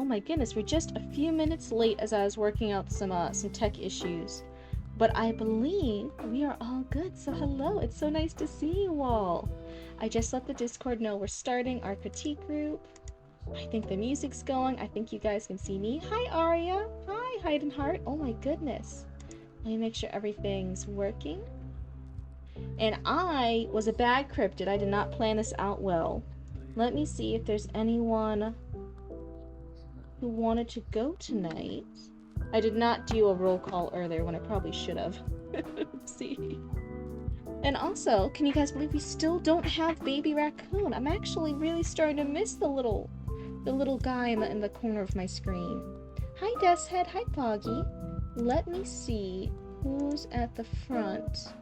my goodness, we're just a few minutes late as I was working out some tech issues. But I believe we are all good, so hello, it's so nice to see you all. I just let the Discord know we're starting our critique group. I think the music's going, I think you guys can see me. Hi Aria, hi Hide and Heart, oh my goodness. Let me make sure everything's working. And I was a bad cryptid, I did not plan this out well. Let me see if there's anyone who wanted to go tonight. I did not do a roll call earlier when I probably should have. Oopsie. And also, can you guys believe we still don't have Baby Raccoon? I'm actually really starting to miss the little guy in the corner of my screen. Hi Deathshead, hi Poggy. Let me see who's at the front.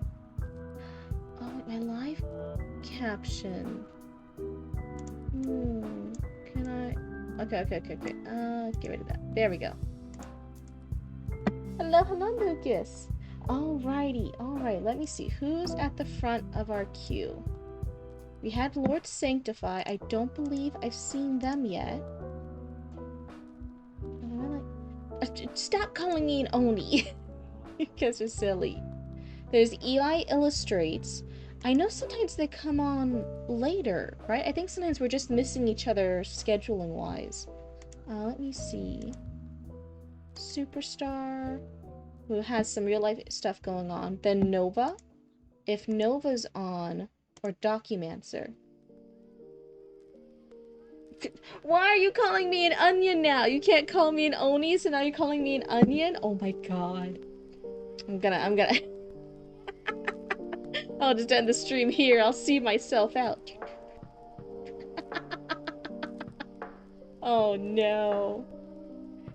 Oh, my live caption. Can I? Okay. Get rid of that. There we go. Hello, Lucas. Alrighty, alright. Let me see who's at the front of our queue. We had Lord Sanctify. I don't believe I've seen them yet. Stop calling me an Oni. You guys are silly. There's Eli Illustrates. I know sometimes they come on later, right? I think sometimes we're just missing each other scheduling-wise. Let me see. Superstar, who has some real-life stuff going on. Then Nova, if Nova's on, or Documancer. Why are you calling me an onion now? You can't call me an Oni, so now you're calling me an onion? Oh my god. I'm gonna... I'll just end the stream here. I'll see myself out. Oh no.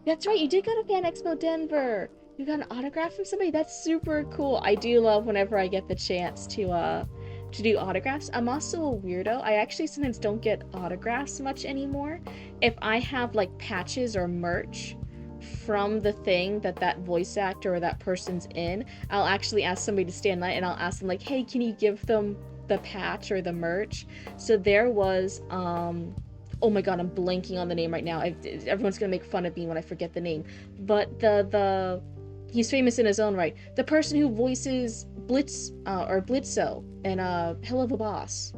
That's right, you did go to Fan Expo Denver. You got an autograph from somebody? That's super cool. I do love whenever I get the chance to do autographs. I'm also a weirdo. I actually sometimes don't get autographs much anymore. If I have like patches or merch from the thing that voice actor or that person's in, I'll actually ask somebody to stand there and I'll ask them like, hey, can you give them the patch or the merch? So there was, oh my god, I'm blanking on the name right now. Everyone's gonna make fun of me when I forget the name. But he's famous in his own right. The person who voices Blitz, or Blitzo in Hell of a Boss.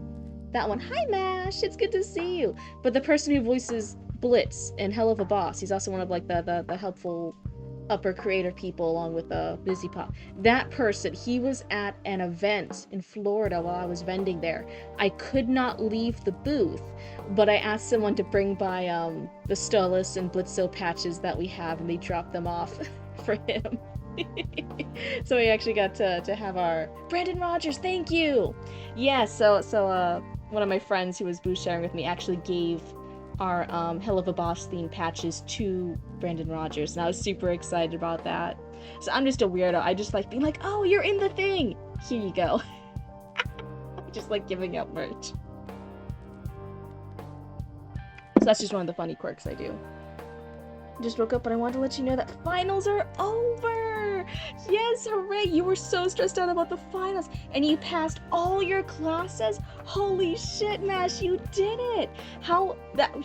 That one. Hi, Mash! It's good to see you! But the person who voices Blitz in Hell of a Boss, he's also one of like the helpful upper creator people along with Busy Pop. That person, he was at an event in Florida while I was vending there. I could not leave the booth, but I asked someone to bring by the Stolas and Blitzo patches that we have, and they dropped them off for him. So we actually got to have our Brandon Rogers, thank you. Yeah, so one of my friends who was booth sharing with me actually gave our Hell of a Boss themed patches to Brandon Rogers, and I was super excited about that. So I'm just a weirdo. I just like being like, oh, you're in the thing! Here you go. Just like giving out merch. So that's just one of the funny quirks I do. Just woke up, but I wanted to let you know that finals are over! Yes, hooray! You were so stressed out about the finals, and you passed all your classes? Holy shit, Mash, you did it!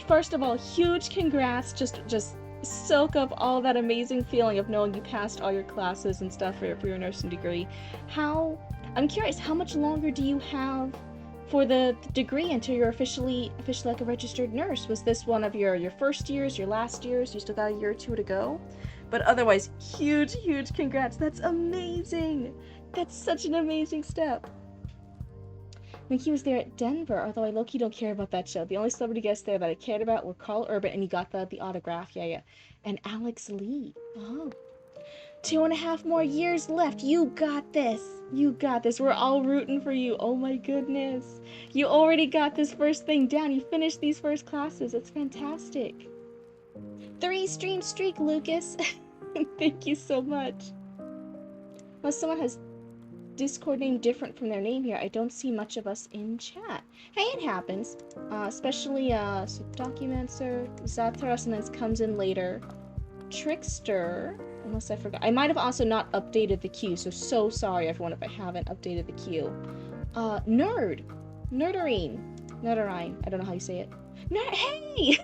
First of all, huge congrats, just soak up all that amazing feeling of knowing you passed all your classes and stuff for your nursing degree. I'm curious, how much longer do you have for the degree until you're officially like a registered nurse? Was this one of your first years, your last years? You still got a year or two to go? But otherwise, huge congrats. That's amazing. That's such an amazing step. I think he was there at Denver, although I low-key don't care about that show. The only celebrity guests there that I cared about were Carl Urban, and he got the autograph, yeah. And Alex Lee. Oh. 2.5 more years left. You got this. You got this. We're all rooting for you. Oh my goodness. You already got this first thing down. You finished these first classes. It's fantastic. 3 stream streak, Lucas. Thank you so much. Unless someone has Discord name different from their name here, I don't see much of us in chat. Hey, it happens. Especially, so Documancer, Zathras, and then comes in later. Trickster, unless I forgot. I might have also not updated the queue, so sorry everyone if I haven't updated the queue. Nerdorine, I don't know how you say it. Hey!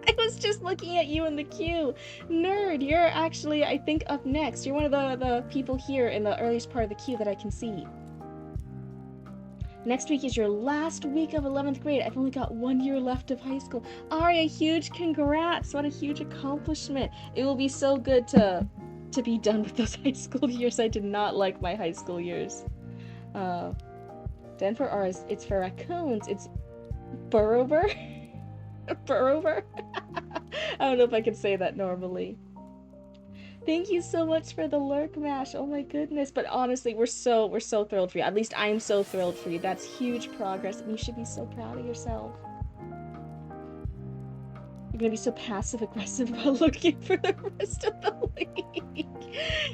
I was just looking at you in the queue. Nerd, you're actually, I think, up next. You're one of the people here in the earliest part of the queue that I can see. Next week is your last week of 11th grade. I've only got 1 year left of high school. Aria, huge congrats. What a huge accomplishment. It will be so good to be done with those high school years. I did not like my high school years. Denver R is, it's for raccoons. It's Burrover? Burrover? I don't know if I can say that normally. Thank you so much for the lurk, Mash. Oh my goodness. But honestly, we're so thrilled for you. At least I'm so thrilled for you. That's huge progress, and you should be so proud of yourself. You're gonna be so passive aggressive about looking for the rest of the league.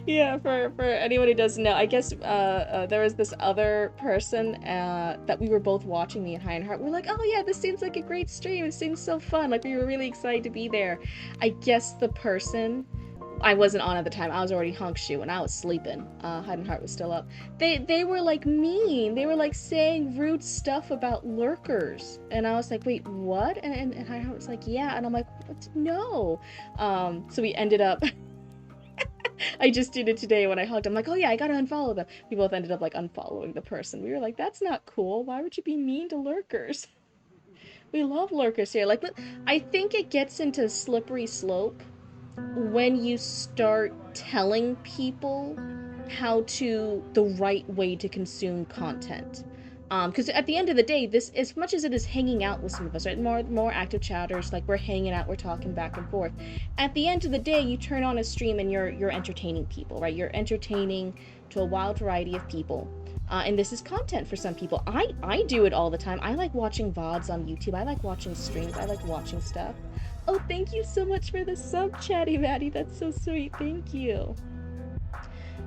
Yeah, for anyone who doesn't know, I guess there was this other person that we were both watching, me and High and Heart. We're like, oh yeah, this seems like a great stream. It seems so fun. Like, we were really excited to be there. I guess the person, I wasn't on at the time. I was already honk shoe and I was sleeping. Hide and Heart was still up. They were like mean. They were like saying rude stuff about lurkers, and I was like, wait, what? And Hide and Heart was like, yeah, and I'm like, what? No. So we ended up. I just did it today when I hugged. I'm like, oh yeah, I gotta unfollow them. We both ended up like unfollowing the person. We were like, that's not cool. Why would you be mean to lurkers? We love lurkers here. Like, I think it gets into a slippery slope when you start telling people the right way to consume content. Because at the end of the day, this, as much as it is hanging out with some of us, right, more active chatters, like we're hanging out, we're talking back and forth. At the end of the day, you turn on a stream and you're entertaining people, right? You're entertaining to a wild variety of people. And this is content for some people. I do it all the time. I like watching VODs on YouTube. I like watching streams. I like watching stuff. Oh, thank you so much for the sub, Chatty Matty. That's so sweet. Thank you.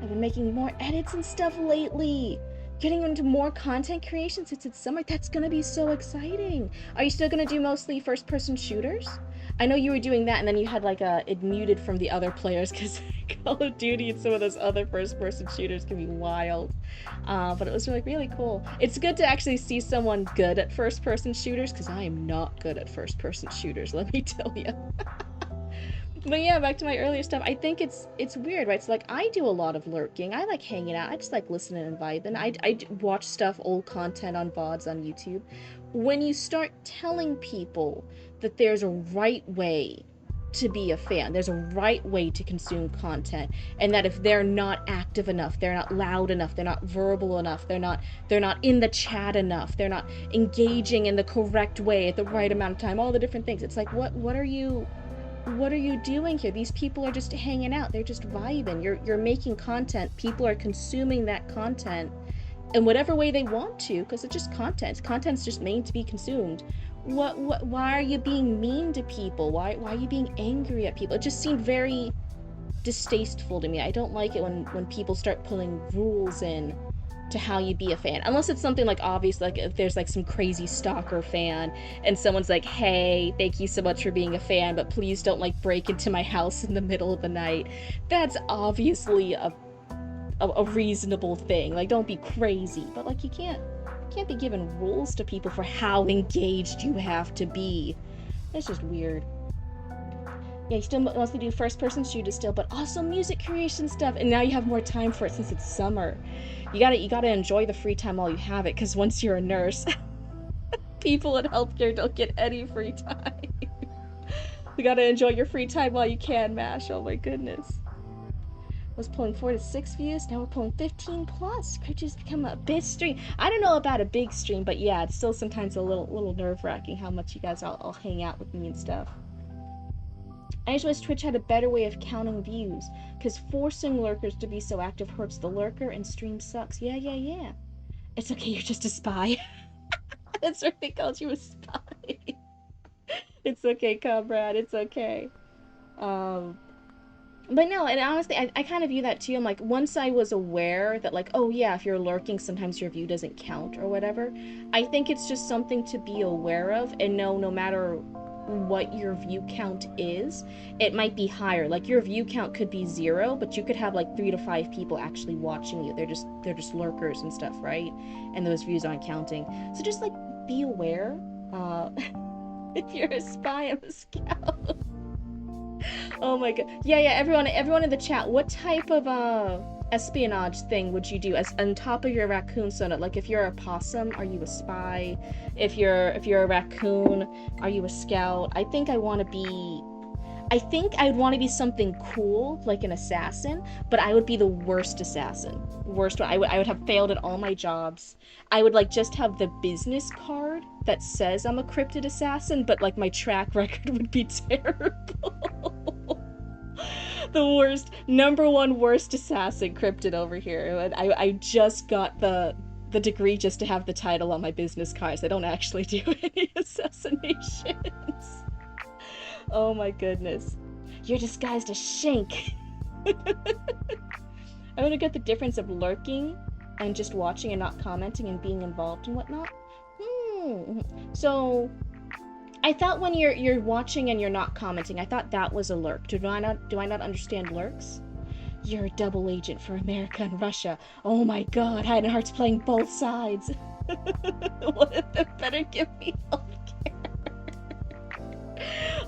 I've been making more edits and stuff lately. Getting into more content creation since it's summer. That's gonna be so exciting. Are you still gonna do mostly first-person shooters? I know you were doing that, and then you had like it muted from the other players because Call of Duty and some of those other first-person shooters can be wild. But it was really cool. It's good to actually see someone good at first-person shooters, because I am not good at first-person shooters, let me tell you. But yeah, back to my earlier stuff. I think it's weird, right? So like, I do a lot of lurking. I like hanging out. I just like listening and vibing. I watch stuff, old content on VODs on YouTube. When you start telling people that there's a right way to be a fan, there's a right way to consume content, and that if they're not active enough, they're not loud enough, they're not verbal enough, they're not in the chat enough, they're not engaging in the correct way at the right amount of time, all the different things. It's like, what are you doing here? These people are just hanging out. They're just vibing. You're making content. People are consuming that content in whatever way they want to, because it's just content. Content's just made to be consumed. Why are you being mean to people? Why are you being angry at people? It just seemed very distasteful to me. I don't like it when people start pulling rules in to how you be a fan, unless it's something like obvious, like if there's like some crazy stalker fan and someone's like, hey, thank you so much for being a fan, but please don't like break into my house in the middle of the night. That's obviously a reasonable thing. Like, don't be crazy, but like, you can't be giving rules to people for how engaged you have to be. It's just weird. Yeah, you still mostly do first-person shooters still, but also music creation stuff, and now you have more time for it since it's summer. You gotta enjoy the free time while you have it, because once you're a nurse, people in healthcare don't get any free time. You gotta enjoy your free time while you can, Mash. Oh my goodness. Was pulling 4 to 6 views, now we're pulling 15 plus. Cryptid's become a big stream. I don't know about a big stream, but yeah, it's still sometimes a little nerve-wracking how much you guys all hang out with me and stuff. I just wish Twitch had a better way of counting views, because forcing lurkers to be so active hurts the lurker and stream sucks. Yeah. It's okay, you're just a spy. That's right, they called you a spy. It's okay, comrade, it's okay. But no, and honestly, I kind of view that too. I'm like, once I was aware that like, oh yeah, if you're lurking, sometimes your view doesn't count or whatever, I think it's just something to be aware of and know no matter what your view count is, it might be higher. Like, your view count could be 0, but you could have like 3 to 5 people actually watching you. They're just lurkers and stuff, right? And those views aren't counting. So just like be aware. If you're a spy, I'm a scout. Oh my god. Yeah, yeah, everyone in the chat, what type of espionage thing would you do as on top of your raccoon soda? Like if you're a possum, are you a spy? If you're a raccoon, are you a scout? I think I'd want to be something cool, like an assassin, but I would be the worst assassin. Worst one. I would have failed at all my jobs. I would like just have the business card that says I'm a cryptid assassin, but like my track record would be terrible. The worst, number one worst assassin cryptid over here. I just got the degree just to have the title on my business cards. I don't actually do any assassinations. Oh my goodness. You're disguised as Shank. I want to get the difference of lurking and just watching and not commenting and being involved and whatnot. So I thought when you're watching and you're not commenting, I thought that was a lurk. Do I not understand lurks? You're a double agent for America and Russia. Oh my god, Hidden Heart's playing both sides. What if they better give me healthcare?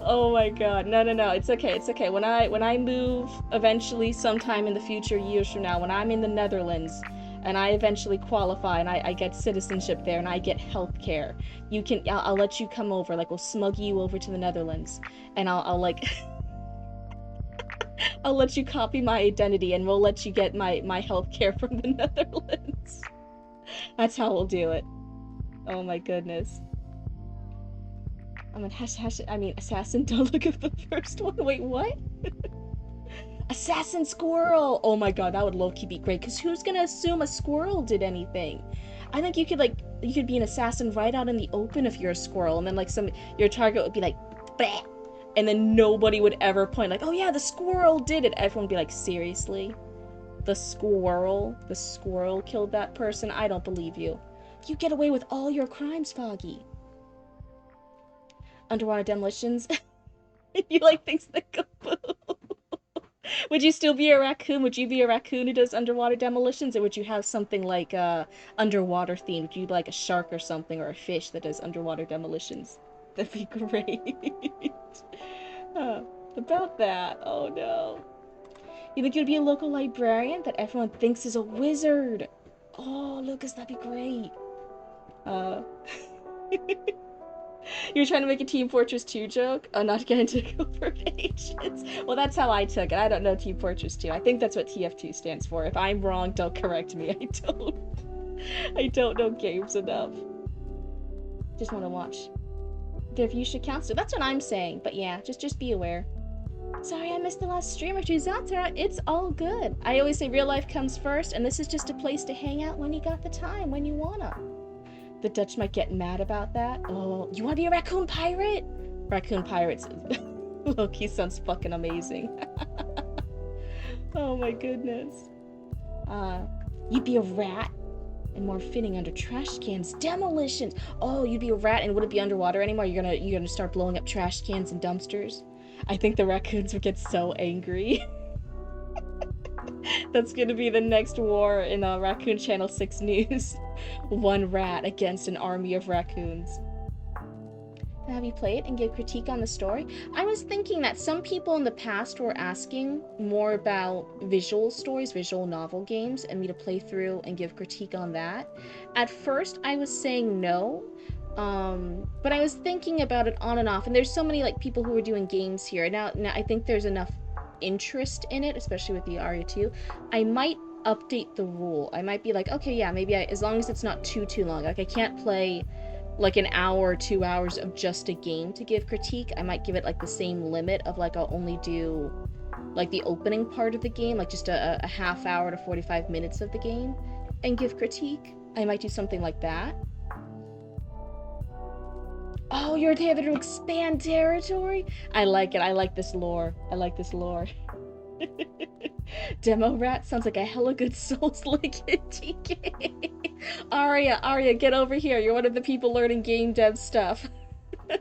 Oh my god. No, no, no. It's okay. It's okay. When I move eventually sometime in the future, years from now, when I'm in the Netherlands and I eventually qualify and I get citizenship there and I get healthcare, I'll let you come over. Like we'll smuggle you over to the Netherlands and I'll like I'll let you copy my identity and we'll let you get my healthcare from the Netherlands. That's how we'll do it. Oh my goodness. Assassin, don't look at the first one. Wait, what? Assassin squirrel! Oh my god, that would low-key be great, because who's gonna assume a squirrel did anything? I think you could be an assassin right out in the open if you're a squirrel, and then your target would be like, bleh! And then nobody would ever point like, oh yeah, the squirrel did it. Everyone would be like, seriously? The squirrel killed that person? I don't believe you. You get away with all your crimes, Foggy. Underwater demolitions. You like things that go boom. Would you still be a raccoon? Would you be a raccoon who does underwater demolitions, or would you have something like underwater themed? Would you be like a shark or something, or a fish that does underwater demolitions? That'd be great. About that. Oh no. You think you'd be a local librarian that everyone thinks is a wizard? Oh, Lucas, that'd be great. Uh, You're trying to make a Team Fortress 2 joke? Oh, not getting to covert agents. Well, that's how I took it. I don't know Team Fortress 2. I think that's what TF2 stands for. If I'm wrong, don't correct me. I don't know games enough. Just want to watch. Their views should count. So that's what I'm saying. But yeah, just be aware. Sorry, I missed the last stream or two. Zatara, it's all good. I always say real life comes first, and this is just a place to hang out when you got the time, when you wanna. The Dutch might get mad about that. Oh, you want to be a raccoon pirate? Raccoon pirates. Loki sounds fucking amazing. Oh my goodness. You'd be a rat, and more fitting under trash cans. Demolitions. Oh, you'd be a rat, and would it be underwater anymore? You're gonna start blowing up trash cans and dumpsters. I think the raccoons would get so angry. That's gonna be the next war in Raccoon Channel 6 News. One rat against an army of raccoons. Have you played and give critique on the story? I was thinking that some people in the past were asking more about visual stories, visual novel games, and me to play through and give critique on that. At first, I was saying no, but I was thinking about it on and off, and there's so many people who are doing games here. Now I think there's enough interest in it, especially with the Aria 2. I might update the rule. I might be like, okay, yeah, maybe as long as it's not too long. Like I can't play an hour or 2 hours of just a game to give critique. I might give it the same limit of I'll only do the opening part of the game, just a half hour to 45 minutes of the game and give critique. I might do something like that. Oh, you're able to expand territory? I like it. I like this lore. Demo rat sounds like a hella good Souls-like TK. Aria, get over here. You're one of the people learning game dev stuff.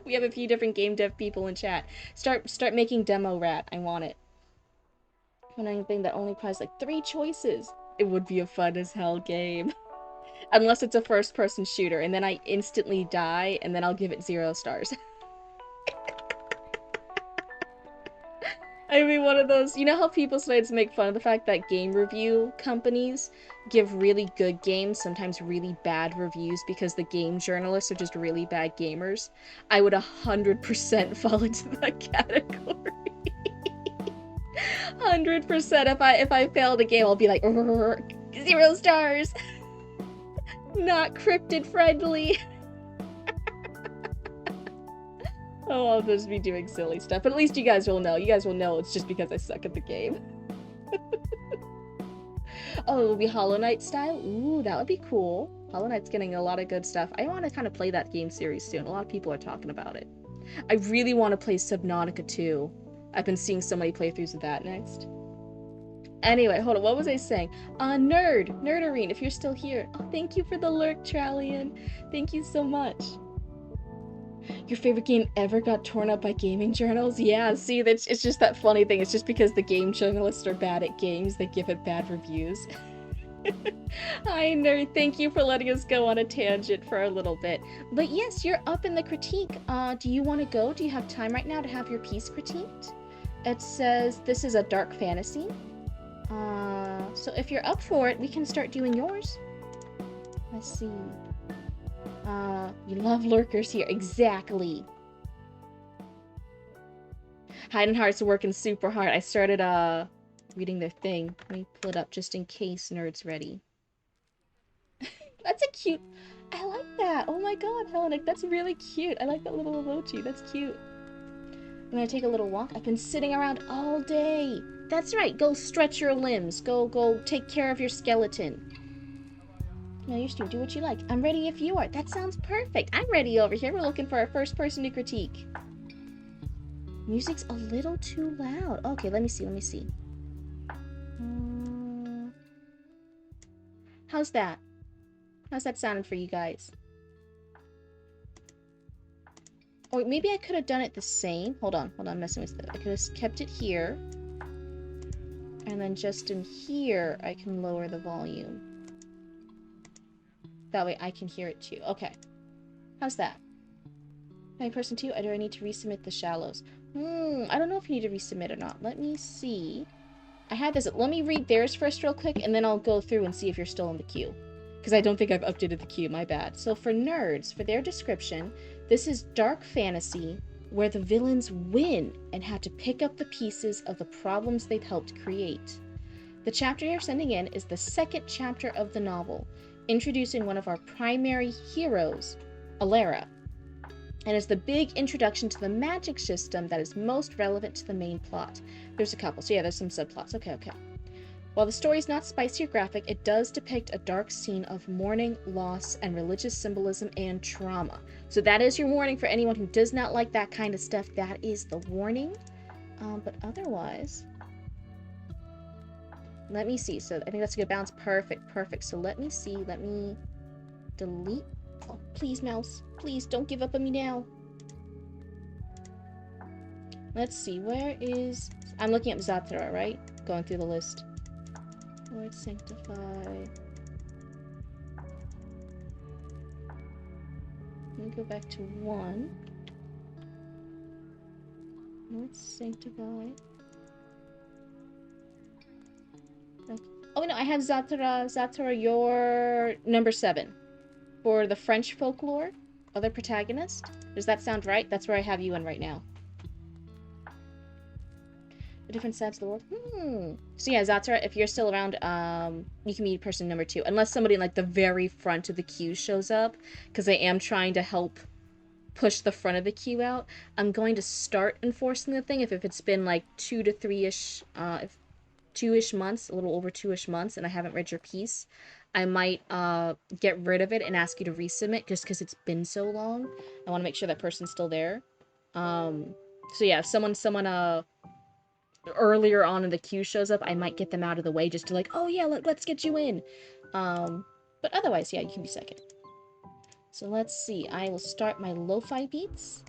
We have a few different game dev people in chat. Start making demo rat. I want it. Anything that only requires 3 choices. It would be a fun as hell game. Unless it's a first-person shooter, and then I instantly die, and then I'll give it 0 stars. I mean, one of those, you know how people sometimes make fun of the fact that game review companies give really good games sometimes really bad reviews because the game journalists are just really bad gamers? I would 100% fall into that category. 100%. If I failed a game, I'll be like, 0 stars. Not cryptid friendly. Oh, I'll just be doing silly stuff. But at least you guys will know. You guys will know it's just because I suck at the game. Oh, it will be Hollow Knight style? Ooh, that would be cool. Hollow Knight's getting a lot of good stuff. I want to kind of play that game series soon. A lot of people are talking about it. I really want to play Subnautica 2. I've been seeing so many playthroughs of that next. Anyway, hold on. What was I saying? Nerdarine, if you're still here. Oh, thank you for the lurk, Trallian. Thank you so much. Your favorite game ever got torn up by gaming journals? Yeah, see, it's just that funny thing. It's just because the game journalists are bad at games, they give it bad reviews. Hi, Nerd. Thank you for letting us go on a tangent for a little bit. But yes, you're up in the critique. Do you want to go? Do you have time right now to have your piece critiqued? It says this is a dark fantasy. So if you're up for it, we can start doing yours. Let's see. You love lurkers here. Exactly. Hidden Hearts are working super hard. I started, reading their thing. Let me pull it up just in case Nerd's ready. That's a cute... I like that. Oh my god, Hellenic, that's really cute. I like that little emoji. That's cute. I'm gonna take a little walk. I've been sitting around all day. That's right. Go stretch your limbs. Go take care of your skeleton. No, you're still do what you like. I'm ready if you are. That sounds perfect. I'm ready over here. We're looking for our first person to critique. Music's a little too loud. Okay, let me see. How's that? How's that sounding for you guys? Or maybe I could have done it the same. Hold on, I'm messing with it. I could have kept it here. And then just in here, I can lower the volume. That way I can hear it too. Okay. How's that? Person 2, do I need to resubmit the shallows? I don't know if you need to resubmit or not. Let me see. I had this. Let me read theirs first real quick, and then I'll go through and see if you're still in the queue. Because I don't think I've updated the queue, my bad. So for nerds, for their description, this is dark fantasy where the villains win and have to pick up the pieces of the problems they've helped create. The chapter you're sending in is the second chapter of the novel, introducing one of our primary heroes, Alara, and is the big introduction to the magic system that is most relevant to the main plot. There's a couple, so yeah, there's some subplots. Okay. While the story is not spicy or graphic, it does depict a dark scene of mourning, loss, and religious symbolism and trauma. So that is your warning for anyone who does not like that kind of stuff. That is the warning. But otherwise... Let me see. So I think that's a good balance. Perfect. So let me see. Let me delete. Oh, please, mouse. Please, don't give up on me now. Let's see. Where is... I'm looking at Zatara, right? Going through the list. Lord Sanctify. Let me go back to 1. Lord Sanctify. Oh no, I have Zatara, you're number 7. For the French folklore, other protagonist. Does that sound right? That's where I have you in right now. The different sides of the world. So yeah, Zatara, if you're still around, you can be person number 2. Unless somebody in like the very front of the queue shows up. Because I am trying to help push the front of the queue out. I'm going to start enforcing the thing if it's been like 2 to 3-ish, 2-ish months, a little over 2-ish months, and I haven't read your piece. I might get rid of it and ask you to resubmit just because it's been so long. I want to make sure that person's still there. So yeah, if someone earlier on in the queue shows up, I might get them out of the way just to like, oh yeah, let's get you in. But otherwise, yeah, you can be second. So let's see. I will start my lo-fi beats.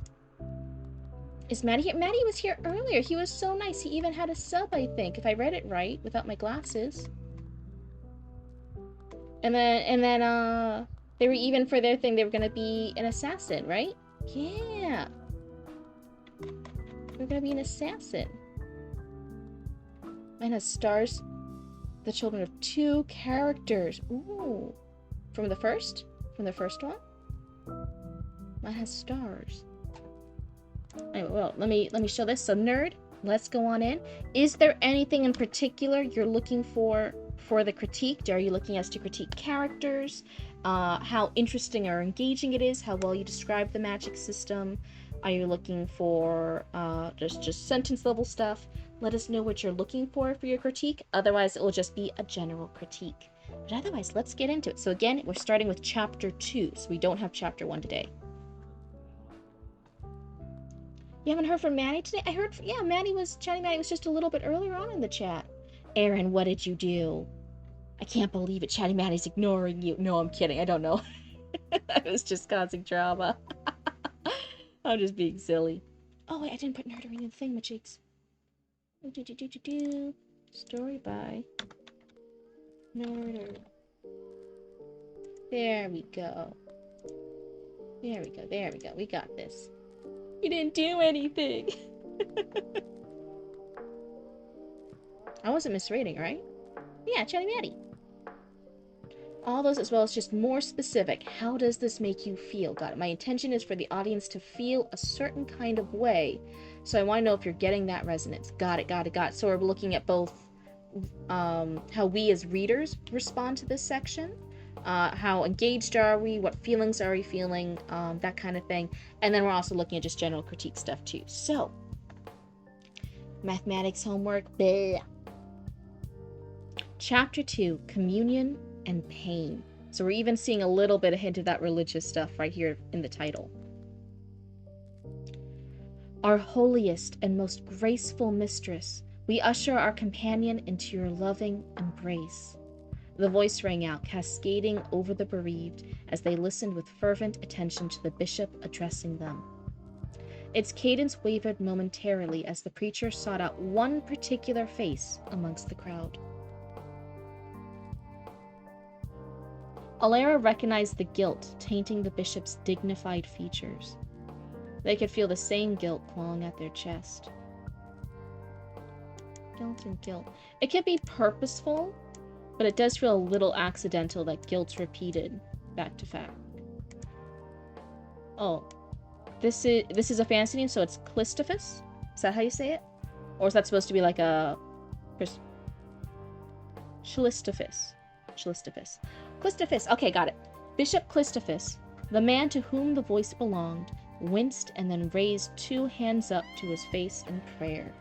Is Maddie here? Maddie was here earlier. He was so nice. He even had a sub, I think, if I read it right, without my glasses. And then, they were even for their thing, they were gonna be an assassin, right? Yeah. They're gonna be an assassin. Mine has stars. The children of 2 characters. Ooh. From the first? From the first one? Mine has stars. Anyway, well, let me show this. So, nerd, let's go on in. Is there anything in particular you're looking for the critique? Are you looking as to critique characters? How interesting or engaging it is? How well you describe the magic system? Are you looking for just sentence level stuff? Let us know what you're looking for your critique. Otherwise, it will just be a general critique. But otherwise, let's get into it. So again, we're starting with chapter 2, so we don't have chapter 1 today. You haven't heard from Maddie today? I heard, yeah, Maddie was just a little bit earlier on in the chat. Aaron, what did you do? I can't believe it. Chatty Maddie's ignoring you. No, I'm kidding. I don't know. I was just causing drama. I'm just being silly. Oh, wait, I didn't put Nerdery in the thing, my cheeks. Story by Nerder. There we go. There we go. There we go. We got this. You didn't do anything. I wasn't misreading, right? Yeah, Chatty Maddie. All those, as well as just more specific. How does this make you feel? Got it. My intention is for the audience to feel a certain kind of way. So I want to know if you're getting that resonance. Got it, got it, got it. So we're looking at both how we as readers respond to this section. How engaged are we? What feelings are we feeling? That kind of thing. And then we're also looking at just general critique stuff too. So, mathematics homework. Blah. Chapter 2, Communion and Pain. So we're even seeing a little bit of hint of that religious stuff right here in the title. Our holiest and most graceful mistress, we usher our companion into your loving embrace. The voice rang out, cascading over the bereaved as they listened with fervent attention to the bishop addressing them. Its cadence wavered momentarily as the preacher sought out one particular face amongst the crowd. Alara recognized the guilt tainting the bishop's dignified features. They could feel the same guilt clawing at their chest. Guilt and guilt. It could be purposeful, but it does feel a little accidental that guilt's repeated back to back. Oh, this is a fantasy name, so it's Clistophus? Is that how you say it? Or is that supposed to be like a... Clistophus. Clistophus. Okay, got it. Bishop Clistophus, the man to whom the voice belonged, winced and then raised 2 hands up to his face in prayer.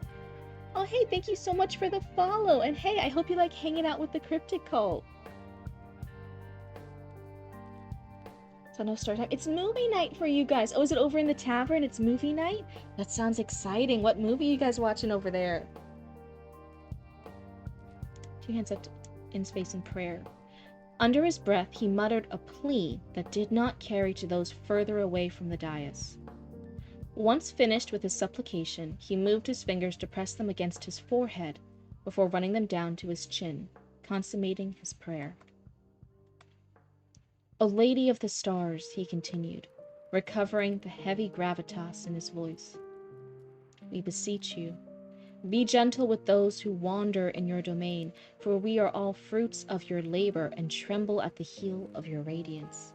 Oh, hey, thank you so much for the follow. And hey, I hope you like hanging out with the Cryptid Cult. So no start time. It's movie night for you guys. Oh, is it over in the tavern? It's movie night? That sounds exciting. What movie are you guys watching over there? 2 hands up in space in prayer. Under his breath, he muttered a plea that did not carry to those further away from the dais. Once finished with his supplication, he moved his fingers to press them against his forehead before running them down to his chin, consummating his prayer. O Lady of the Stars, he continued, recovering the heavy gravitas in his voice. We beseech you, be gentle with those who wander in your domain, for we are all fruits of your labor and tremble at the heel of your radiance.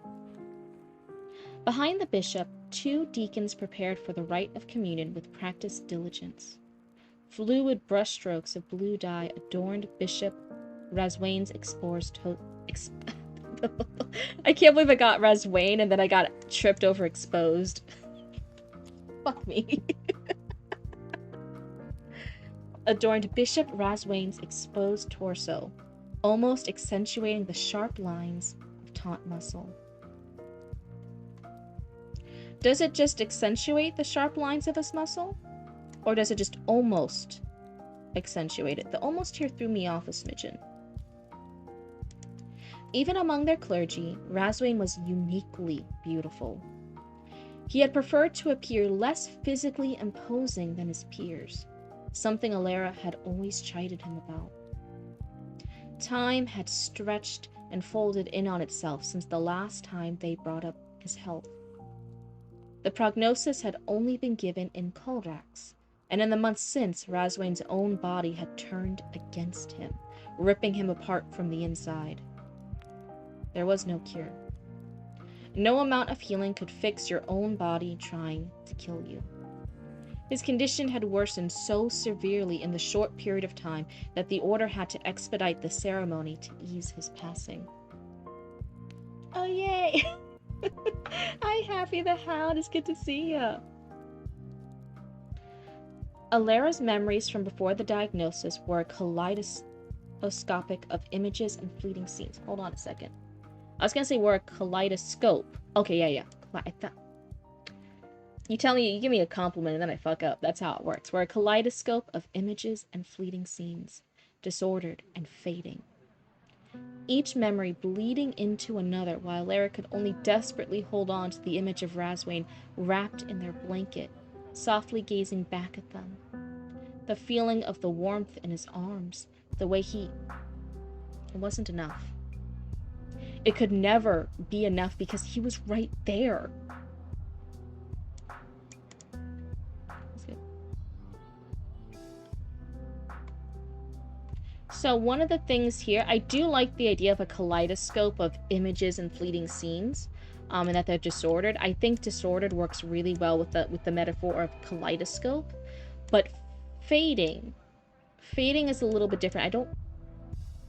Behind the bishop, 2 deacons prepared for the rite of communion with practiced diligence. Fluid brushstrokes of blue dye adorned Bishop Razwain's exposed I can't believe I got Razwain and then I got tripped over exposed. Fuck me. Adorned Bishop Razwain's exposed torso, almost accentuating the sharp lines of taunt muscle. Does it just accentuate the sharp lines of his muscle? Or does it just almost accentuate it? The almost here threw me off a smidgen. Even among their clergy, Razwain was uniquely beautiful. He had preferred to appear less physically imposing than his peers, something Alara had always chided him about. Time had stretched and folded in on itself since the last time they brought up his health. The prognosis had only been given in Kolrax, And in the months since, Raswain's own body had turned against him, ripping him apart from the inside. There was no cure. No amount of healing could fix your own body trying to kill you. His condition had worsened so severely in the short period of time that the order had to expedite the ceremony to ease his passing. Oh, yay! Hi, Happy the Hound. It's good to see ya. Alara's memories from before the diagnosis were a kaleidoscopic of images and fleeting scenes. Hold on a second. I was gonna say we're a kaleidoscope. Okay, yeah. I thought... You give me a compliment and then I fuck up. That's how it works. We're a kaleidoscope of images and fleeting scenes, disordered and fading. Each memory bleeding into another while Lara could only desperately hold on to the image of Raswain wrapped in their blanket, softly gazing back at them. The feeling of the warmth in his arms, the way he... It wasn't enough. It could never be enough because he was right there. So one of the things here, I do like the idea of a kaleidoscope of images and fleeting scenes, and that they're disordered. I think disordered works really well with the metaphor of kaleidoscope, but fading is a little bit different.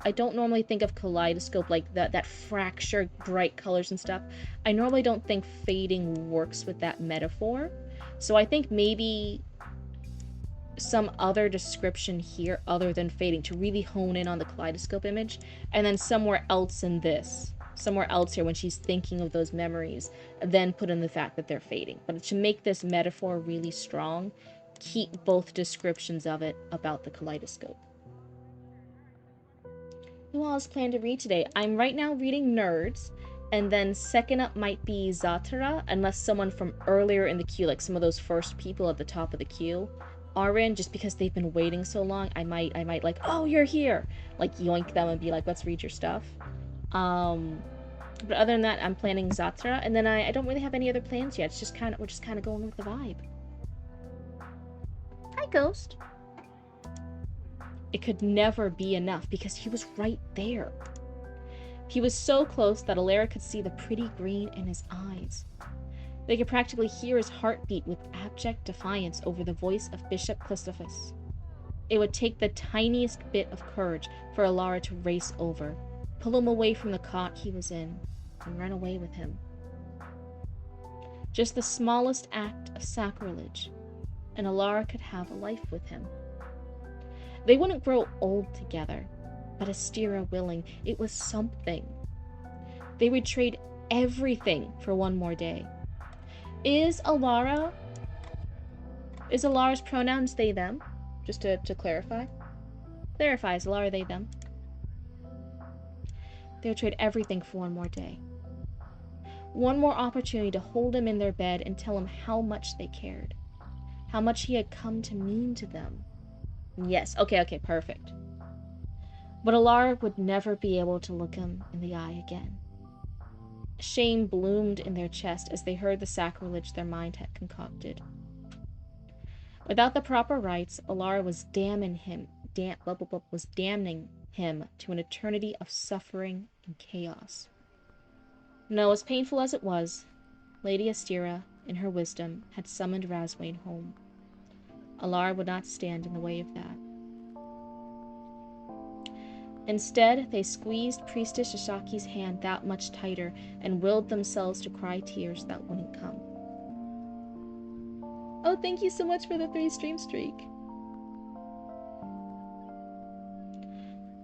I don't normally think of kaleidoscope like that fractured bright colors and stuff. I normally don't think fading works with that metaphor. So I think maybe some other description here other than fading to really hone in on the kaleidoscope image, and then somewhere else here when she's thinking of those memories, then put in the fact that they're fading. But to make this metaphor really strong, keep both descriptions of it about the kaleidoscope. Who else plan to read today? I'm right now reading Nerds, and then second up might be Zatara, unless someone from earlier in the queue, like some of those first people at the top of the queue, are in, just because they've been waiting so long. I might like, oh, you're here, like yoink them and be like, let's read your stuff. But other than that, I'm planning Zatara, and then I don't really have any other plans yet. It's just we're just kind of going with the vibe. Hi, Ghost. It could never be enough because he was right there. He was so close that Alara could see the pretty green in his eyes. They could practically hear his heartbeat with abject defiance over the voice of Bishop Clistophus. It would take the tiniest bit of courage for Alara to race over, pull him away from the cot he was in, and run away with him. Just the smallest act of sacrilege, and Alara could have a life with him. They wouldn't grow old together, but Astera willing, it was something. They would trade everything for one more day. Is Alara's pronouns they, them? Just to clarify. Clarify, is Alara they, them? They would trade everything for one more day. One more opportunity to hold him in their bed and tell him how much they cared. How much he had come to mean to them. Yes, okay, perfect. But Alara would never be able to look him in the eye again. Shame bloomed in their chest as they heard the sacrilege their mind had concocted. Without the proper rites, Alara was damning him to an eternity of suffering and chaos. No, as painful as it was, Lady Astera, in her wisdom, had summoned Raswain home. Alara would not stand in the way of that. Instead, they squeezed Priestess Shishaki's hand that much tighter and willed themselves to cry tears that wouldn't come. Oh, thank you so much for the 3 stream streak.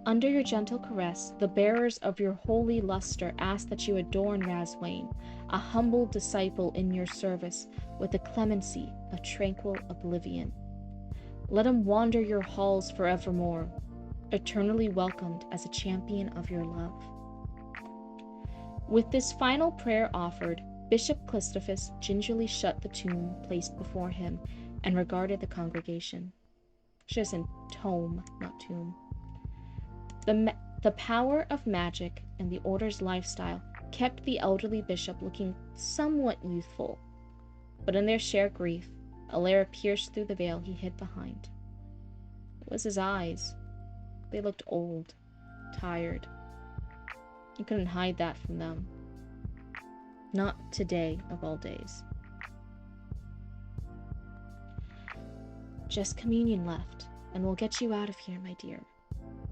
Under your gentle caress, the bearers of your holy luster ask that you adorn Raswain, a humble disciple in your service, with the clemency of tranquil oblivion. Let him wander your halls forevermore, eternally welcomed as a champion of your love. With this final prayer offered, Bishop Clistophus gingerly shut the tomb placed before him and regarded the congregation. She was in tome, not tomb. The power of magic and the order's lifestyle kept the elderly bishop looking somewhat youthful, but in their shared grief, Alara pierced through the veil he hid behind. It was his eyes. They looked old, tired. You couldn't hide that from them. Not today, of all days. Just communion left, and we'll get you out of here, my dear,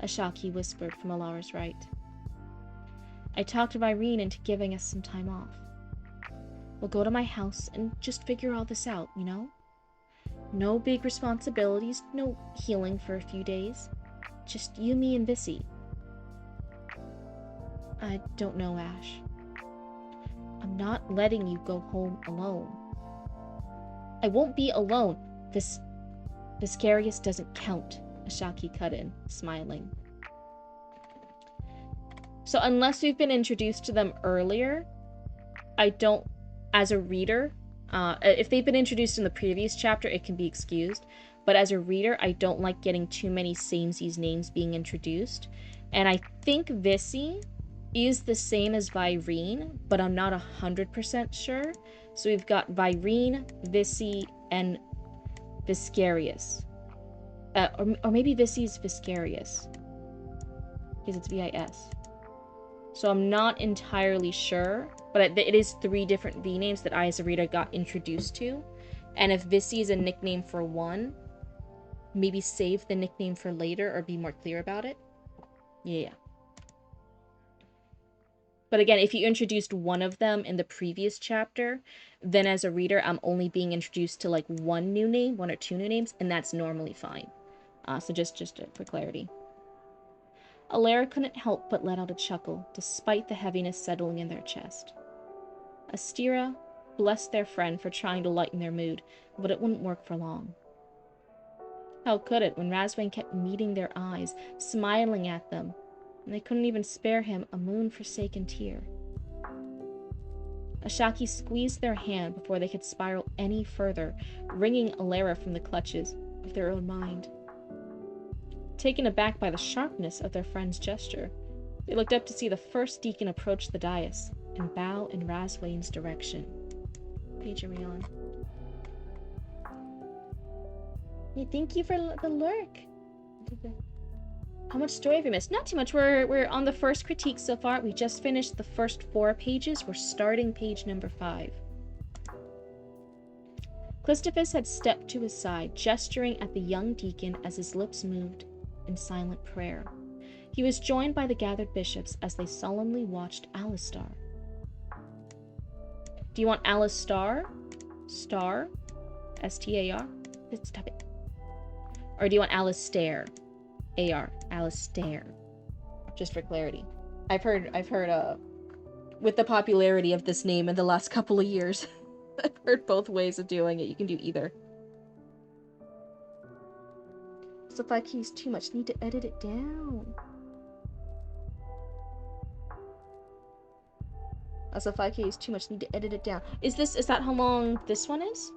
Ashaki whispered from Alara's right. I talked Irene into giving us some time off. We'll go to my house and just figure all this out, you know? No big responsibilities, no healing for a few days. Just you, me, and Vissy. I don't know, Ash. I'm not letting you go home alone. I won't be alone. Viscarius doesn't count, Ashaki cut in, smiling. So unless we've been introduced to them earlier, I don't, as a reader, if they've been introduced in the previous chapter, it can be excused. But as a reader, I don't like getting too many samesies names being introduced. And I think Vissy is the same as Virene, but I'm not 100% sure. So we've got Virene, Vissy, and Viscarius. Or maybe Vissy's Viscarius. Because it's V-I-S. So I'm not entirely sure, but it is 3 different V names that I as a reader got introduced to. And if Vissy is a nickname for one, maybe save the nickname for later or be more clear about it. Yeah. But again, if you introduced one of them in the previous chapter, then as a reader, I'm only being introduced to like one new name, 1 or 2 new names, and that's normally fine. So just for clarity. Alara couldn't help but let out a chuckle, despite the heaviness settling in their chest. Astera blessed their friend for trying to lighten their mood, but it wouldn't work for long. How could it when Razwain kept meeting their eyes, smiling at them, and they couldn't even spare him a moon-forsaken tear? Ashaki squeezed their hand before they could spiral any further, wringing Alara from the clutches of their own mind. Taken aback by the sharpness of their friend's gesture, they looked up to see the first deacon approach the dais and bow in Razwain's direction. Page are we on? Yeah, thank you for the lurk. How much story have we missed? Not too much. We're on the first critique so far. We just finished the first 4 pages. We're starting page number 5. Clistophus had stepped to his side, gesturing at the young deacon as his lips moved in silent prayer. He was joined by the gathered bishops as they solemnly watched Alistar. Do you want Alistar? Star? S-T-A-R? Stop it. Or do you want Alistair? A-R. Alistair. Just for clarity. I've heard, with the popularity of this name in the last couple of years, I've heard both ways of doing it. You can do either. So if I keys too much, need to edit it down. Also, if I keys too much, need to edit it down. Is that how long this one is?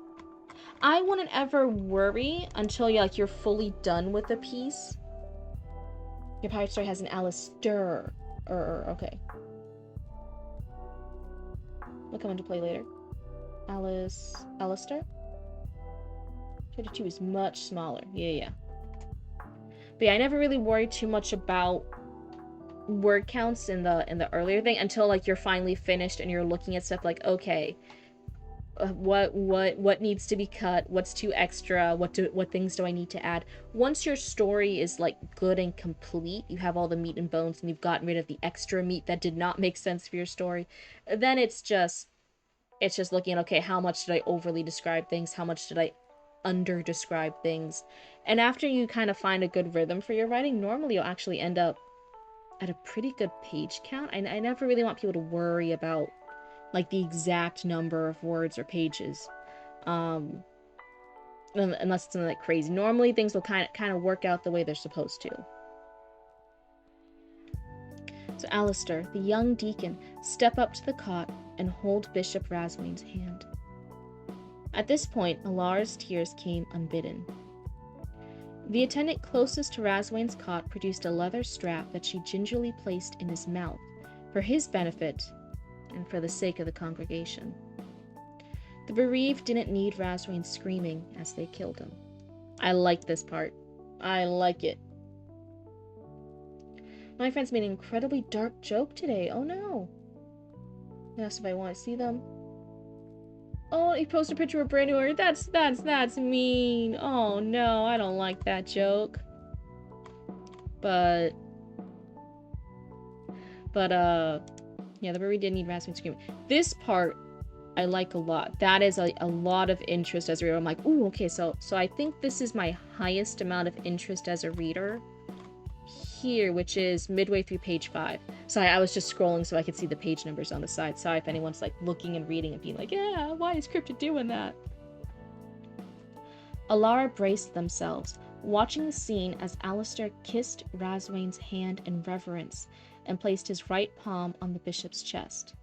I wouldn't ever worry until you're fully done with the piece. Your pirate story has an Alistair. Okay. We'll come into play later. Alistair? Chapter 2 is much smaller. Yeah. But yeah, I never really worried too much about word counts in the earlier thing until you're finally finished and you're looking at stuff like, okay, what needs to be cut, what's too extra, what things do I need to add. Once your story is good and complete, you have all the meat and bones and you've gotten rid of the extra meat that did not make sense for your story, then it's just looking at, okay, how much did I overly describe things, how much did I under describe things. And after you kind of find a good rhythm for your writing, normally you'll actually end up at a pretty good page count. I never really want people to worry about the exact number of words or pages, unless it's something crazy. Normally things will kind of work out the way they're supposed to. So Alistair, the young deacon, step up to the cot and hold Bishop Razwain's hand. At this point, Alara's tears came unbidden. The attendant closest to Razwain's cot produced a leather strap that she gingerly placed in his mouth, for his benefit and for the sake of the congregation. The bereaved didn't need Razwain screaming as they killed him. I like this part. I like it. My friends made an incredibly dark joke today. Oh no. They asked if I want to see them. Oh, he posted a picture of a brand new order. That's mean. Oh no, I don't like that joke. But yeah, the bereaved didn't need Razwain screaming. This part I like a lot. That is a lot of interest as a reader. I'm like, ooh, okay, so I think this is my highest amount of interest as a reader here, which is midway through page 5. Sorry, I was just scrolling so I could see the page numbers on the side. Sorry if anyone's like looking and reading and being like, yeah, why is Cryptid doing that? Alara braced themselves, watching the scene as Alistair kissed Razwain's hand in reverence and placed his right palm on the bishop's chest.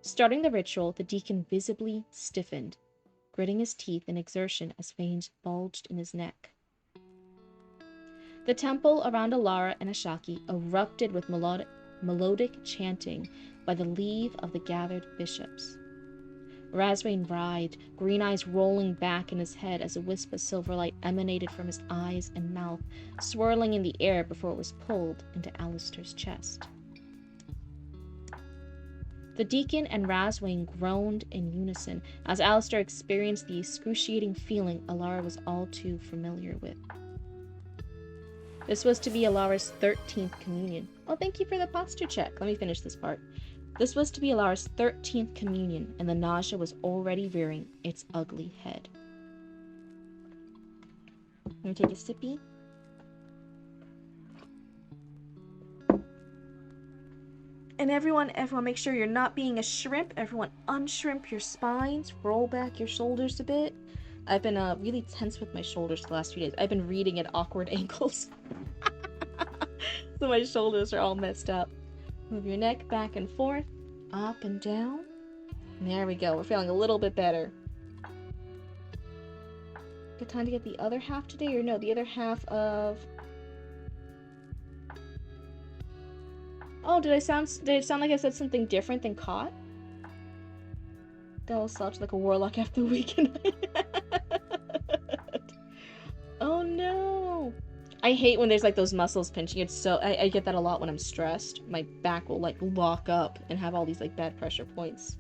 Starting the ritual, the deacon visibly stiffened, gritting his teeth in exertion as veins bulged in his neck. The temple around Alara and Ashaki erupted with melodic chanting by the leave of the gathered bishops. Razwain writhed, green eyes rolling back in his head as a wisp of silver light emanated from his eyes and mouth, swirling in the air before it was pulled into Alistair's chest. The deacon and Razwain groaned in unison as Alistair experienced the excruciating feeling Alara was all too familiar with. This was to be Alara's 13th communion. Oh, thank you for the posture check. Let me finish this part. This was to be Alara's 13th communion, and the nausea was already rearing its ugly head. Let me take a sippy. And everyone, make sure you're not being a shrimp. Everyone, unshrimp your spines. Roll back your shoulders a bit. I've been really tense with my shoulders the last few days. I've been reading at awkward angles. So my shoulders are all messed up. Move your neck back and forth, up and down. There we go. We're feeling a little bit better. Good time to get the other half today? Or no, the other half of... Oh, did it sound like I said something different than caught? That was such like a warlock after the weekend. Oh no! I hate when there's like those muscles pinching. It's so I get that a lot when I'm stressed. My back will like lock up and have all these like bad pressure points.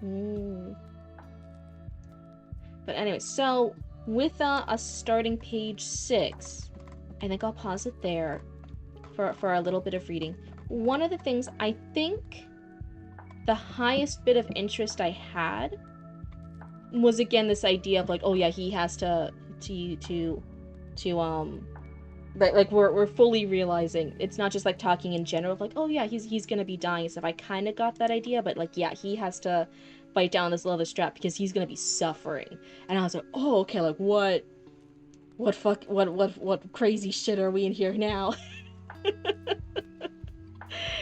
But anyway, so with us starting page 6, I think I'll pause it there for a little bit of reading. One of the things I think the highest bit of interest I had was again this idea of like, oh yeah, he has to but like we're fully realizing it's not just like talking in general of like, oh yeah, he's gonna be dying and stuff. I kind of got that idea, but like yeah, he has to bite down this leather strap because he's gonna be suffering. And I was like, oh okay, like what crazy shit are we in here now?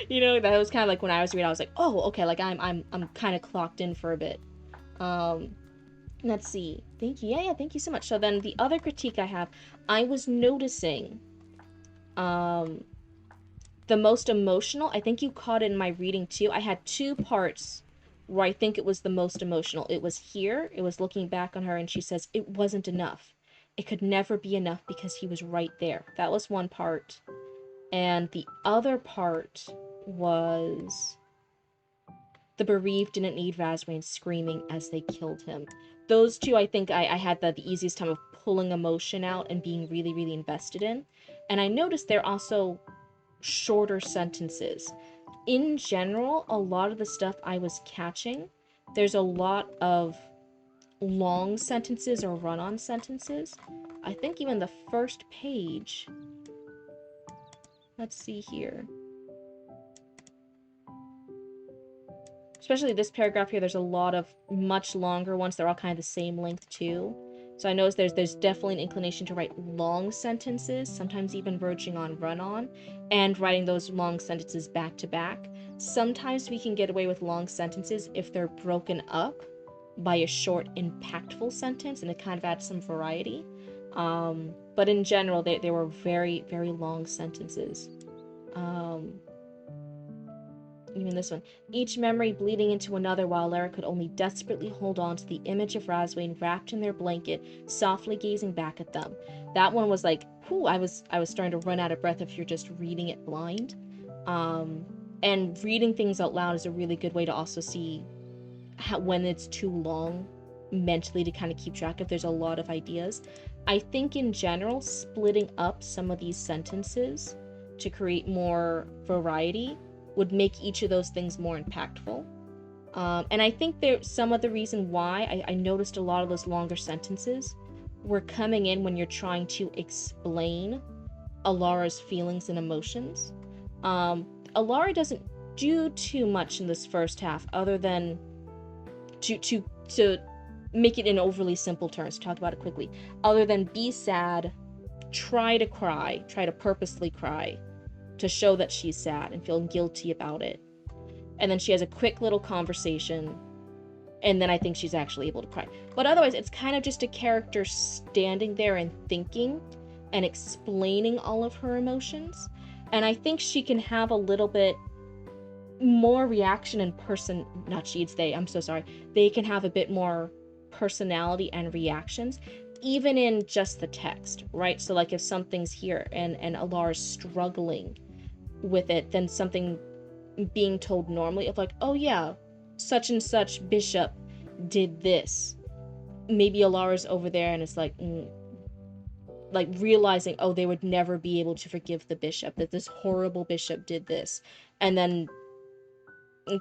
You know, that was kind of like when I was reading, I was like, oh, okay, like I'm kind of clocked in for a bit. Let's see. Thank you. Yeah, thank you so much. So then the other critique I have, I was noticing the most emotional. I think you caught it in my reading too. I had 2 parts where I think it was the most emotional. It was here. It was looking back on her and she says, it wasn't enough. It could never be enough because he was right there. That was one part. And the other part was the bereaved didn't need Razwain screaming as they killed him. Those 2, I think I had the easiest time of pulling emotion out and being really, really invested in. And I noticed they're also shorter sentences. In general, a lot of the stuff I was catching, there's a lot of long sentences or run-on sentences. I think even the first page... Let's see here. Especially this paragraph here, there's a lot of much longer ones. They're all kind of the same length too. So I noticed there's definitely an inclination to write long sentences, sometimes even verging on run-on, and writing those long sentences back to back. Sometimes we can get away with long sentences if they're broken up by a short, impactful sentence, and it kind of adds some variety. But in general, they were very, very long sentences. Even this one. Each memory bleeding into another while Lara could only desperately hold on to the image of Razwain wrapped in their blanket, softly gazing back at them. That one was like, whew, I was starting to run out of breath if you're just reading it blind. Um, and reading things out loud is a really good way to also see when it's too long mentally to kind of keep track of. There's a lot of ideas. I think in general, splitting up some of these sentences to create more variety would make each of those things more impactful. And I think there's some of the reason why I noticed a lot of those longer sentences were coming in when you're trying to explain Alara's feelings and emotions. Alara doesn't do too much in this first half other than to make it in overly simple terms, talk about it quickly, other than be sad, try to cry, try to purposely cry to show that she's sad and feel guilty about it. And then she has a quick little conversation, and then I think she's actually able to cry. But otherwise, it's kind of just a character standing there and thinking and explaining all of her emotions. And I think she can have a little bit more reaction and they can have a bit more personality and reactions even in just the text, right? So like if something's here and Alara's struggling with it, then something being told normally of like, oh yeah, such and such bishop did this, maybe Alara's over there and it's like like realizing, oh, they would never be able to forgive the bishop, that this horrible bishop did this, and then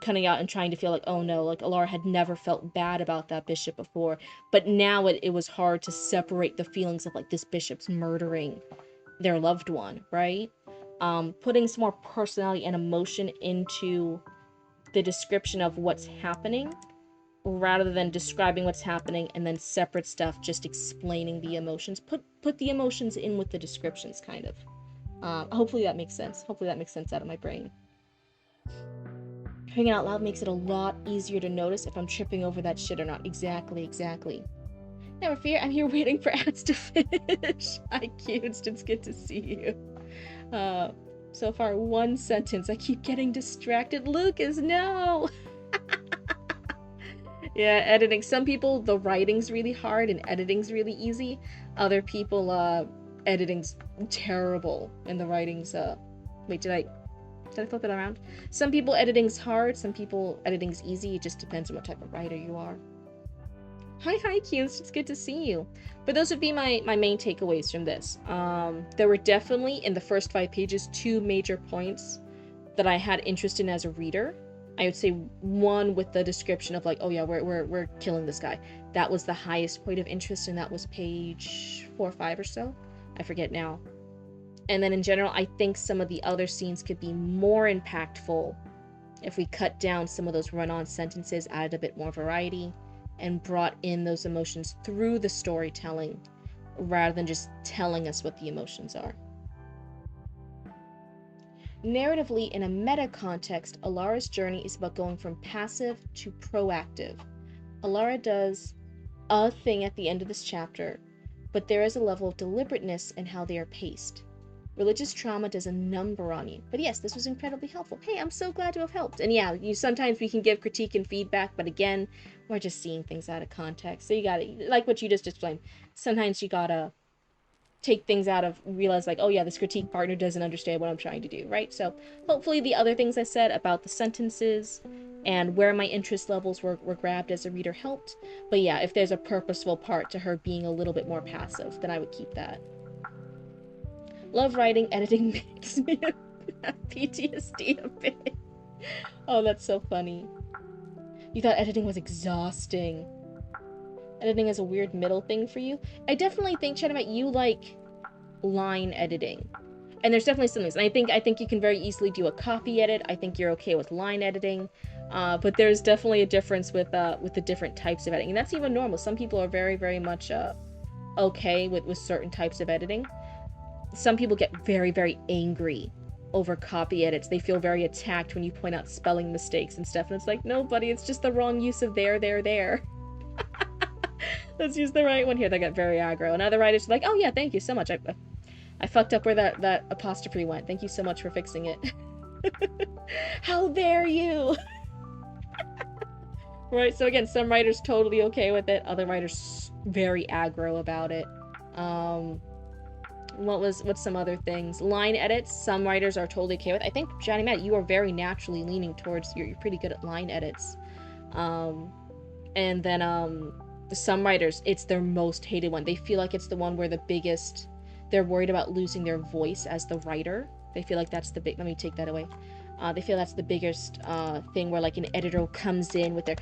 coming out and trying to feel like, oh no, like Alara had never felt bad about that bishop before, but now it was hard to separate the feelings of like this bishop's murdering their loved one, right? Putting some more personality and emotion into the description of what's happening rather than describing what's happening and then separate stuff just explaining the emotions. Put the emotions in with the descriptions, kind of. Hopefully that makes sense. Hopefully that makes sense out of my brain. Hearing it out loud makes it a lot easier to notice if I'm tripping over that shit or not. Exactly. Never fear, I'm here waiting for ads to finish. Hi, cutes, it's good to see you. So far, one sentence. I keep getting distracted. Lucas, no! Yeah, editing. Some people, the writing's really hard and editing's really easy. Other people, editing's terrible and the writing's, wait, did I flip it around? Some people editing's hard, some people editing's easy. It just depends on what type of writer you are. Hi, Cutes. It's good to see you. But those would be my main takeaways from this. There were definitely, in the first 5 pages, 2 major points that I had interest in as a reader. I would say one with the description of like, oh yeah, we're killing this guy. That was the highest point of interest, and that was page 4 or 5 or so. I forget now. And then in general, I think some of the other scenes could be more impactful if we cut down some of those run-on sentences, added a bit more variety, and brought in those emotions through the storytelling rather than just telling us what the emotions are. Narratively, in a meta context, Alara's journey is about going from passive to proactive. Alara does a thing at the end of this chapter, but there is a level of deliberateness in how they are paced. Religious trauma does a number on you. But yes, this was incredibly helpful. Hey, I'm so glad to have helped. And yeah, sometimes we can give critique and feedback, but again, we're just seeing things out of context. So you gotta, like what you just explained, sometimes you gotta take things out of, realize like, oh yeah, this critique partner doesn't understand what I'm trying to do, right? So hopefully the other things I said about the sentences and where my interest levels were grabbed as a reader helped. But yeah, if there's a purposeful part to her being a little bit more passive, then I would keep that. Love writing, editing makes me have PTSD a bit. Oh, that's so funny. You thought editing was exhausting. Editing is a weird middle thing for you. I definitely think, Chanamet, you like line editing. And there's definitely some things. And I think you can very easily do a copy edit. I think you're okay with line editing. But there's definitely a difference with the different types of editing. And that's even normal. Some people are very, very much okay with certain types of editing. Some people get very, very angry over copy edits. They feel very attacked when you point out spelling mistakes and stuff. And it's like, no, buddy, it's just the wrong use of there. Let's use the right one here. They got very aggro. And other writers are like, oh yeah, thank you so much. I fucked up where that apostrophe went. Thank you so much for fixing it. How dare you? Right, so again, some writers totally okay with it, other writers very aggro about it. Um, what's some other things? Line edits, some writers are totally okay with. I think, Johnny Matt, you are very naturally leaning towards, you're pretty good at line edits. Um, and then some writers, it's their most hated one. They feel like it's the one where the biggest, they're worried about losing their voice as the writer. They feel like that's the big, let me take that away. They feel that's the biggest thing where like an editor comes in with their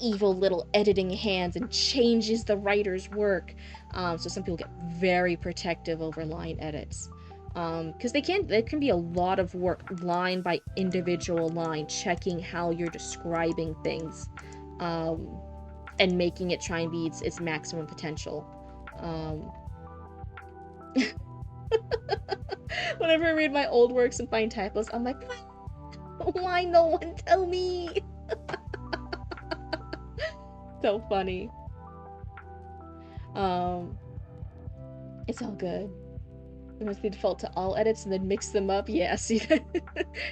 evil little editing hands and changes the writer's work. So some people get very protective over line edits. Because there can be a lot of work line by individual line, checking how you're describing things. And making it try and be its maximum potential. Whenever I read my old works and find typos, I'm like, why no one tell me? So funny. It's all good. We must be default to all edits and then mix them up. Yeah, see,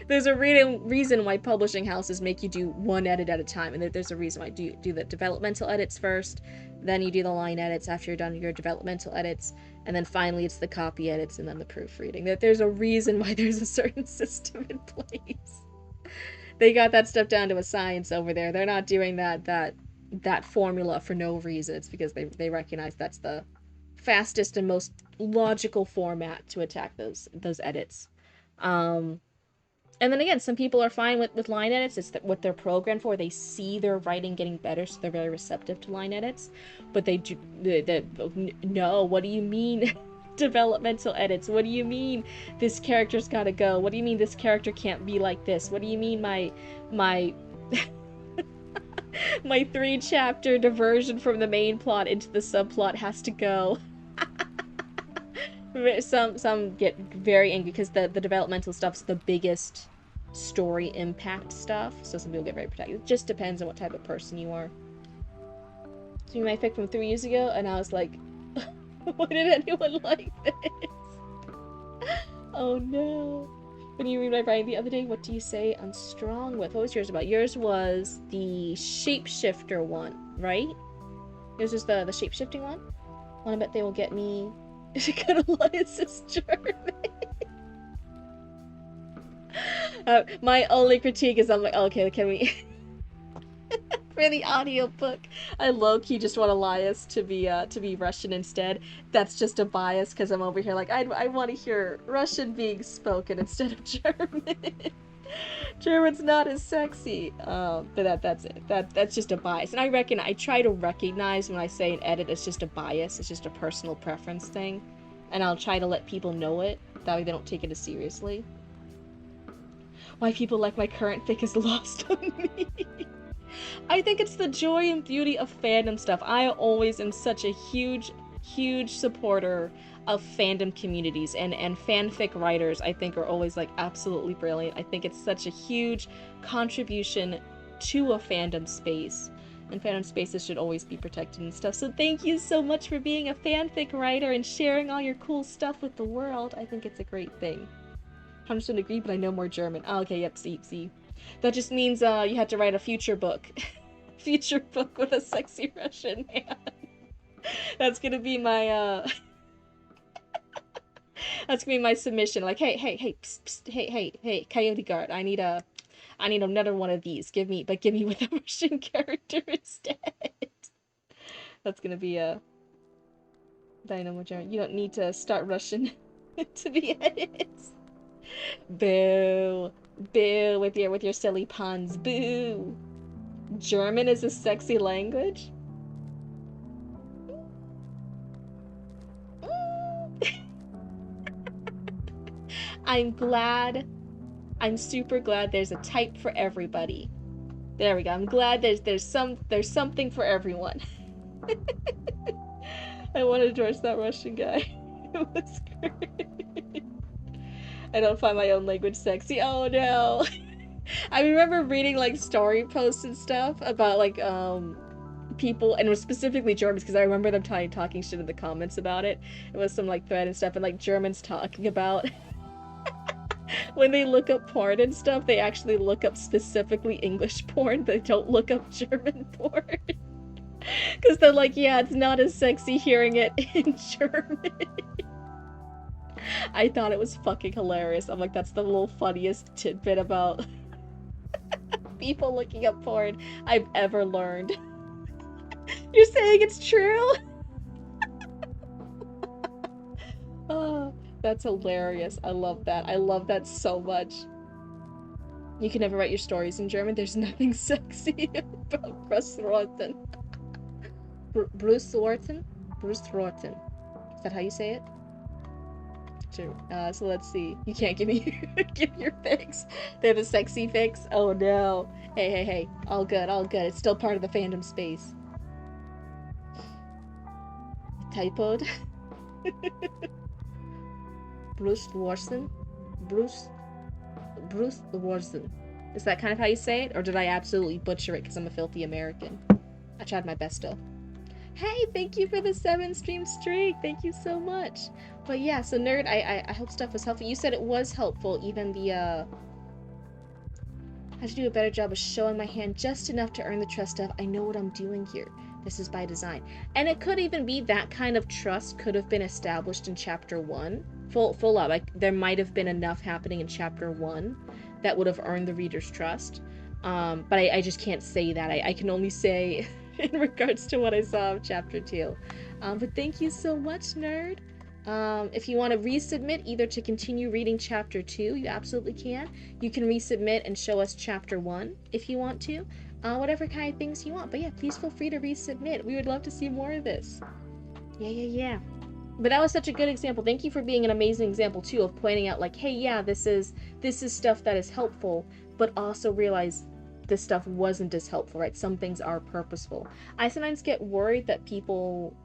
there's a reason why publishing houses make you do one edit at a time, and there's a reason why you do the developmental edits first, then you do the line edits after you're done your developmental edits, and then finally it's the copy edits and then the proofreading. There's a reason why there's a certain system in place. They got that stuff down to a science over there. They're not doing that formula for no reason. It's because they recognize that's the fastest and most logical format to attack those edits. And then again, some people are fine with line edits. It's what they're programmed for. They see their writing getting better, so they're very receptive to line edits. But they do no. What do you mean? Developmental edits? What do you mean this character's gotta go? What do you mean this character can't be like this? What do you mean my my 3-chapter diversion from the main plot into the subplot has to go? Some get very angry because the developmental stuff's the biggest story impact stuff, so some people get very protective. It just depends on what type of person you are. So you might pick from 3 years ago, and I was like, why did anyone like this? Oh no. When you read my writing the other day, what do you say I'm strong with? What was yours about? Yours was the shapeshifter one, right? Yours was the shapeshifting one? I bet they will get me to go to Elias's German. My only critique is I'm like, okay, can we... For the audiobook, I low-key just want Elias to be Russian instead. That's just a bias because I'm over here like I want to hear Russian being spoken instead of German. German's not as sexy. But that's it. That's just a bias. And I try to recognize when I say an edit, it's just a bias. It's just a personal preference thing. And I'll try to let people know it. That way they don't take it as seriously. Why people like my current fic is lost on me. I think it's the joy and beauty of fandom stuff. I always am such a huge supporter of fandom communities, and fanfic writers I think are always like absolutely brilliant. I think it's such a huge contribution to a fandom space, and fandom spaces should always be protected and stuff. So thank you so much for being a fanfic writer and sharing all your cool stuff with the world. I think it's a great thing. 100% agree, but I know more German. Oh, okay, yep, see. That just means you had to write a future book. Future book with a sexy Russian man. That's gonna be my that's gonna be my submission. Like, hey, psst, psst, hey, Coyote Guard, I need another one of these. Give me with a Russian character instead. That's gonna be a Dynamo German. You don't need to start Russian to the edits. Boo with your silly puns. Boo. German is a sexy language? I'm super glad there's a type for everybody. There we go. I'm glad there's something for everyone. I want to endorse that Russian guy. It was great. I don't find my own language sexy. Oh no. I remember reading like story posts and stuff about like people, and it was specifically Germans because I remember them talking shit in the comments about it. It was some like thread and stuff, and like Germans talking about when they look up porn and stuff, they actually look up specifically English porn. They don't look up German porn. Because they're like, yeah, it's not as sexy hearing it in German. I thought it was fucking hilarious. I'm like, that's the little funniest tidbit about people looking up porn I've ever learned. You're saying it's true? Oh, that's hilarious. I love that. I love that so much. You can never write your stories in German. There's nothing sexy about Bruce Thornton. Bruce Thornton? Bruce Thornton. Is that how you say it? True. So let's see. You can't give me give your fics. They're the sexy fics. Oh no. Hey, hey, hey. All good, all good. It's still part of the fandom space. Typoed. Bruce Larson? Bruce Larson. Is that kind of how you say it? Or did I absolutely butcher it because I'm a filthy American? I tried my best still. Hey, thank you for the 7-stream streak. Thank you so much. But yeah, so nerd, I hope stuff was helpful. You said it was helpful, even the how to do a better job of showing my hand just enough to earn the trust of I know what I'm doing here. This is by design. And it could even be that kind of trust could have been established in chapter 1. Full up. Like there might have been enough happening in chapter 1 that would have earned the reader's trust. But I just can't say that. I can only say in regards to what I saw of chapter 2. But thank you so much, nerd. If you want to resubmit either to continue reading chapter 2, you absolutely can. You can resubmit and show us chapter 1 if you want to. Whatever kind of things you want. But yeah, please feel free to resubmit. We would love to see more of this. Yeah. But that was such a good example. Thank you for being an amazing example too of pointing out like, hey, yeah, this is stuff that is helpful, but also realize this stuff wasn't as helpful, right? Some things are purposeful. I sometimes get worried that people,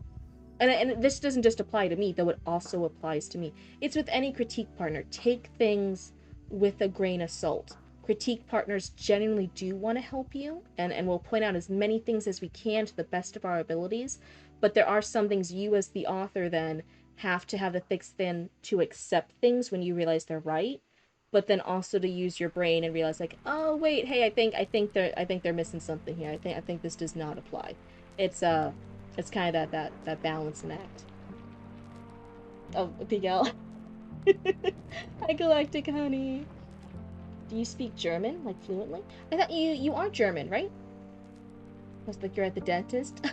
and this doesn't just apply to me, though it also applies to me. It's with any critique partner. Take things with a grain of salt. Critique partners genuinely do want to help you, and will point out as many things as we can to the best of our abilities, but there are some things you as the author then have to have the thick skin to accept things when you realize they're right, but then also to use your brain and realize like, oh wait, hey, I think they're missing something here. I think this does not apply. It's kind of that balancing act. Oh, Big L. Hi, Galactic Honey. Do you speak German, like, fluently? I thought you are German, right? I was like, you're at the dentist?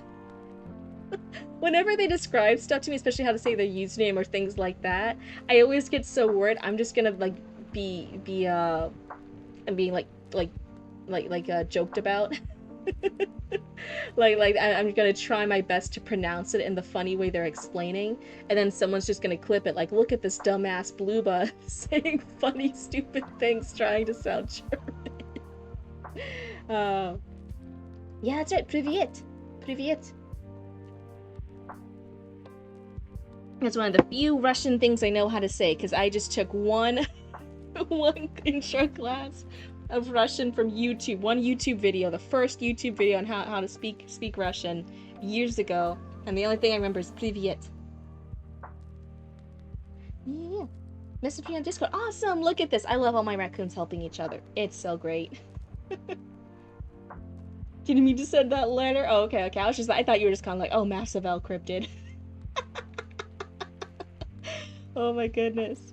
Whenever they describe stuff to me, especially how to say their username or things like that, I always get so worried. I'm just gonna, like, be being, like, joked about. I'm gonna try my best to pronounce it in the funny way they're explaining, and then someone's just gonna clip it like, look at this dumbass bluba saying funny stupid things trying to sound German. Yeah, that's right. Privyet. That's one of the few Russian things I know how to say, because I just took one intro class of Russian from YouTube. One YouTube video, the first YouTube video on how to speak Russian years ago, and the only thing I remember is Privyet. Yeah. Message me on Discord. Awesome! Look at this. I love all my raccoons helping each other. It's so great. Didn't mean to send that letter. Oh, okay. I thought you were just kind of like, oh, massive L cryptid. Oh my goodness.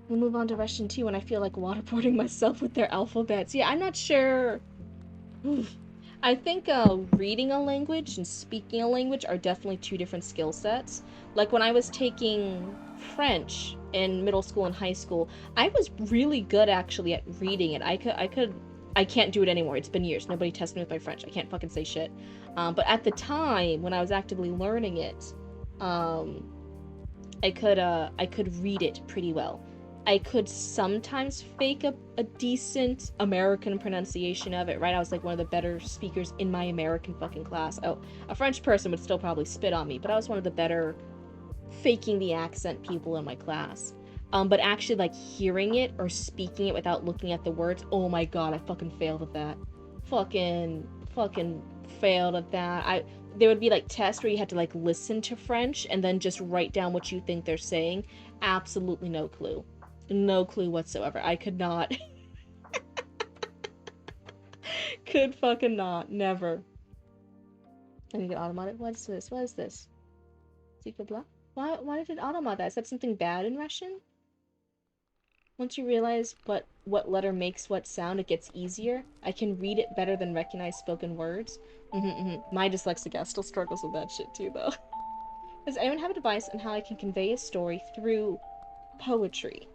We'll move on to Russian too when I feel like waterboarding myself with their alphabets. Yeah, I'm not sure. I think reading a language and speaking a language are definitely two different skill sets. Like when I was taking French in middle school and high school, I was really good actually at reading it. I can't do it anymore. It's been years. Nobody tests me with my French. I can't fucking say shit. But at the time when I was actively learning it, I could read it pretty well. I could sometimes fake a decent American pronunciation of it, right? I was like one of the better speakers in my American fucking class. Oh, a French person would still probably spit on me, but I was one of the better faking the accent people in my class. But actually like hearing it or speaking it without looking at the words, oh my god, I fucking failed at that. Fucking failed at that. There would be like tests where you had to like listen to French and then just write down what you think they're saying. Absolutely no clue. No clue whatsoever. I could not. Could fucking not. Never. I need to automate it. What is this? What is this? Secret blah? Why did it automate that? Is that something bad in Russian? Once you realize what letter makes what sound, it gets easier. I can read it better than recognize spoken words. My dyslexic ass still struggles with that shit too, though. Does anyone have advice on how I can convey a story through poetry?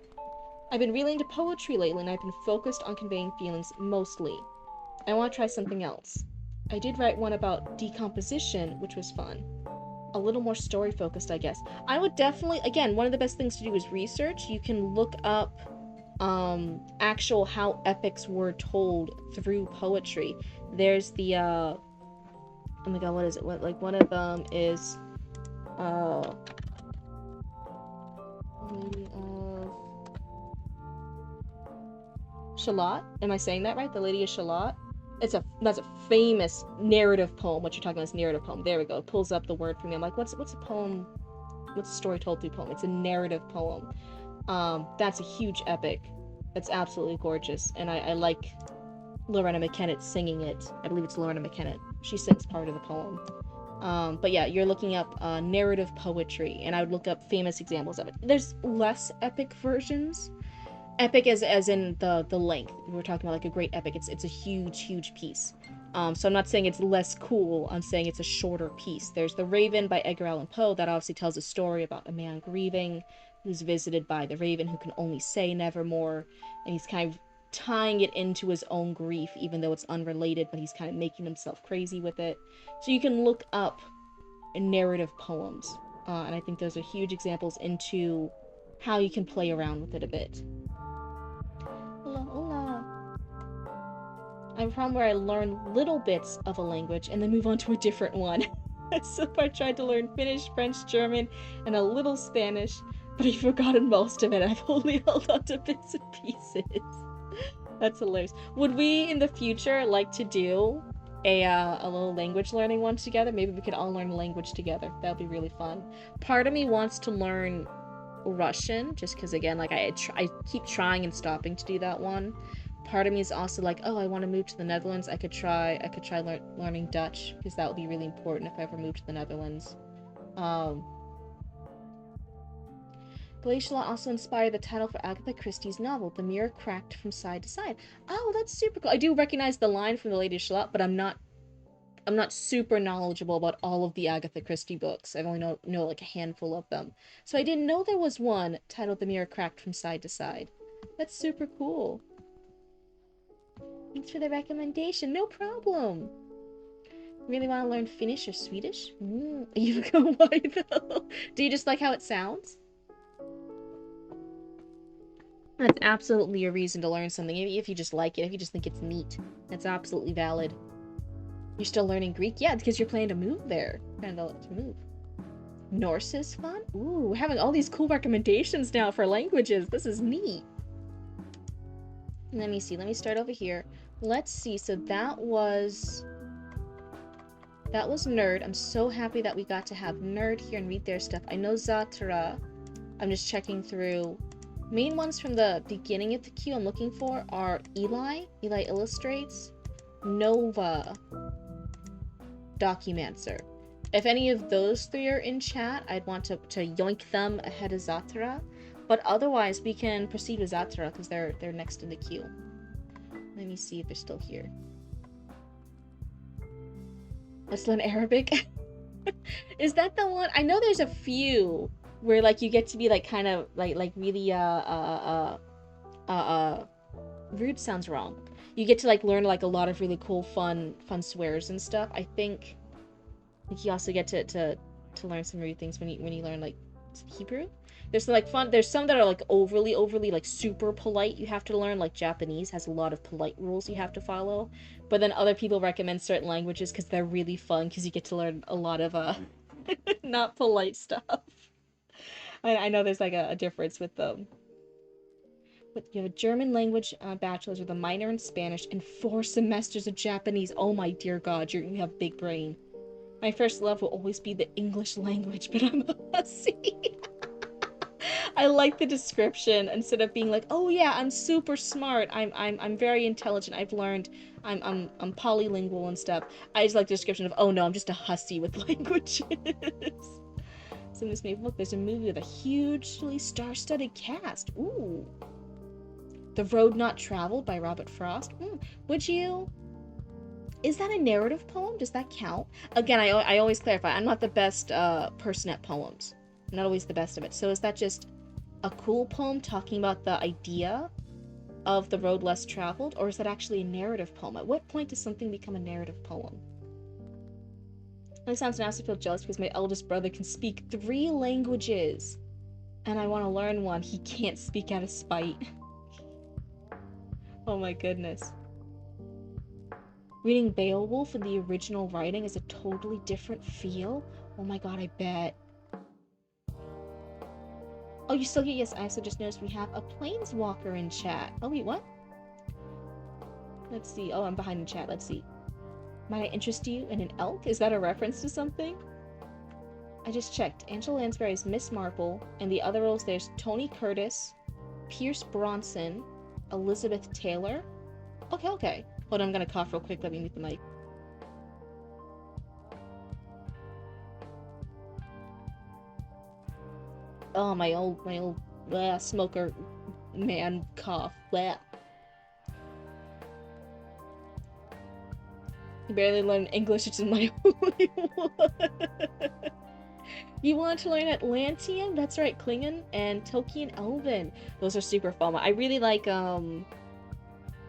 I've been really into poetry lately, and I've been focused on conveying feelings mostly. I want to try something else. I did write one about decomposition, which was fun. A little more story focused, I guess. I would definitely, again, one of the best things to do is research. You can look up actual how epics were told through poetry. There's the oh my god, what is it? What, like, one of them is Lady of Shalott. Am I saying that right? The Lady of Shalott. That's a famous narrative poem. What you're talking about is narrative poem. There we go. It pulls up the word for me. I'm like, what's a poem? What's a story told through poem? It's a narrative poem. That's a huge epic. That's absolutely gorgeous, and I like Lorena McKennitt singing it. I believe it's Lorena McKennitt. She sings part of the poem. But yeah, you're looking up narrative poetry, and I would look up famous examples of it. There's less epic versions. Epic as in the length. We're talking about like a great epic. It's a huge piece. So I'm not saying it's less cool. I'm saying it's a shorter piece. There's The Raven by Edgar Allan Poe that obviously tells a story about a man grieving who's visited by the raven who can only say nevermore, and he's kind of tying it into his own grief, even though it's unrelated, but he's kind of making himself crazy with it. So you can look up narrative poems, and I think those are huge examples into how you can play around with it a bit. Hola. I have a problem where I learn little bits of a language and then move on to a different one. So far I tried to learn Finnish, French, German, and a little Spanish, but I've forgotten most of it. I've only held on to bits and pieces. That's hilarious. Would we in the future like to do a little language learning one together? Maybe we could all learn a language together. That would be really fun. Part of me wants to learn Russian, just because, again, like I keep trying and stopping to do that one. Part of me is also like, oh, I want to move to the Netherlands. I could try learning Dutch, because that would be really important if I ever move to the Netherlands. Glacial also inspired the title for Agatha Christie's novel, The Mirror Cracked from Side to Side. Oh, that's super cool. I do recognize the line from The Lady of Shalott, but I'm not super knowledgeable about all of the Agatha Christie books. I only know like a handful of them. So I didn't know there was one titled The Mirror Cracked from Side to Side. That's super cool. Thanks for the recommendation. No problem. Really want to learn Finnish or Swedish? You go, why though? Do you just like how it sounds? That's absolutely a reason to learn something. If you just like it, if you just think it's neat. That's absolutely valid. You're still learning Greek? Yeah, because you're planning to move there. Planning to move. Norse is fun? Ooh, we're having all these cool recommendations now for languages. This is neat. Let me see. Let me start over here. Let's see. So that was Nerd. I'm so happy that we got to have Nerd here and read their stuff. I know Zatara. I'm just checking through. Main ones from the beginning of the queue I'm looking for are Eli Illustrates, Nova, Documancer. If any of those three are in chat, I'd want to yoink them ahead of Zatara. But otherwise, we can proceed with Zatara because they're next in the queue. Let me see if they're still here. Let's learn Arabic. Is that the one? I know there's a few where like you get to be like kind of like really rude sounds wrong. You get to like learn like a lot of really cool fun swears and stuff. I think you also get to learn some rude things when you learn like Hebrew. There's like fun. There's some that are like overly like super polite. You have to learn, like Japanese has a lot of polite rules you have to follow. But then other people recommend certain languages because they're really fun because you get to learn a lot of not polite stuff. I know there's like a difference with them. But you have a German language bachelor's with a minor in Spanish and 4 semesters of Japanese. Oh my dear God, you have big brain. My first love will always be the English language, but I'm a hussy. I like the description instead of being like, "Oh yeah, I'm super smart. I'm very intelligent. I've learned. I'm polylingual and stuff." I just like the description of, "Oh no, I'm just a hussy with languages." So in this new book, there's a movie with a hugely star-studded cast. Ooh. The Road Not Traveled by Robert Frost. Would you... Is that a narrative poem? Does that count? Again, I always clarify, I'm not the best person at poems. I'm not always the best of it. So is that just a cool poem talking about the idea of the road less traveled, or is that actually a narrative poem? At what point does something become a narrative poem? It sounds nice. I feel jealous because my eldest brother can speak 3 languages, and I want to learn one. He can't speak out of spite. Oh my goodness. Reading Beowulf in the original writing is a totally different feel. Oh my god, I bet. Oh, you still get... Yes, I also just noticed we have a planeswalker in chat. Oh wait, what? Let's see. Oh, I'm behind in chat. Let's see. Might I interest you in an elk? Is that a reference to something? I just checked. Angela Lansbury is Miss Marple, and the other roles there's Tony Curtis, Pierce Bronson, Elizabeth Taylor. Okay. Hold on, I'm gonna cough real quick. Let me mute the mic. Oh, my old smoker man cough. Bleh. I barely learn English, it's in my only one. You want to learn Atlantean? That's right, Klingon and Tolkien Elven. Those are super fun. I really like, I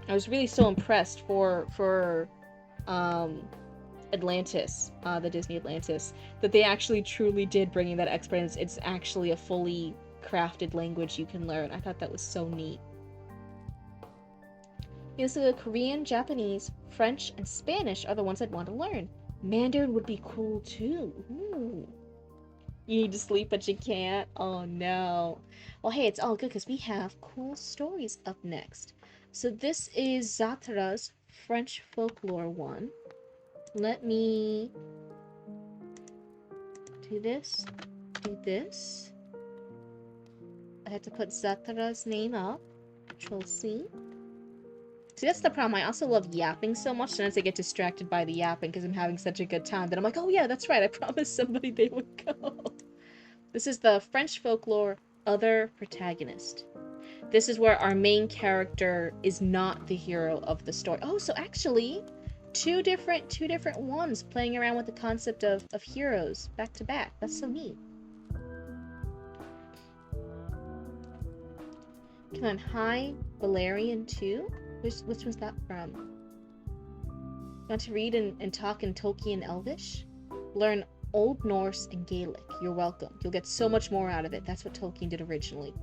was really so impressed for Atlantis, the Disney Atlantis, that they actually truly did bring in that expertise. It's actually a fully crafted language you can learn. I thought that was so neat. Yes, Korean, Japanese, French, and Spanish are the ones I'd want to learn. Mandarin would be cool too. Ooh. You need to sleep, but you can't? Oh no. Well, hey, it's all good because we have cool stories up next. So this is Zatra's French folklore one. Let me do this, do this. I had to put Zatra's name up. Control C. See, that's the problem. I also love yapping so much, sometimes I get distracted by the yapping because I'm having such a good time that I'm like, oh yeah, that's right, I promised somebody they would go. This is the French folklore Other Protagonist. This is where our main character is not the hero of the story. Oh, so actually, two different ones playing around with the concept of heroes back to back. That's so neat. Come on, hi, Valerian 2? Which was that from? Want to read and talk in Tolkien Elvish? Learn Old Norse and Gaelic. You're welcome. You'll get so much more out of it. That's what Tolkien did originally.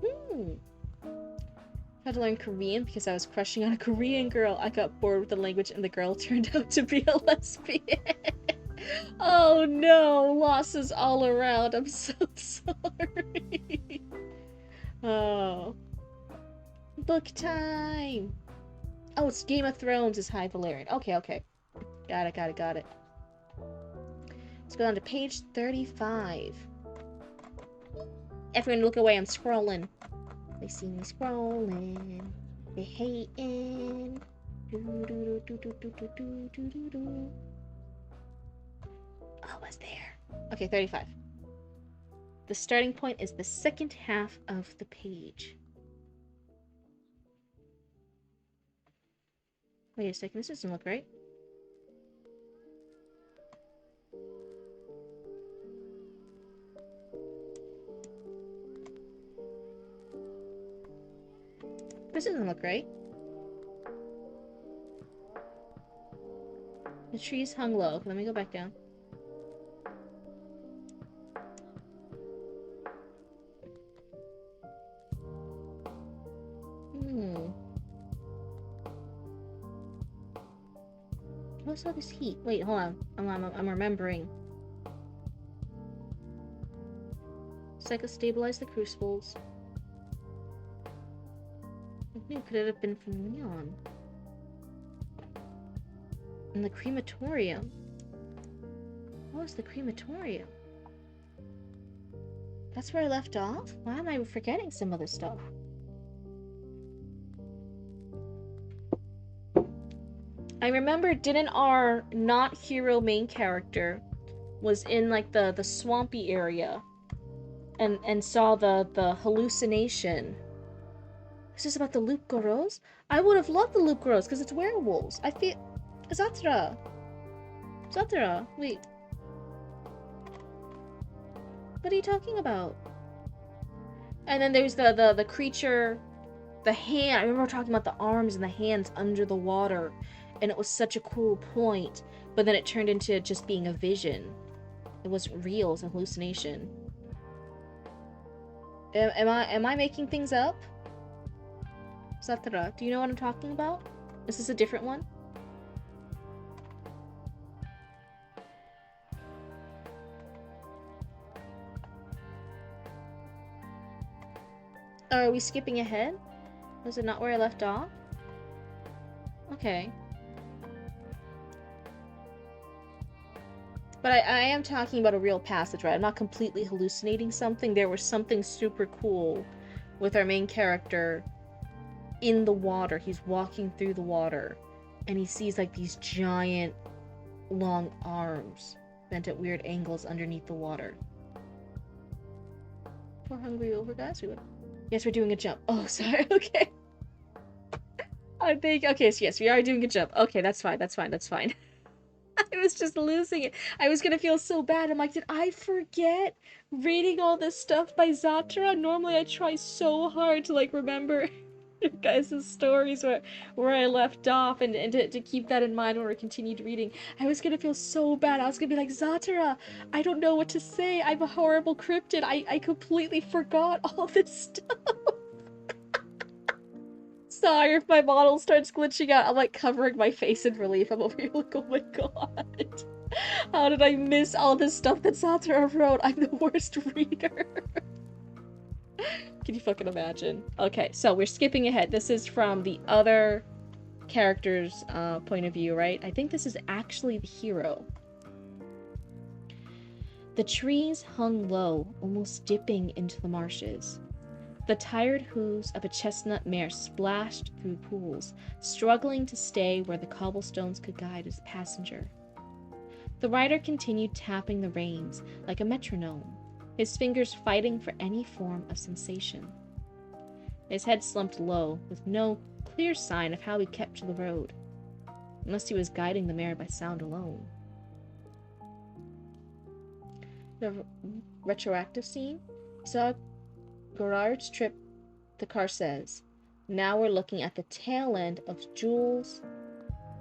Had to learn Korean because I was crushing on a Korean girl. I got bored with the language and the girl turned out to be a lesbian. Oh no, losses all around. I'm so sorry. Oh. Book time. Oh, it's Game of Thrones is High Valerian. Okay. Got it. Let's go on to page 35. Everyone look away, I'm scrolling. They see me scrolling. They hating. Almost there. Okay, 35. The starting point is the second half of the page. Wait a second, this doesn't look right. This doesn't look right. The trees hung low. Let me go back down. What's all this heat? Wait, hold on. I'm remembering. Psycho stabilize the crucibles. Who could it have been from Leon? And the crematorium. What was the crematorium? That's where I left off? Why am I forgetting some other stuff? I remember, didn't our not hero main character was in like the swampy area and saw the hallucination? Is this about the Loop Goros? I would have loved the Loop Goros because it's werewolves. I feel Zatara. Zatara, wait. What are you talking about? And then there's the creature, the hand. I remember talking about the arms and the hands under the water, and it was such a cool point. But then it turned into just being a vision. It wasn't real. It was a hallucination. Am I making things up? Satara, do you know what I'm talking about? Is this a different one? Are we skipping ahead? Was it not where I left off? Okay. But I am talking about a real passage, right? I'm not completely hallucinating something. There was something super cool with our main character in the water. He's walking through the water, and he sees like these giant, long arms bent at weird angles underneath the water. Poor hungry over guys. Yes, we're doing a jump. Oh, sorry. Okay. I think. Okay, so yes, we are doing a jump. Okay, that's fine. That's fine. That's fine. I was just losing it. I was gonna feel so bad. I'm like, did I forget reading all this stuff by Zatara? Normally I try so hard to like remember your guys' stories where I left off and to keep that in mind when we continued reading. I was gonna feel so bad. I was gonna be like, Zatara, I don't know what to say. I'm a horrible cryptid. I completely forgot all this stuff. Sorry if my model starts glitching out. I'm like covering my face in relief. I'm over here like, oh my god. How did I miss all this stuff that Satara wrote? I'm the worst reader. Can you fucking imagine? Okay, so we're skipping ahead. This is from the other character's point of view, right? I think this is actually the hero. The trees hung low, almost dipping into the marshes. The tired hooves of a chestnut mare splashed through pools, struggling to stay where the cobblestones could guide his passenger. The rider continued tapping the reins like a metronome, his fingers fighting for any form of sensation. His head slumped low, with no clear sign of how he kept to the road, unless he was guiding the mare by sound alone. The retroactive scene saw Gerard's trip, the car says. Now we're looking at the tail end of Jules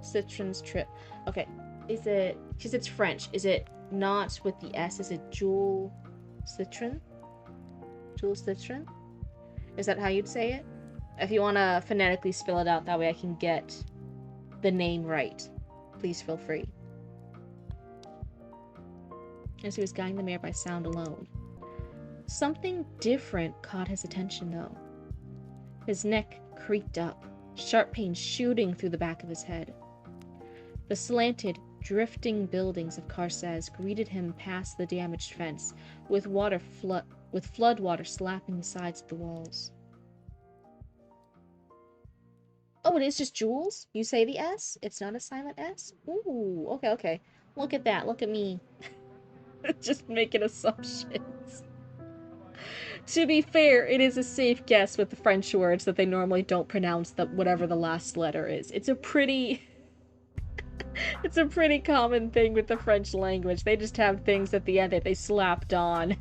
Citron's trip. Okay, is it, because it's French, is it not with the S? Is it Jules Citron? Jules Citron? Is that how you'd say it? If you want to phonetically spell it out, that way I can get the name right. Please feel free. As he was guiding the mare by sound alone. Something different caught his attention, though. His neck creaked up, sharp pain shooting through the back of his head. The slanted, drifting buildings of Carcès greeted him past the damaged fence, with flood water slapping the sides of the walls. Oh, it is just Jules? You say the S? It's not a silent S? Ooh, okay. Look at that. Look at me. Just making assumptions. To be fair, it is a safe guess with the French words that they normally don't pronounce whatever the last letter is. It's a pretty common thing with the French language. They just have things at the end that they slapped on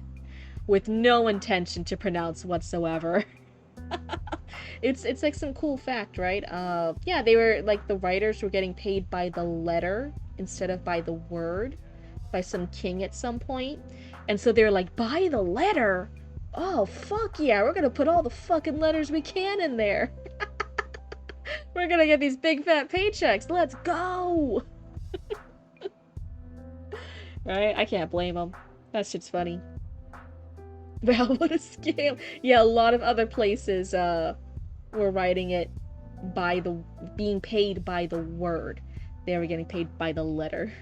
with no intention to pronounce whatsoever. It's like some cool fact, right? Yeah, they were like, the writers were getting paid by the letter instead of by the word, by some king at some point. And so they were like, by the letter? Oh, fuck yeah, we're gonna put all the fucking letters we can in there. We're gonna get these big fat paychecks. Let's go! Right? I can't blame them. That shit's funny. Wow, what a scam. Yeah, a lot of other places were writing it by being paid by the word. They were getting paid by the letter.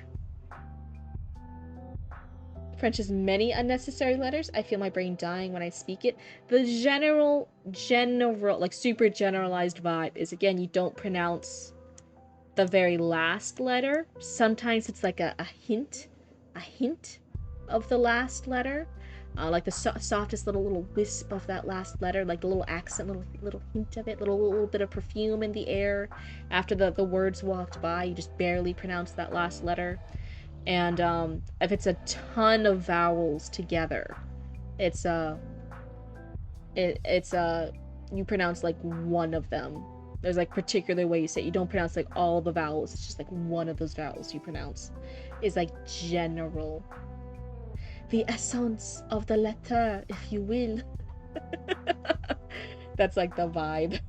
French has many unnecessary letters. I feel my brain dying when I speak it. The general, like super generalized vibe is, again, you don't pronounce the very last letter. Sometimes it's like a hint of the last letter. Like the softest little wisp of that last letter, like the little accent, little hint of it, little bit of perfume in the air. After the words walked by, you just barely pronounce that last letter. And if it's a ton of vowels together, it's you pronounce like one of them. There's like particular way you say it. You don't pronounce like all the vowels. It's just like one of those vowels you pronounce. Is like general. The essence of the letter, if you will. That's like the vibe.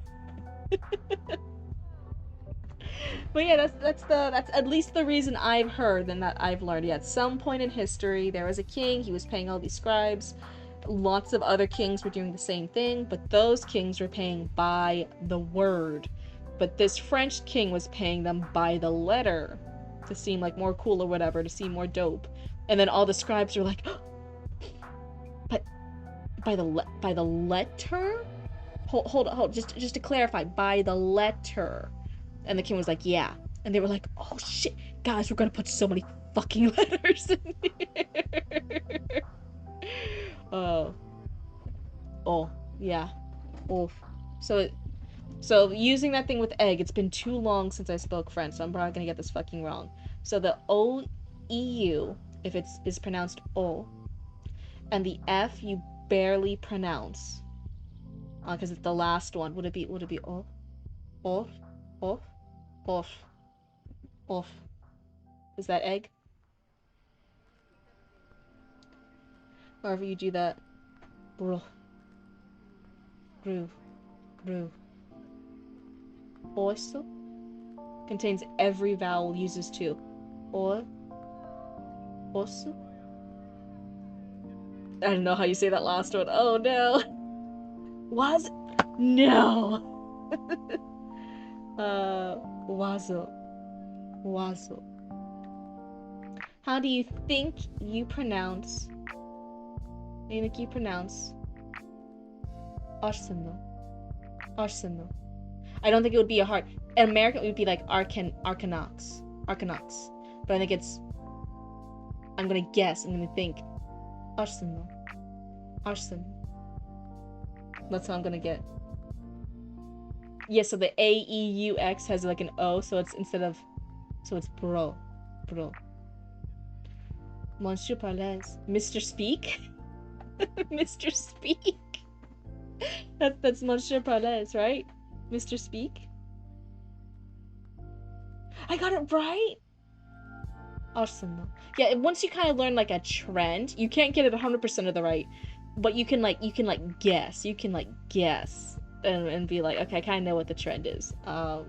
But yeah, that's at least the reason I've heard and that I've learned. Yeah, at some point in history, there was a king. He was paying all these scribes. Lots of other kings were doing the same thing, but those kings were paying by the word. But this French king was paying them by the letter to seem like more cool or whatever, to seem more dope. And then all the scribes were like, oh, but by the letter? Hold, just to clarify, by the letter. And the king was like, yeah. And they were like, oh shit, guys, we're gonna put so many fucking letters in here. Oh. Oh, yeah. Oof. So using that thing with egg, it's been too long since I spoke French, so I'm probably gonna get this fucking wrong. So the O-E-U, if is pronounced O, and the F you barely pronounce. Because it's the last one. Would it be O? Off? Off? Off? Off? Is that egg? However you do that. Bro. Brew. Brew. Also contains every vowel uses to. Or. Also. I don't know how you say that last one. Oh no. Was no. Wazo. Wazo. How do you think you pronounce? Arsenal? Arsenal. I don't think it would be a hard. In America, it would be like Arkanox. But I think it's. I'm gonna guess. I'm gonna think. Arsenal. That's what I'm gonna get. Yeah, so the A-E-U-X has like an O, so it's instead of. So it's bro. Monsieur Parlez. Mr. Speak? Mr. Speak? That's Monsieur Parlez, right? Mr. Speak? I got it right? Arsenal. Yeah, once you kind of learn like a trend, you can't get it 100% of the right, but you can guess. You can guess and be like, okay, I kind of know what the trend is. That's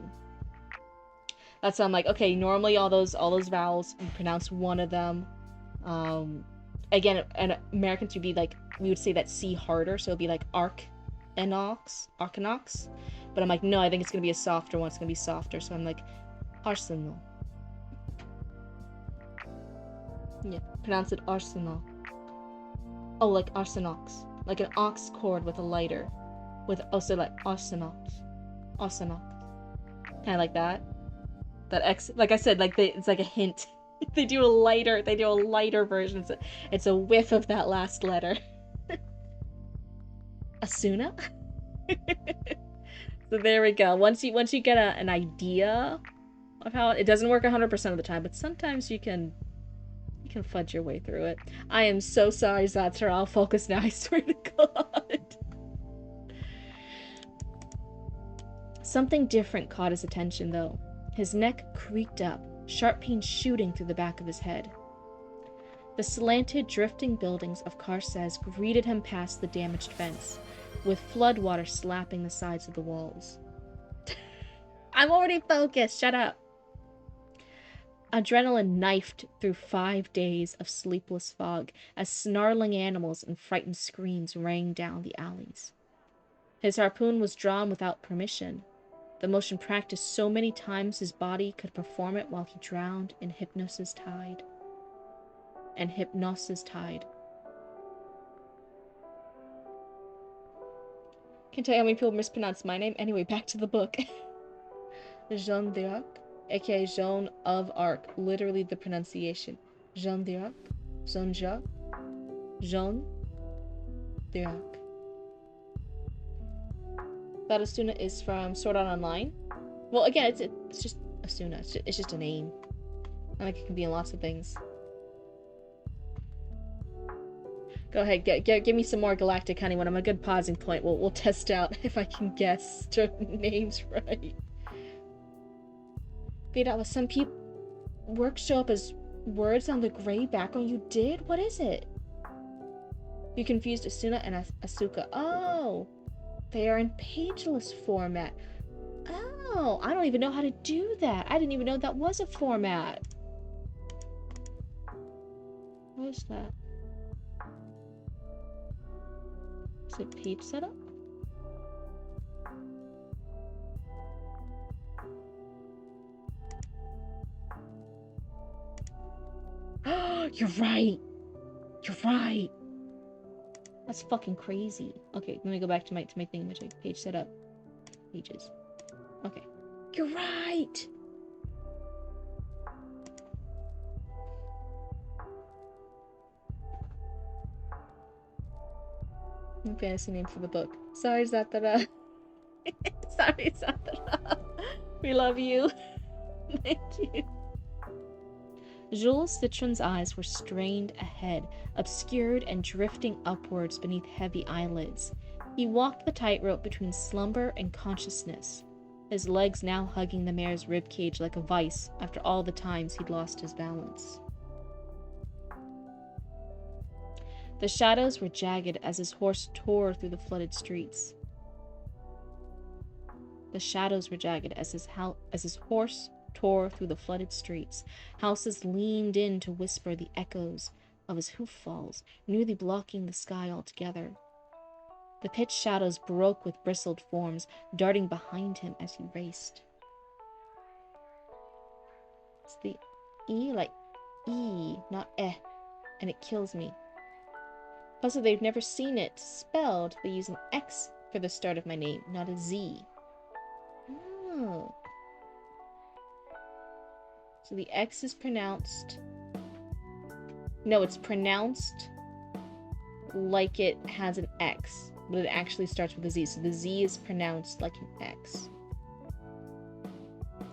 why I'm like, okay, normally all those vowels, you pronounce one of them. Again, and Americans would be like, we would say that C harder, so it'd be like Arkanox. But I'm like, no, I think it's gonna be a softer one. It's gonna be softer, so I'm like, Arsenal. Yeah, pronounce it Arsenal. Oh, like Arsenox. Like an ox cord with a lighter. With also like Arsenox. Kind of like that. That X, like I said, like it's like a hint. They do a lighter version. It's a whiff of that last letter. Asuna? So there we go. Once you get an idea of how it doesn't work 100% of the time, but sometimes you can fudge your way through it. I am so sorry, Zatsura. I'll focus now, I swear to God. Something different caught his attention, though. His neck creaked up, sharp pain shooting through the back of his head. The slanted, drifting buildings of Carcez greeted him past the damaged fence, with floodwater slapping the sides of the walls. I'm already focused, shut up! Adrenaline knifed through 5 days of sleepless fog as snarling animals and frightened screams rang down the alleys. His harpoon was drawn without permission, the motion practiced so many times his body could perform it while he drowned in hypnosis tide. and hypnosis tide. Can tell you how many people mispronounce my name? Anyway, back to the book. Jean d'Arc, aka Joan of Arc. Literally the pronunciation. Jean d'Arc. Jean-Jacques. Jean d'Arc. That Asuna is from Sword Art Online. Well, again, it's just Asuna. It's just a name. I think it can be in lots of things. Go ahead, give me some more Galactic Honey when I'm a good pausing point. We'll test out if I can guess names right. Vida, with some people works show up as words on the gray background. You did? What is it? You confused Asuna and Asuka. Oh, they are in pageless format. Oh, I don't even know how to do that. I didn't even know that was a format. What is that? Is it page setup? Oh, you're right. You're right. That's fucking crazy. Okay, let me go back to my thing. My page setup. Pages. Okay. You're right. Fantasy name for the book. Sorry, Zatara. Sorry, Zatara. We love you. Thank you. Jules Citron's eyes were strained ahead, obscured and drifting upwards beneath heavy eyelids. He walked the tightrope between slumber and consciousness, his legs now hugging the mare's ribcage like a vice after all the times he'd lost his balance. The shadows were jagged as his horse tore through the flooded streets. The shadows were jagged as his horse tore through the flooded streets. Houses leaned in to whisper the echoes of his hoof falls, nearly blocking the sky altogether. The pitch shadows broke with bristled forms, darting behind him as he raced. It's the E like E, not eh, and it kills me. Also, they've never seen it spelled. They use an X for the start of my name, not a Z. Oh. So the X is pronounced... No, it's pronounced like it has an X, but it actually starts with a Z. So the Z is pronounced like an X.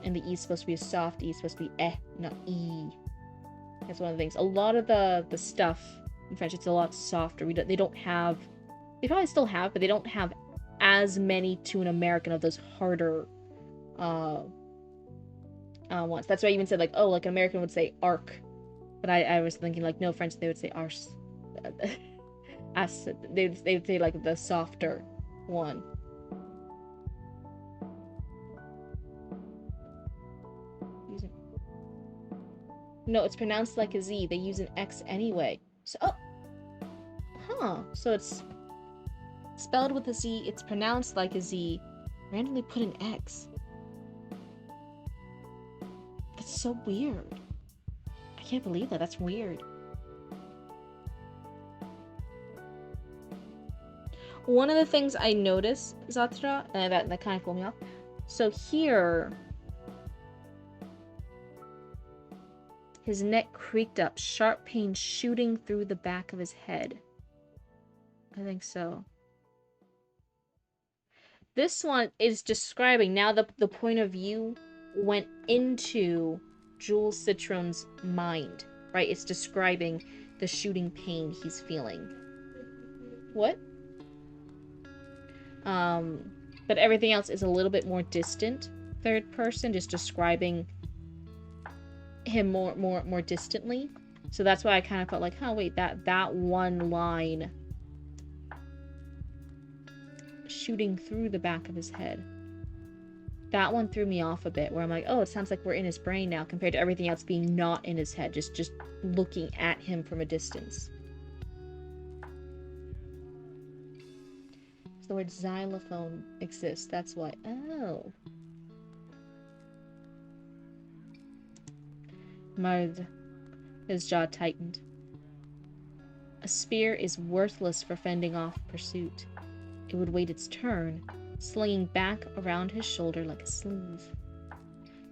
And the E is supposed to be a soft E. It's supposed to be eh, not E. That's one of the things. A lot of the stuff in French, it's a lot softer. They don't have... They probably still have, but they don't have as many to an American of those harder ones. That's why I even said, like, oh, like an American would say arc. But I was thinking, like, no, French, they would say arse. They'd say, like, the softer one. No, it's pronounced like a Z. They use an X anyway. So, oh. Huh. So it's spelled with a Z. It's pronounced like a Z. Randomly put an X. That's so weird. I can't believe that. That's weird. One of the things I noticed, Zatara, and that kind of pulled me off. So here... His neck creaked up, sharp pain shooting through the back of his head. I think so. This one is describing, now the point of view went into Jules Citron's mind, right? It's describing the shooting pain he's feeling. What? But everything else is a little bit more distant, third person, just describing him more distantly. So that's why I kind of felt like, oh wait, that one line shooting through the back of his head, that one threw me off a bit, where I'm like, oh, it sounds like we're in his brain now compared to everything else being not in his head, just looking at him from a distance. So the word xylophone exists, that's why. Oh. Mard. His jaw tightened. A spear is worthless for fending off pursuit. It would wait its turn, slinging back around his shoulder like a sleeve.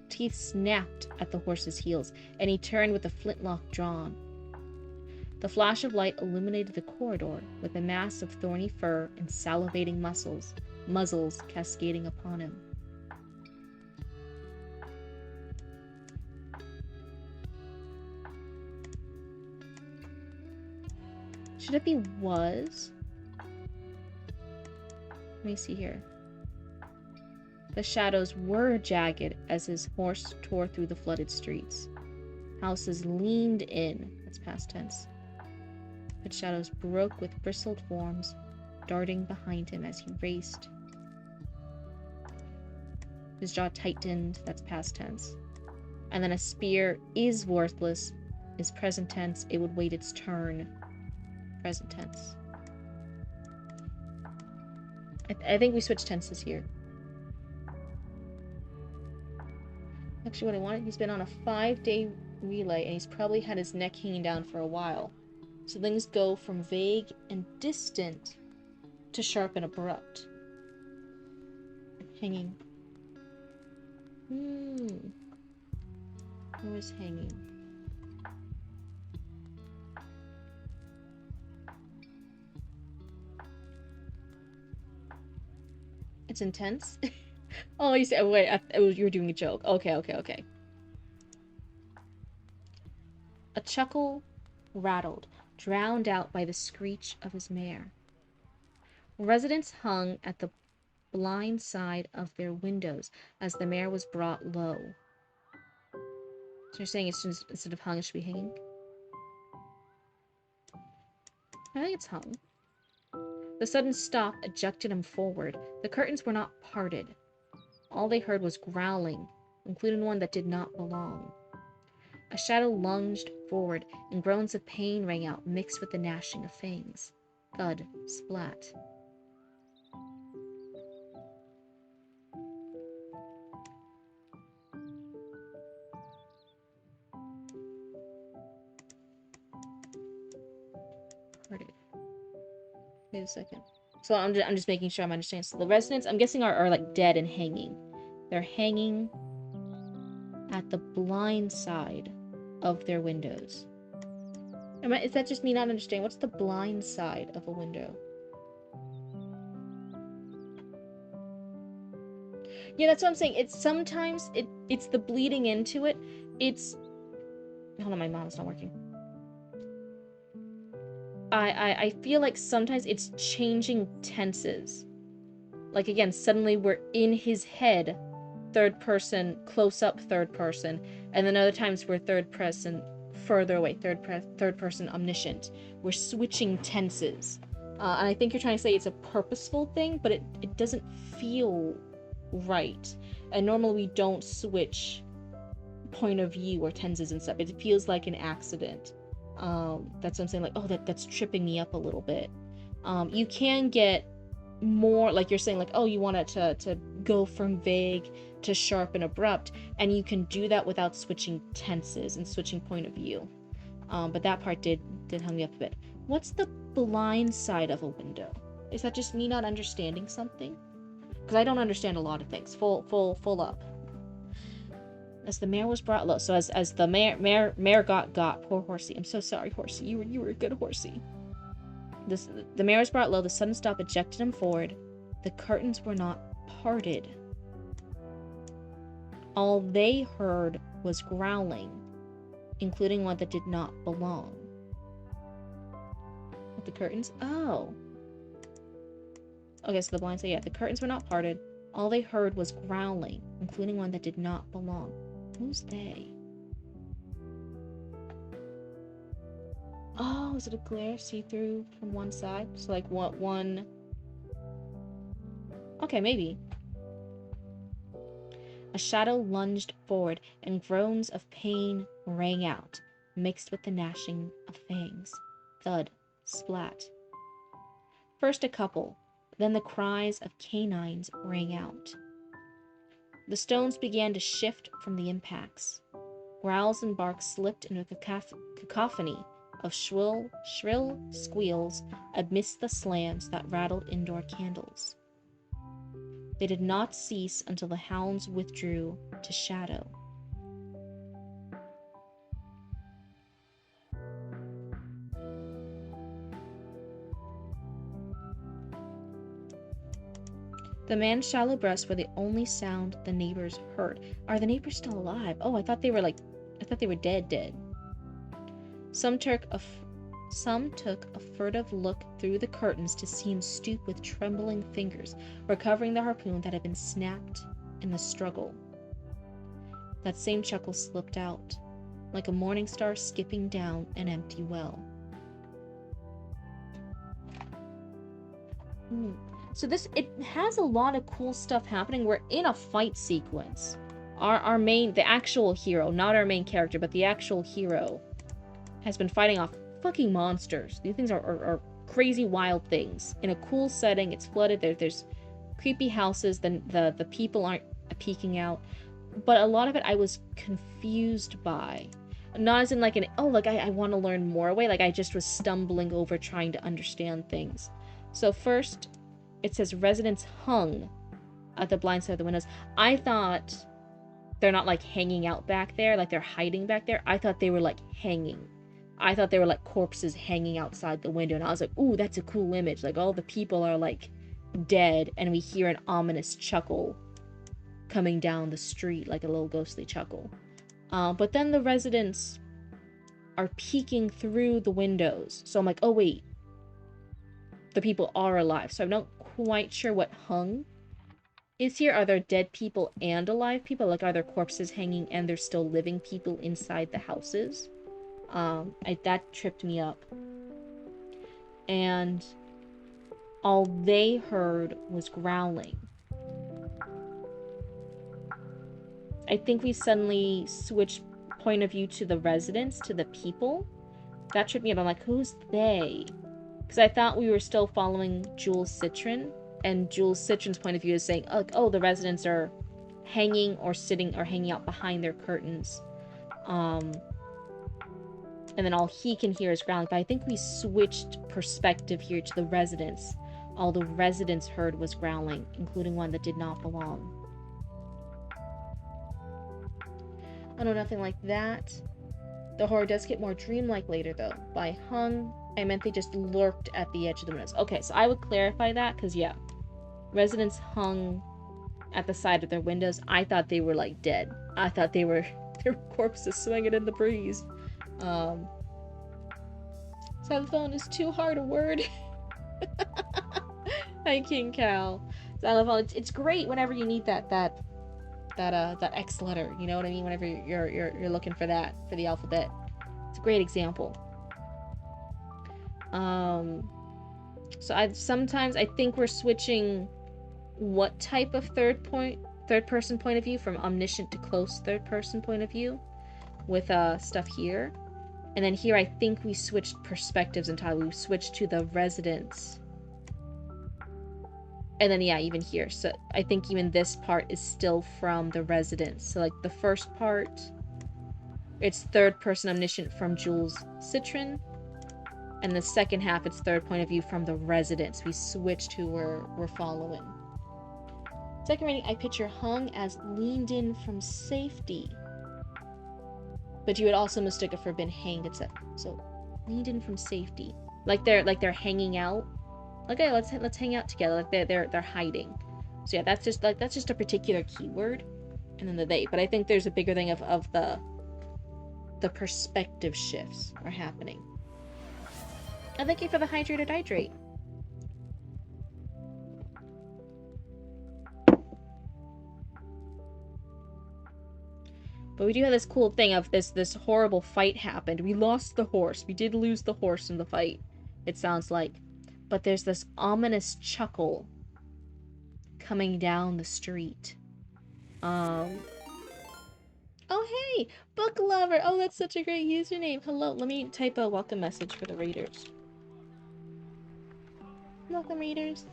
Teeth snapped at the horse's heels, and he turned with the flintlock drawn. The flash of light illuminated the corridor with a mass of thorny fur and salivating muzzles cascading upon him. Should it be was? Let me see here. The shadows were jagged as his horse tore through the flooded streets. Houses leaned in, that's past tense. But shadows broke with bristled forms, darting behind him as he raced. His jaw tightened, that's past tense. And then a spear is worthless, is present tense, it would wait its turn. Present tense. I think we switched tenses here. Actually, what I wanted, he's been on a 5-day relay, and he's probably had his neck hanging down for a while. So things go from vague and distant to sharp and abrupt. Hanging. Who is hanging? It's intense? Oh, you said, wait, you were doing a joke. Okay. A chuckle rattled, drowned out by the screech of his mare. Residents hung at the blind side of their windows as the mare was brought low. So you're saying it's just, instead of hung, it should be hanging? I think it's hung. The sudden stop ejected him forward. The curtains were not parted. All they heard was growling, including one that did not belong. A shadow lunged forward, and groans of pain rang out, mixed with the gnashing of fangs. Thud, splat. Parted. Wait a second. So I'm just making sure I'm understanding. So the residents, I'm guessing, are like dead and hanging. They're hanging at the blind side of their windows. Is that just me not understanding? What's the blind side of a window? Yeah, that's what I'm saying. It's sometimes it's the bleeding into it. It's hold on, my mom's not working. I feel like sometimes it's changing tenses. Like again, suddenly we're in his head, third person, close up third person, and then other times we're third person, further away, third person, omniscient. We're switching tenses. And I think you're trying to say it's a purposeful thing, but it doesn't feel right. And normally we don't switch point of view or tenses and stuff. It feels like an accident. That's what I'm saying, like, oh, that's tripping me up a little bit. You can get more, like you're saying, like, oh, you want it to go from vague to sharp and abrupt, and you can do that without switching tenses and switching point of view. But that part did hung me up a bit. What's the blind side of a window? Is that just me not understanding something? Because I don't understand a lot of things. Full up. As the mare was brought low. So as the mare got, poor horsey. I'm so sorry, horsey. You were a good horsey. The mare was brought low. The sudden stop ejected him forward. The curtains were not parted. All they heard was growling, including one that did not belong. With the curtains? Oh. Okay, so the blind side, yeah, the curtains were not parted. All they heard was growling, including one that did not belong. Who's they? Oh, is it a glare see-through from one side? So like what one... Okay, maybe. A shadow lunged forward, and groans of pain rang out, mixed with the gnashing of fangs. Thud, splat. First a couple, then the cries of canines rang out. The stones began to shift from the impacts. Growls and barks slipped into the cacophony of shrill squeals amidst the slams that rattled indoor candles. They did not cease until the hounds withdrew to shadow. The man's shallow breaths were the only sound the neighbors heard. Are the neighbors still alive? Oh, I thought they were dead. Some took a furtive look through the curtains to see him stoop with trembling fingers, recovering the harpoon that had been snapped in the struggle. That same chuckle slipped out, like a morning star skipping down an empty well. So it has a lot of cool stuff happening. We're in a fight sequence. The actual hero, not our main character, but the actual hero, has been fighting off fucking monsters. These things are crazy wild things. In a cool setting, it's flooded, there's creepy houses, the people aren't peeking out. But a lot of it I was confused by. Not as in like I want to learn more way, like I just was stumbling over trying to understand things. So first, it says residents hung at the blind side of the windows. I thought they're not like hanging out back there, like they're hiding back there. I thought they were like hanging. I thought they were like corpses hanging outside the window. And I was like, ooh, that's a cool image. Like all the people are like dead and we hear an ominous chuckle coming down the street, like a little ghostly chuckle. But then the residents are peeking through the windows. So I'm like, oh wait, the people are alive. So I'm not quite sure what hung is here. Are there dead people and alive people? Like, are there corpses hanging and there's still living people inside the houses? That tripped me up. And all they heard was growling. I think we suddenly switched point of view to the residents, to the people. That tripped me up. I'm like, who's they? Because I thought we were still following Jules Citron, and Jules Citron's point of view is saying, oh, the residents are hanging or sitting or hanging out behind their curtains. And then all he can hear is growling. But I think we switched perspective here to the residents. All the residents heard was growling, including one that did not belong. I know nothing like that. The horror does get more dreamlike later, though. By hung, I meant they just lurked at the edge of the windows. Okay, so I would clarify that, because, yeah. Residents hung at the side of their windows. I thought they were, like, dead. I thought they were corpses swinging in the breeze. Xylophone is too hard a word. Hi, King Cal. Xylophone, it's great whenever you need that X letter, you know what I mean? Whenever you're looking for that, for the alphabet. It's a great example. So I think we're switching what type of third person point of view from omniscient to close third person point of view with stuff here. And then here I think we switched perspectives entirely. We switched to the residents. And then, yeah, even here. So I think even this part is still from the residents. So, like, the first part, it's third person omniscient from Jules Citron. And the second half, it's third point of view from the residents. We switched who we're following. Second reading, I picture hung as leaned in from safety. But you would also mistake it for been hanged, etc. So, leaned in from safety. Like they're hanging out. Okay, let's hang out together. Like they're hiding. So yeah, that's just a particular keyword, and then the they. But I think there's a bigger thing of the perspective shifts are happening. And thank you for the hydrated hydrate. But we do have this cool thing of this horrible fight happened. We lost the horse. We did lose the horse in the fight, it sounds like. But there's this ominous chuckle coming down the street. Oh, hey! Book Lover! Oh, that's such a great username. Hello, let me type a welcome message for the readers. Welcome, readers.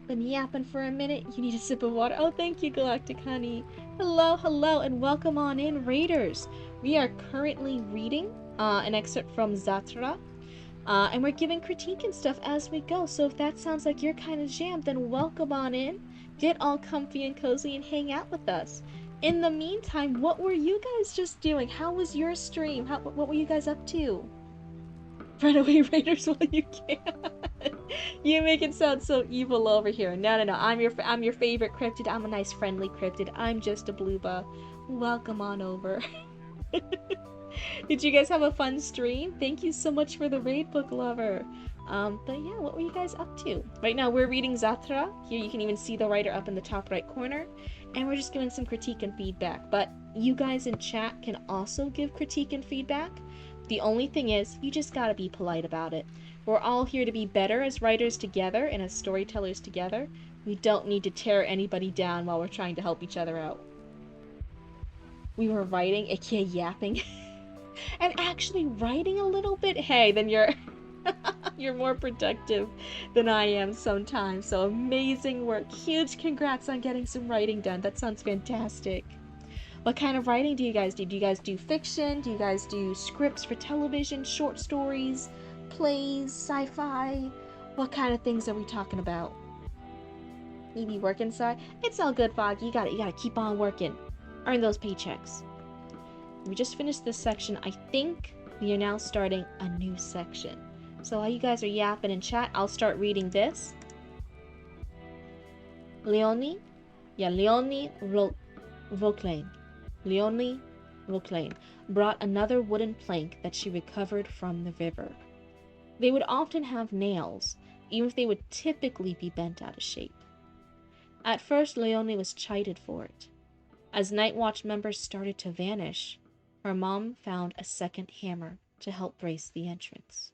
Been yapping for a minute. You need a sip of water. Oh, thank you, Galactic Honey. Hello, hello, and welcome on in, Raiders. We are currently reading an excerpt from Zatra, and we're giving critique and stuff as we go. So if that sounds like your kind of jam, then welcome on in. Get all comfy and cozy and hang out with us. In the meantime, what were you guys just doing? How was your stream? What were you guys up to? Run away, Raiders, while you can. You make it sound so evil over here. No, no, no. I'm your favorite cryptid. I'm a nice, friendly cryptid. I'm just a blooba. Welcome on over. Did you guys have a fun stream? Thank you so much for the raid, book lover. But yeah, what were you guys up to? Right now, we're reading Zatra. Here you can even see the writer up in the top right corner. And we're just giving some critique and feedback. But you guys in chat can also give critique and feedback. The only thing is, you just gotta be polite about it. We're all here to be better as writers together and as storytellers together. We don't need to tear anybody down while we're trying to help each other out. We were writing, aka yapping, and actually writing a little bit. Hey, then you're you're more productive than I am sometimes. So amazing work. Huge congrats on getting some writing done. That sounds fantastic. What kind of writing do you guys do? Do you guys do fiction? Do you guys do scripts for television, short stories, plays, sci-fi? What kind of things are we talking about? Maybe work inside? It's all good, Foggy. You gotta keep on working. Earn those paychecks. We just finished this section. I think we are now starting a new section. So while you guys are yapping in chat, I'll start reading this. Leonie Roclane brought another wooden plank that she recovered from the river. They would often have nails, even if they would typically be bent out of shape. At first, Leonie was chided for it. As Night Watch members started to vanish, her mom found a second hammer to help brace the entrance.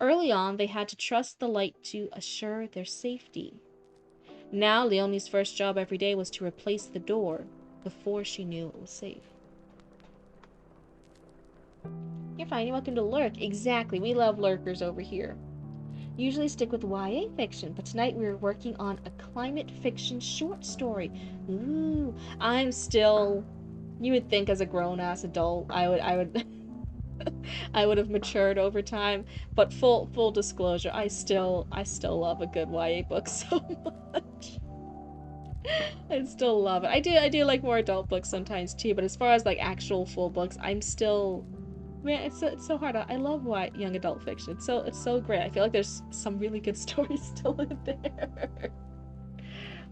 Early on, they had to trust the light to assure their safety. Now, Leonie's first job every day was to replace the door before she knew it was safe. You're fine, you're welcome to lurk. Exactly, we love lurkers over here. Usually stick with YA fiction, but tonight we're working on a climate fiction short story. Ooh, I'm still... You would think as a grown-ass adult, I would I would have matured over time, but full disclosure, I still love a good YA book so much. I still love it. I do like more adult books sometimes too, but as far as like actual full books, I'm still... Man, it's so hard. I love young adult fiction. It's so great. I feel like there's some really good stories still in there.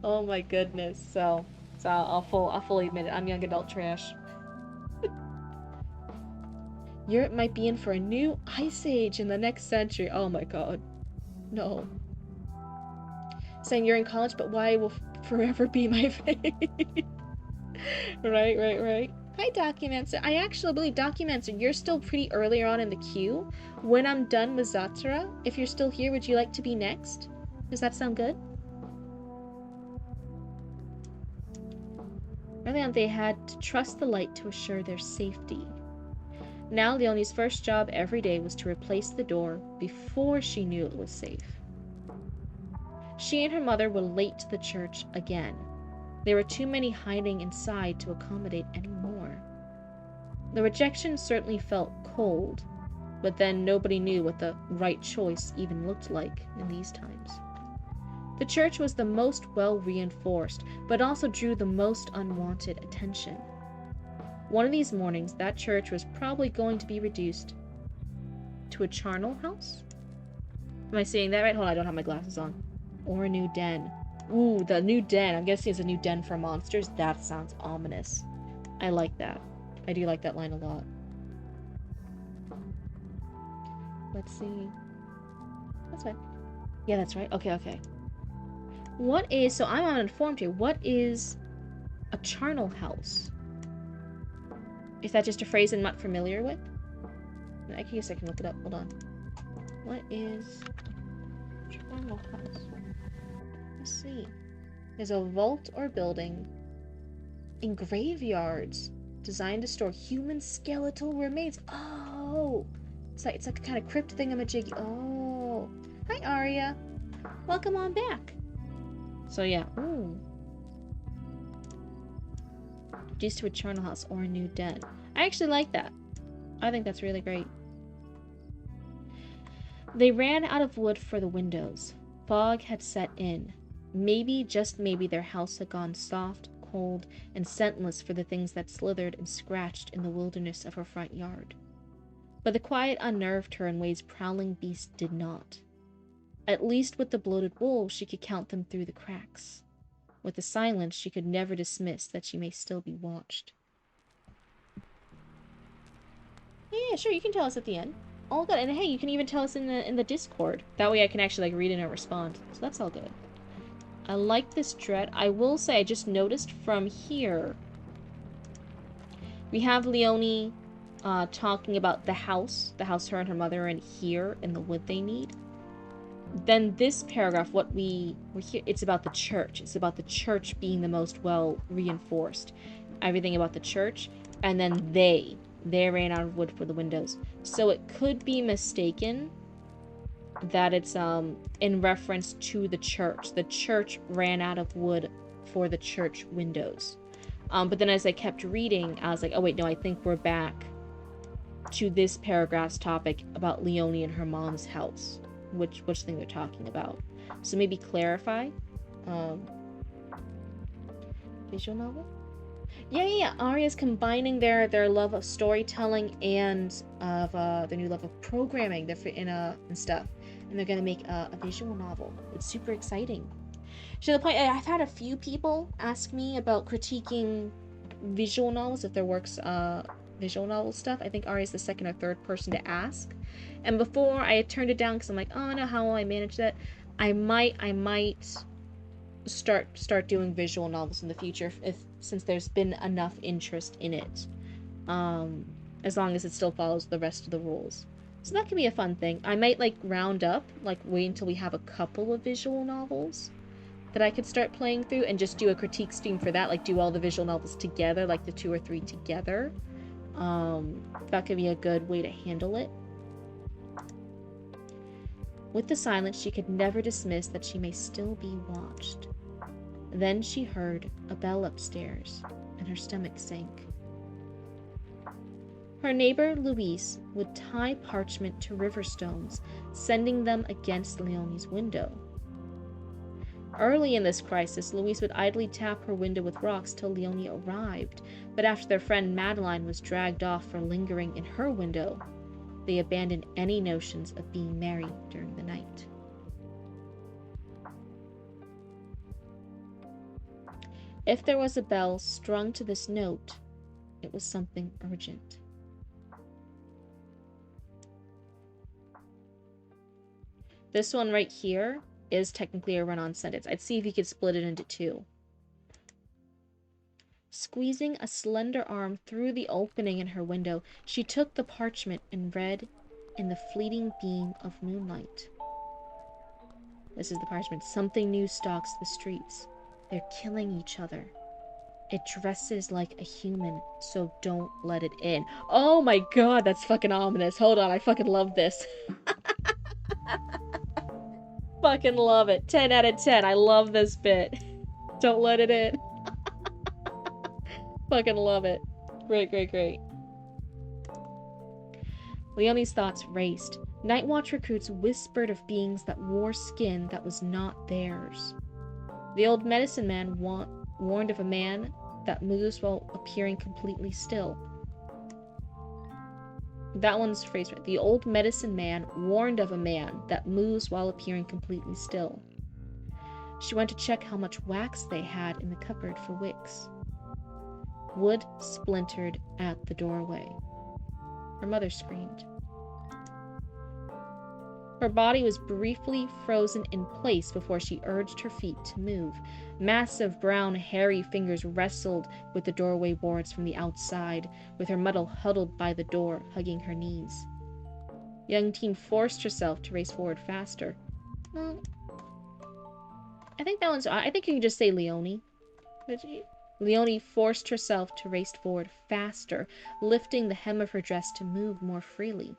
Oh my goodness. So I'll fully admit it. I'm young adult trash. Europe might be in for a new ice age in the next century. Oh my god. No. Saying you're in college, but why will forever be my fate. Right. Hi, Documancer. I actually believe, Documancer, you're still pretty earlier on in the queue. When I'm done with Zatara, if you're still here, would you like to be next? Does that sound good? Early on, they had to trust the light to assure their safety. Now, Leonie's first job every day was to replace the door before she knew it was safe. She and her mother were late to the church again. There were too many hiding inside to accommodate any more. The rejection certainly felt cold, but then nobody knew what the right choice even looked like in these times. The church was the most well-reinforced, but also drew the most unwanted attention. One of these mornings, that church was probably going to be reduced to a charnel house? Am I saying that right? Hold on, I don't have my glasses on. Or a new den. Ooh, the new den. I'm guessing it's a new den for monsters. That sounds ominous. I like that. I do like that line a lot. Let's see. That's fine. Yeah, that's right. Okay. What is... So I'm uninformed here. What is a charnel house? Is that just a phrase I'm not familiar with? I guess I can look it up. Hold on. What is charnel house? Let's see. There's a vault or building in graveyards designed to store human skeletal remains. Oh! It's like a kind of crypt thingamajiggy. Oh. Hi, Arya. Welcome on back. So yeah. Ooh. Reduced to a charnel house or a new den. I actually like that. I think that's really great. They ran out of wood for the windows. Fog had set in. Maybe, just maybe, their house had gone soft, cold, and scentless for the things that slithered and scratched in the wilderness of her front yard. But the quiet unnerved her in ways prowling beasts did not. At least with the bloated wolves, she could count them through the cracks. With the silence, she could never dismiss that she may still be watched. Yeah, sure, you can tell us at the end. All good. And hey, you can even tell us in the Discord. That way I can actually like read it and respond. So that's all good. I like this dread. I will say I just noticed from here we have Leonie talking about the house her and her mother are in here, and the wood they need. Then this paragraph, what we're here, it's about the church. It's about the church being the most well reinforced. Everything about the church. And then they ran out of wood for the windows. So it could be mistaken that it's in reference to the church. The church ran out of wood for the church windows. But then as I kept reading, I was like, oh wait, no, I think we're back to this paragraph's topic about Leonie and her mom's house. Which thing they're talking about. So maybe clarify. Visual novel? Yeah. Arya's combining their love of storytelling and of their new love of programming and stuff. And they're gonna make a visual novel. It's super exciting. To the point, I've had a few people ask me about critiquing visual novels, if their works visual novel stuff. I think Arya's the second or third person to ask. And before I had turned it down because I'm like, oh no, how will I manage that? I might start doing visual novels in the future since there's been enough interest in it. As long as it still follows the rest of the rules. So that can be a fun thing. I might like round up, like wait until we have a couple of visual novels that I could start playing through and just do a critique stream for that, like do all the visual novels together, like the 2 or 3 together. That could be a good way to handle it. With the silence, she could never dismiss that she may still be watched. Then she heard a bell upstairs, and her stomach sank. Her neighbor, Louise, would tie parchment to river stones, sending them against Leonie's window. Early in this crisis, Louise would idly tap her window with rocks till Leonie arrived, but after their friend Madeline was dragged off for lingering in her window, they abandoned any notions of being merry during the night. If there was a bell strung to this note, it was something urgent. This one right here is technically a run-on sentence. I'd see if you could split it into 2. Squeezing a slender arm through the opening in her window, she took the parchment and read in the fleeting beam of moonlight. This is the parchment. Something new stalks the streets. They're killing each other. It dresses like a human, so don't let it in. Oh my god, that's fucking ominous. Hold on, I fucking love this. Fucking love it. 10 out of 10. I love this bit. Don't let it in. Fucking love it. Great. Leonie's thoughts raced. Night Watch recruits whispered of beings that wore skin that was not theirs. The old medicine man warned of a man that moves while appearing completely still. That one's phrased right. The old medicine man warned of a man that moves while appearing completely still. She went to check how much wax they had in the cupboard for wicks. Wood splintered at the doorway. Her mother screamed. Her body was briefly frozen in place before she urged her feet to move. Massive brown hairy fingers wrestled with the doorway boards from the outside, with her mother huddled by the door, hugging her knees. Young teen forced herself to race forward faster. I think you can just say Leonie. Leonie forced herself to race forward faster, lifting the hem of her dress to move more freely.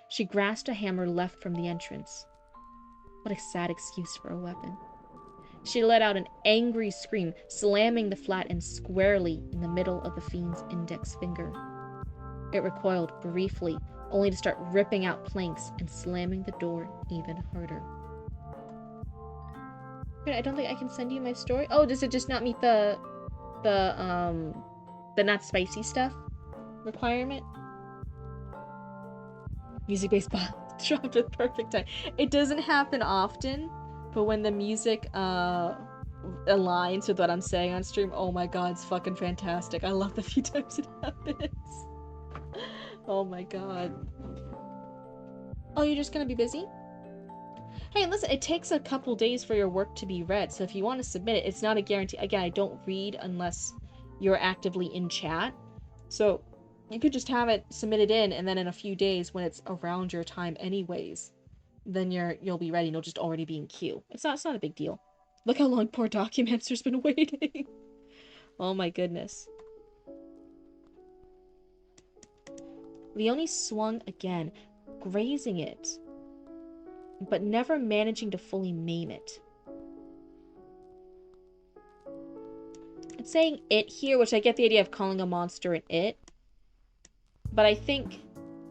She grasped a hammer left from the entrance. What a sad excuse for a weapon. She let out an angry scream, slamming the flat end squarely in the middle of the fiend's index finger. It recoiled briefly, only to start ripping out planks and slamming the door even harder. I don't think I can send you my story. Oh, does it just not meet the not spicy stuff requirement? Music-based bot dropped at perfect time. It doesn't happen often, but when the music aligns with what I'm saying on stream, oh my god, it's fucking fantastic. I love the few times it happens. Oh my god. Oh, you're just gonna be busy? Hey, listen, it takes a couple days for your work to be read, so if you want to submit it, it's not a guarantee. Again, I don't read unless you're actively in chat. So you could just have it submitted in, and then in a few days, when it's around your time anyways, then you'll be ready and you'll just already be in queue. It's not a big deal. Look how long poor Documenter's been waiting. Oh my goodness. Leonie swung again, grazing it, but never managing to fully maim it. It's saying it here, which I get the idea of calling a monster an it, but I think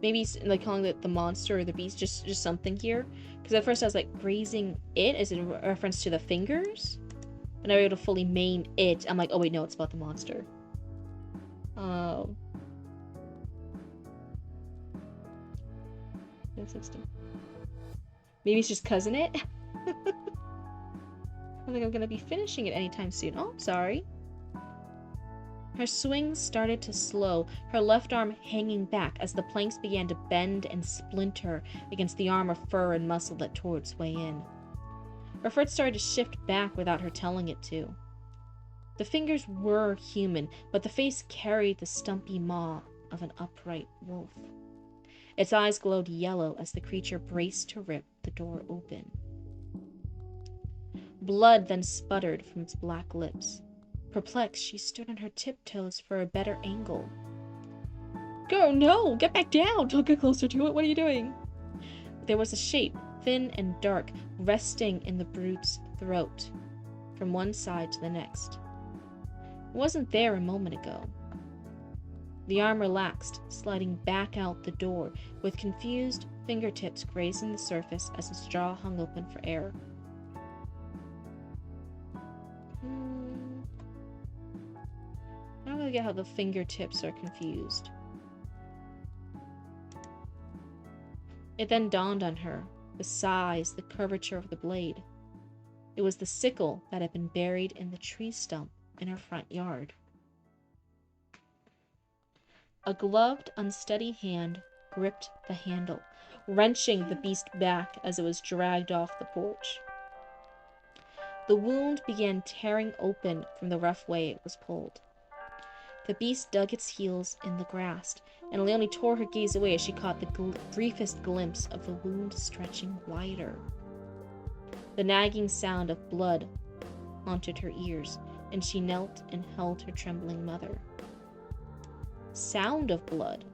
maybe like calling it the monster or the beast, just something here. Because at first I was like, grazing it? Is it in reference to the fingers? But now we're able to fully maim it. I'm like, oh wait, no, it's about the monster. Oh. 60. Maybe it's just cousin it? I don't think I'm gonna be finishing it anytime soon. Oh, sorry. Her swing started to slow, her left arm hanging back as the planks began to bend and splinter against the arm of fur and muscle that tore its way in. Her foot started to shift back without her telling it to. The fingers were human, but the face carried the stumpy maw of an upright wolf. Its eyes glowed yellow as the creature braced to rip the door open. Blood then sputtered from its black lips. Perplexed, she stood on her tiptoes for a better angle. Go, no! Get back down! Don't get closer to it! What are you doing? There was a shape, thin and dark, resting in the brute's throat, from one side to the next. It wasn't there a moment ago. The arm relaxed, sliding back out the door, with confused fingertips grazing the surface as its jaw hung open for air. I don't really get how the fingertips are confused. It then dawned on her, the size, the curvature of the blade. It was the sickle that had been buried in the tree stump in her front yard. A gloved, unsteady hand gripped the handle, wrenching the beast back as it was dragged off the porch. The wound began tearing open from the rough way it was pulled. The beast dug its heels in the grass, and Leonie tore her gaze away as she caught the briefest glimpse of the wound stretching wider. The nagging sound of blood haunted her ears, and she knelt and held her trembling mother. Sound of blood.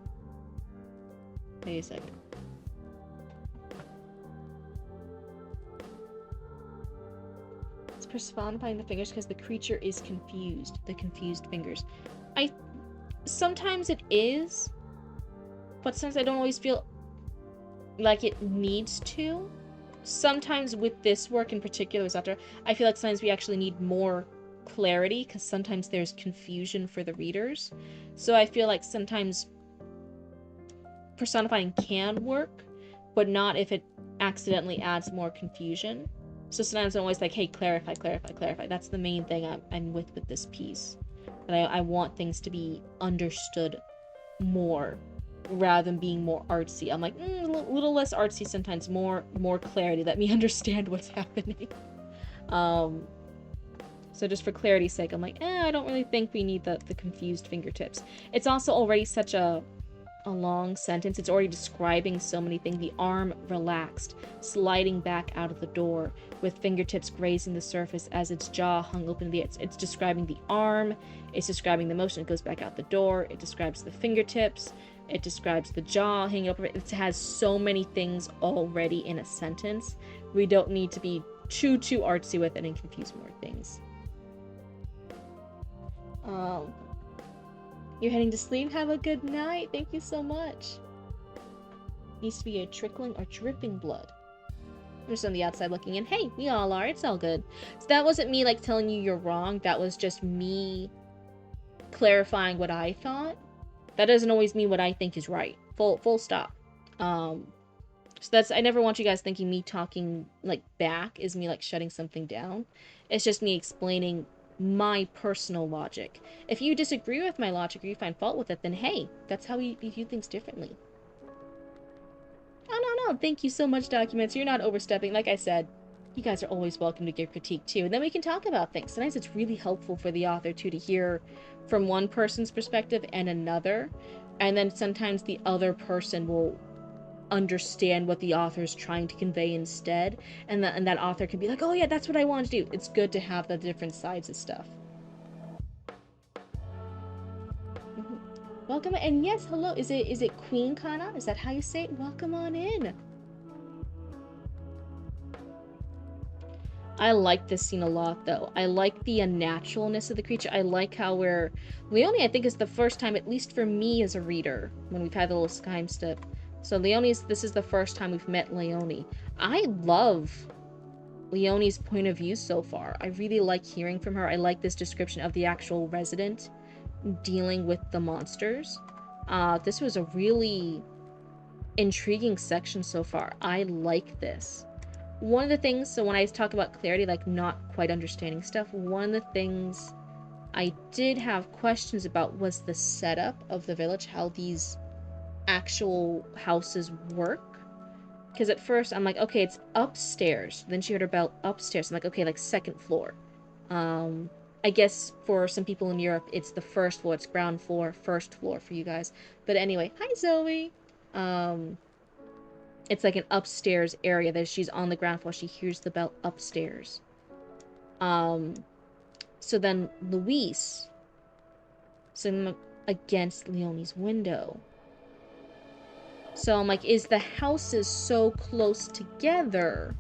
Wait a second. It's personifying the fingers because the creature is confused. The confused fingers. Sometimes it is, but sometimes I don't always feel like it needs to. Sometimes with this work in particular, I feel like sometimes we actually need more clarity because sometimes there's confusion for the readers. So I feel like sometimes personifying can work, but not if it accidentally adds more confusion. So sometimes I'm always like, hey, clarify. That's the main thing I'm with this piece. That I want things to be understood more rather than being more artsy. I'm like, a little less artsy sometimes, more clarity. Let me understand what's happening. So just for clarity's sake, I'm like, I don't really think we need the confused fingertips. It's also already such a long sentence. It's already describing so many things. The arm relaxed, sliding back out of the door, with fingertips grazing the surface as its jaw hung open. It's describing the arm. It's describing the motion. It goes back out the door. It describes the fingertips. It describes the jaw hanging open. It has so many things already in a sentence We don't need to be too artsy with it and confuse more things. You're heading to sleep? Have a good night. Thank you so much. Needs to be a trickling or dripping blood. I'm just on the outside looking in. Hey, we all are. It's all good. So that wasn't me, like, telling you you're wrong. That was just me clarifying what I thought. That doesn't always mean what I think is right. Full stop. So that's, I never want you guys thinking me talking, like, back is me, like, shutting something down. It's just me explaining my personal logic. If you disagree with my logic or you find fault with it, then hey, that's how we view things differently. Oh, no, thank you so much, Documents. You're not overstepping. Like I said, you guys are always welcome to give critique, too. And then we can talk about things. Sometimes it's really helpful for the author, too, to hear from one person's perspective and another. And then sometimes the other person will understand what the author is trying to convey instead. And that author can be like, oh, yeah, that's what I want to do. It's good to have the different sides of stuff. Welcome, and yes, hello. Is it Queen Kana? Is that how you say it? Welcome on in. I like this scene a lot, though. I like the unnaturalness of the creature. I like how Leonie, I think, is the first time, at least for me as a reader, when we've had the little Skyrim stuff. So this is the first time we've met Leonie. I love Leonie's point of view so far. I really like hearing from her. I like this description of the actual resident dealing with the monsters. This was a really intriguing section so far. I like this. One of the things, so when I talk about clarity, like not quite understanding stuff, one of the things I did have questions about was the setup of the village, how these actual houses work. Because at first I'm like, okay, it's upstairs. Then she heard her bell upstairs. I'm like, okay, like second floor. I guess for some people in Europe, it's the first floor. It's ground floor, first floor for you guys. But anyway, hi Zoe. It's like an upstairs area that she's on the ground floor. She hears the bell upstairs. So then Luis, sitting against Leonie's window. So I'm like, is the houses so close together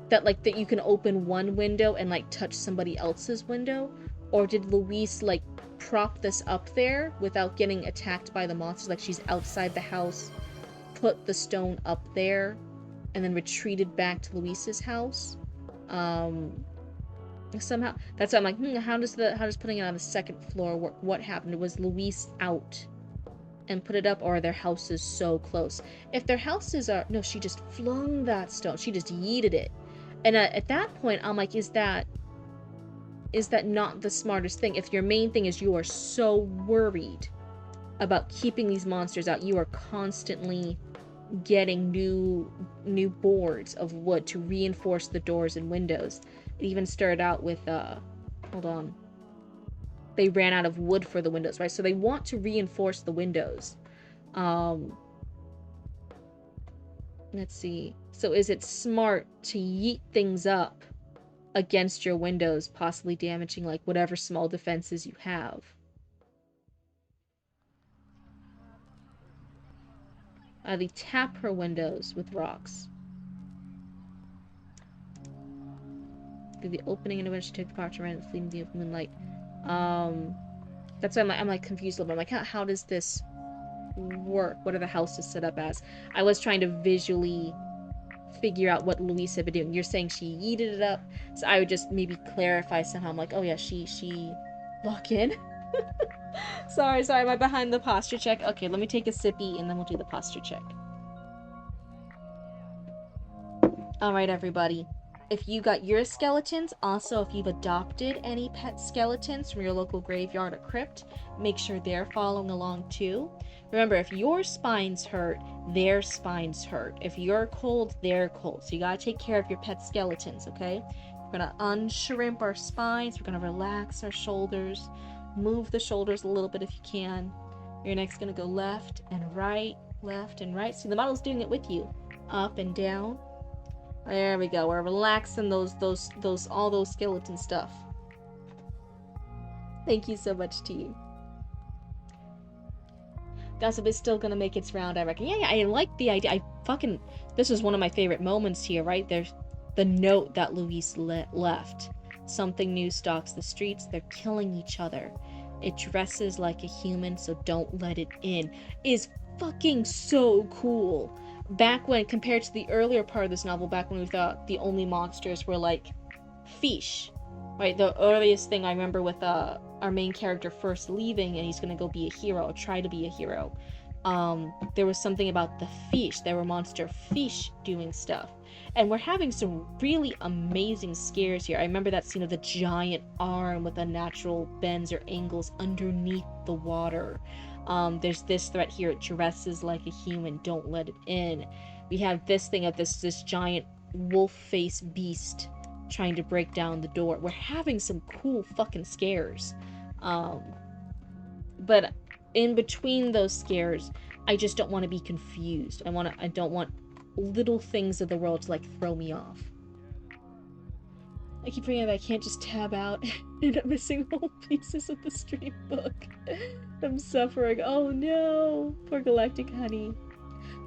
that like that you can open one window and like touch somebody else's window? Or did Luis like prop this up there without getting attacked by the monsters? Like she's outside the house, put the stone up there, and then retreated back to Luis's house. Somehow that's why I'm like, how does putting it on the second floor work? What happened? Was Luis out and put it up, or are their houses so close? If their houses are... No, she just flung that stone. She just yeeted it. And at that point, I'm like, is that not the smartest thing? If your main thing is you are so worried about keeping these monsters out, you are constantly getting new boards of wood to reinforce the doors and windows. It even started out with, hold on. They ran out of wood for the windows, right? So they want to reinforce the windows. Let's see. So is it smart to yeet things up against your windows, possibly damaging like whatever small defenses you have? They tap her windows with rocks. Through the opening in the window, she took the parch around the fleeting view of moonlight. That's why I'm like confused a little bit. I'm like, how does this work? What are the houses set up as? I was trying to visually figure out what Luis had been doing. You're saying she yeeted it up, so I would just maybe clarify somehow. I'm like, oh yeah, she lock in. sorry, am I behind the posture check? Okay, let me take a sippy and then we'll do the posture check. Alright, everybody. If you got your skeletons, also if you've adopted any pet skeletons from your local graveyard or crypt, make sure they're following along too. Remember, if your spine's hurt, their spine's hurt. If you're cold, they're cold. So you gotta take care of your pet skeletons, okay? We're gonna unshrimp our spines. We're gonna relax our shoulders. Move the shoulders a little bit if you can. You're next gonna go left and right, left and right. See, the model's doing it with you. Up and down. There we go. We're relaxing all those skeleton stuff. Thank you so much, team. Gossip is still gonna make its round, I reckon. Yeah, I like the idea. This was one of my favorite moments here, right? the note that Luis left. Something new stalks the streets. They're killing each other. It dresses like a human, so don't let it in. Is fucking so cool. Back when, compared to the earlier part of this novel, back when we thought the only monsters were like fish, right? The earliest thing I remember with our main character first leaving and he's gonna go be a hero, or try to be a hero. There was something about the fish. There were monster fish doing stuff. And we're having some really amazing scares here. I remember that scene of the giant arm with unnatural bends or angles underneath the water. There's this threat here. It dresses like a human. Don't let it in. We have this thing of this giant wolf face beast trying to break down the door. We're having some cool fucking scares. But in between those scares, I just don't want to be confused. I don't want little things of the world to like throw me off. I keep forgetting that I can't just tab out and end up missing whole pieces of the stream book. I'm suffering. Oh no, poor Galactic Honey.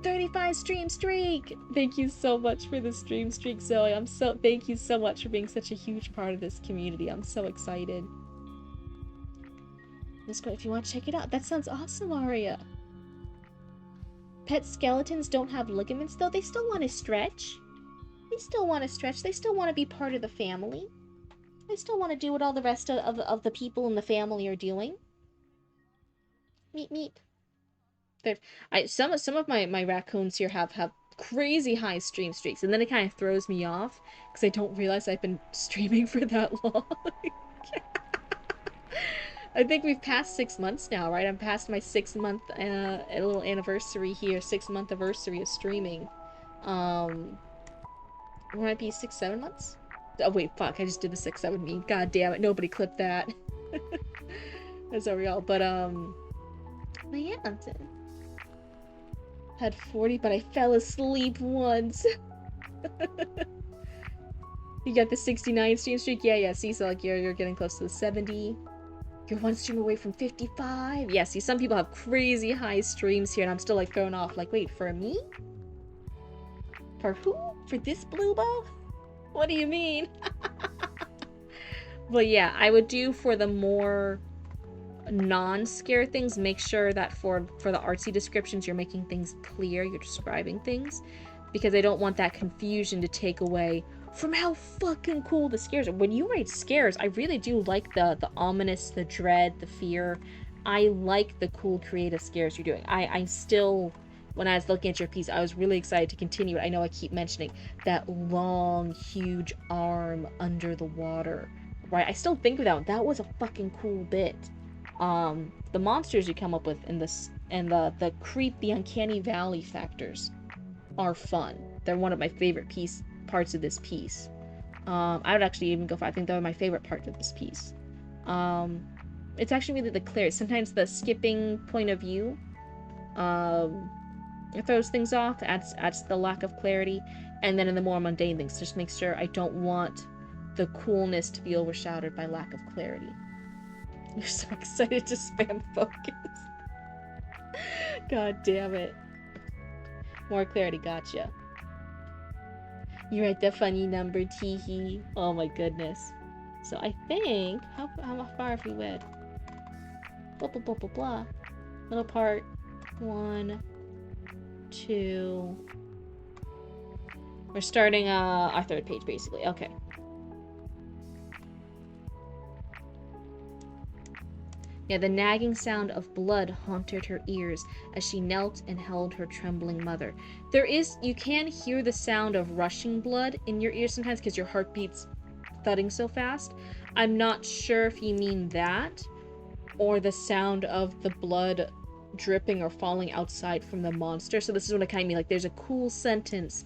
35 stream streak! Thank you so much for the stream streak, Zoe. Thank you so much for being such a huge part of this community. I'm so excited. If you want to check it out. That sounds awesome, Aria. Pet skeletons don't have ligaments, though. They still want to stretch. They still want to be part of the family. They still want to do what all the rest of the people in the family are doing. Meet. Some of my raccoons here have crazy high stream streaks, and then it kind of throws me off because I don't realize I've been streaming for that long. I think we've passed 6 months now, right? I'm past my 6-month a little anniversary here, 6-month anniversary of streaming. It might be 6-7 months. Oh wait, fuck! I just did the 6-7 meme. God damn it! Nobody clipped that. That's so real. But yeah, had 40, but I fell asleep once. You got the 69 stream streak. Yeah. See, so like you're getting close to the 70. You're one stream away from 55. Yeah, see, some people have crazy high streams here, and I'm still like thrown off. Like, wait, for me? For who? For this blue ball? What do you mean? But yeah, I would do for the more non-scare things, make sure that for the artsy descriptions, you're making things clear, you're describing things, because I don't want that confusion to take away from how fucking cool the scares are. When you write scares, I really do like the ominous, the dread, the fear. I like the cool creative scares you're doing. I still, when I was looking at your piece, I was really excited to continue it. I know I keep mentioning that long, huge arm under the water, right? I still think of that one. That was a fucking cool bit. The monsters you come up with in this, and the creep, the uncanny valley factors are fun. They're one of my favorite parts of this piece. I would actually even go for, I think they're my favorite part of this piece. It's actually really the clarity. Sometimes the skipping point of view it throws things off, adds the lack of clarity, and then in the more mundane things, just make sure I don't want the coolness to be overshadowed by lack of clarity. You're so excited to spam focus. God damn it. More clarity, gotcha. You write the funny number, teehee. Oh my goodness. So I think, how far have we read? Blah, blah, blah, blah, blah. Little part. 1, 2. We're starting our third page, basically. Okay. Yeah, the nagging sound of blood haunted her ears as she knelt and held her trembling mother. You can hear the sound of rushing blood in your ears sometimes because your heart beats thudding so fast. I'm not sure if you mean that or the sound of the blood dripping or falling outside from the monster. So this is what I kind of mean. Like, there's a cool sentence,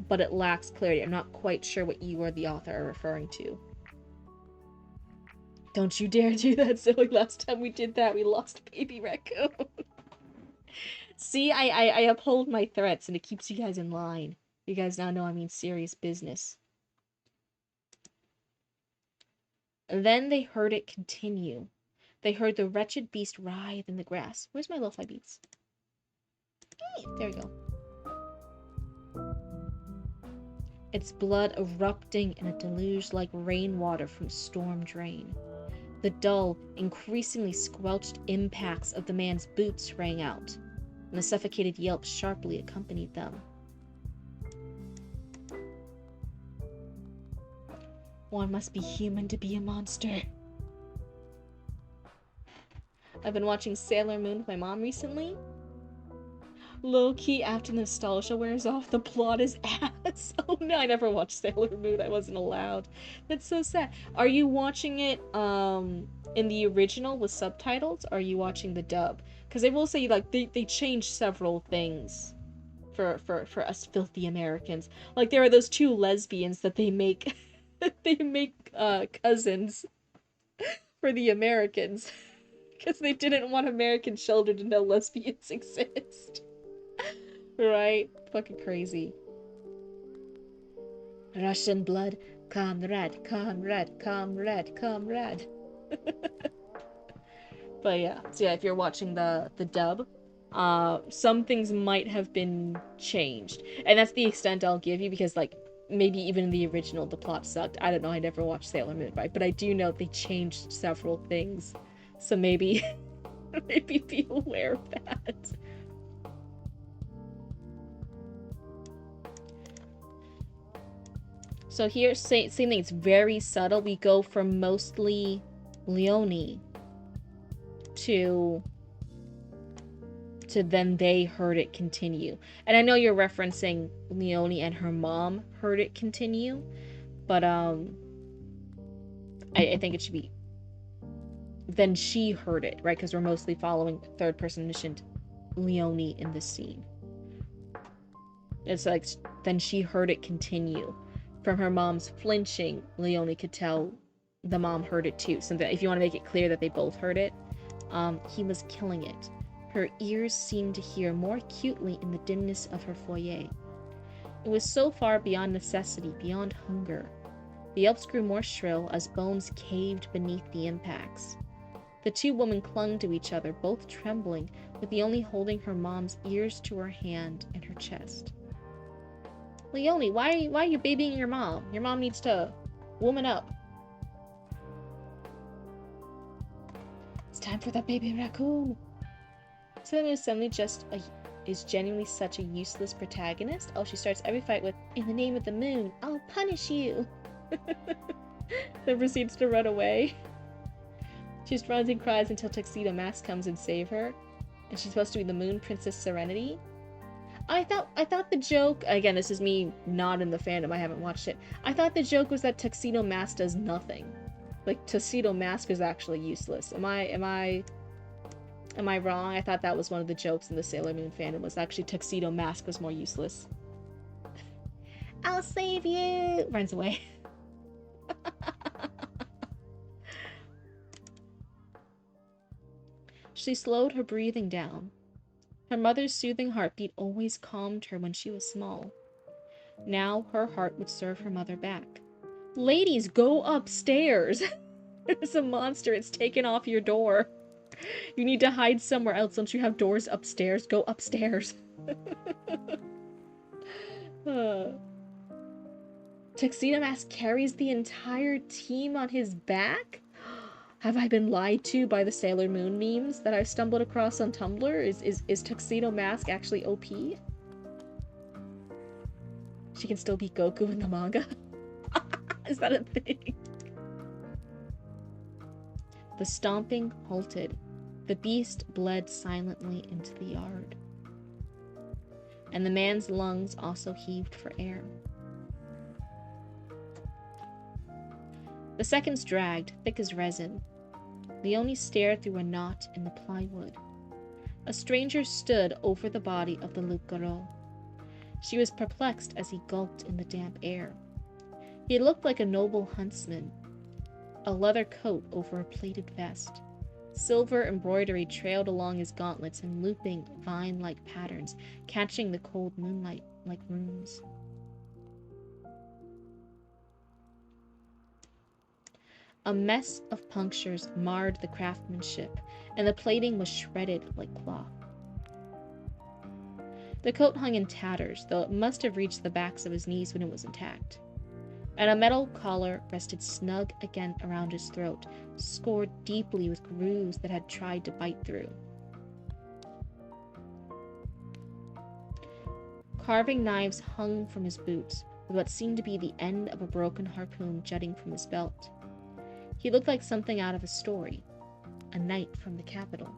but it lacks clarity. I'm not quite sure what you or the author are referring to. Don't you dare do that, Zoe. Last time we did that, we lost baby raccoon. See, I uphold my threats, and it keeps you guys in line. You guys now know I mean serious business. And then they heard it continue. They heard the wretched beast writhe in the grass. Where's my lo-fi beats? Hey, there we go. its blood erupting in a deluge like rainwater from a storm drain. The dull, increasingly squelched impacts of the man's boots rang out, and the suffocated yelp sharply accompanied them. One must be human to be a monster. I've been watching Sailor Moon with my mom recently. Low-key, after nostalgia wears off, the plot is ass. Oh no, I never watched Sailor Moon. I wasn't allowed. That's so sad. Are you watching it in the original with subtitles, or are you watching the dub? Because I will say, like, they changed several things for us filthy Americans. Like, there are those two lesbians that they make they make cousins for the Americans. Because they didn't want American children to know lesbians exist. Right? Fucking crazy. Russian blood, comrade, comrade, comrade, comrade. But yeah, so yeah, if you're watching the dub, some things might have been changed. And that's the extent I'll give you, because, like, maybe even in the original the plot sucked. I don't know, I never watched Sailor Moon, right? But I do know they changed several things. So maybe maybe be aware of that. So here, same thing, it's very subtle. We go from mostly Leonie to then they heard it continue. And I know you're referencing Leonie and her mom heard it continue, but I think it should be then she heard it, right? Because we're mostly following third person omniscient Leonie in this scene. It's like, then she heard it continue. From her mom's flinching, Leonie could tell the mom heard it too. So that if you want to make it clear that they both heard it, he was killing it. Her ears seemed to hear more acutely in the dimness of her foyer. It was so far beyond necessity, beyond hunger. The yelps grew more shrill as bones caved beneath the impacts. The two women clung to each other, both trembling, with Leonie holding her mom's ears to her hand and her chest. Leonie, why are you babying your mom? Your mom needs to woman up. It's time for the baby raccoon. So then suddenly is genuinely such a useless protagonist. Oh, she starts every fight with, "In the name of the moon, I'll punish you." Then proceeds to run away. She just runs and cries until Tuxedo Mask comes and save her. And she's supposed to be the Moon Princess Serenity. I thought the joke, again, this is me not in the fandom, I haven't watched it. I thought the joke was that Tuxedo Mask does nothing. Like, Tuxedo Mask is actually useless. Am I wrong? I thought that was one of the jokes in the Sailor Moon fandom, was actually Tuxedo Mask was more useless. I'll save you! Runs away. She slowed her breathing down. Her mother's soothing heartbeat always calmed her when she was small. Now her heart would serve her mother back. Ladies, go upstairs! There's a monster, it's taken off your door. You need to hide somewhere else. Don't you have doors upstairs? Go upstairs. Tuxedo Mask carries the entire team on his back? Have I been lied to by the Sailor Moon memes that I've stumbled across on Tumblr? Is Tuxedo Mask actually OP? She can still be Goku in the manga? Is that a thing? The stomping halted. The beast bled silently into the yard. And the man's lungs also heaved for air. The seconds dragged, thick as resin. Leonie stared through a knot in the plywood. A stranger stood over the body of the loup-garou. She was perplexed as he gulped in the damp air. He looked like a noble huntsman. A leather coat over a pleated vest. Silver embroidery trailed along his gauntlets in looping, vine-like patterns, catching the cold moonlight like runes. A mess of punctures marred the craftsmanship, and the plating was shredded like cloth. The coat hung in tatters, though it must have reached the backs of his knees when it was intact. And a metal collar rested snug again around his throat, scored deeply with grooves that had tried to bite through. Carving knives hung from his boots, with what seemed to be the end of a broken harpoon jutting from his belt. He looked like something out of a story, a knight from the capital.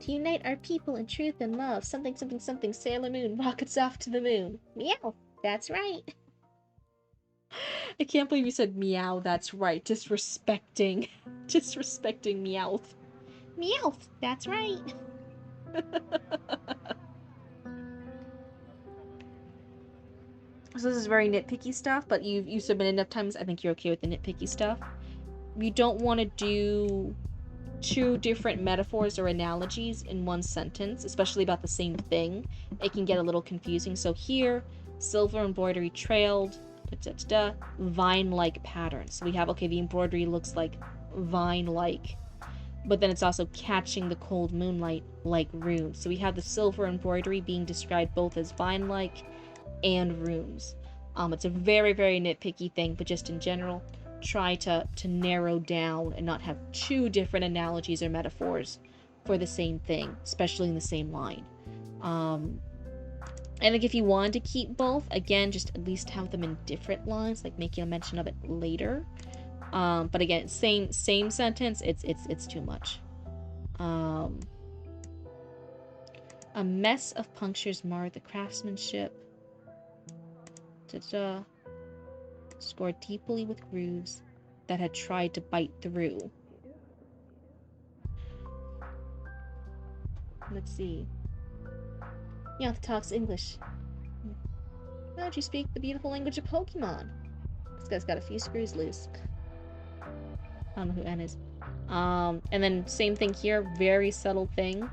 To unite our people in truth and love, something, something, something, Sailor Moon, rockets off to the moon. Meow, that's right. I can't believe you said meow, that's right. Disrespecting Meowth. Meowth, that's right. So this is very nitpicky stuff, but you submitted enough times, I think you're okay with the nitpicky stuff. You don't want to do two different metaphors or analogies in one sentence, especially about the same thing. It can get a little confusing. So here, silver embroidery trailed, vine-like patterns. So we have, okay, the embroidery looks like vine-like, but then it's also catching the cold moonlight like runes. So we have the silver embroidery being described both as vine-like and runes. It's a very, very nitpicky thing, but just in general, try to narrow down and not have two different analogies or metaphors for the same thing, especially in the same line. I think if you wanted to keep both, again, just at least have them in different lines, like making a mention of it later. But again, same sentence, it's too much. A mess of punctures marred the craftsmanship. Scored deeply with grooves that had tried to bite through. Let's see. Meowth talks English. Why don't you speak the beautiful language of Pokemon? This guy's got a few screws loose. I don't know who N is. And then same thing here, very subtle thing.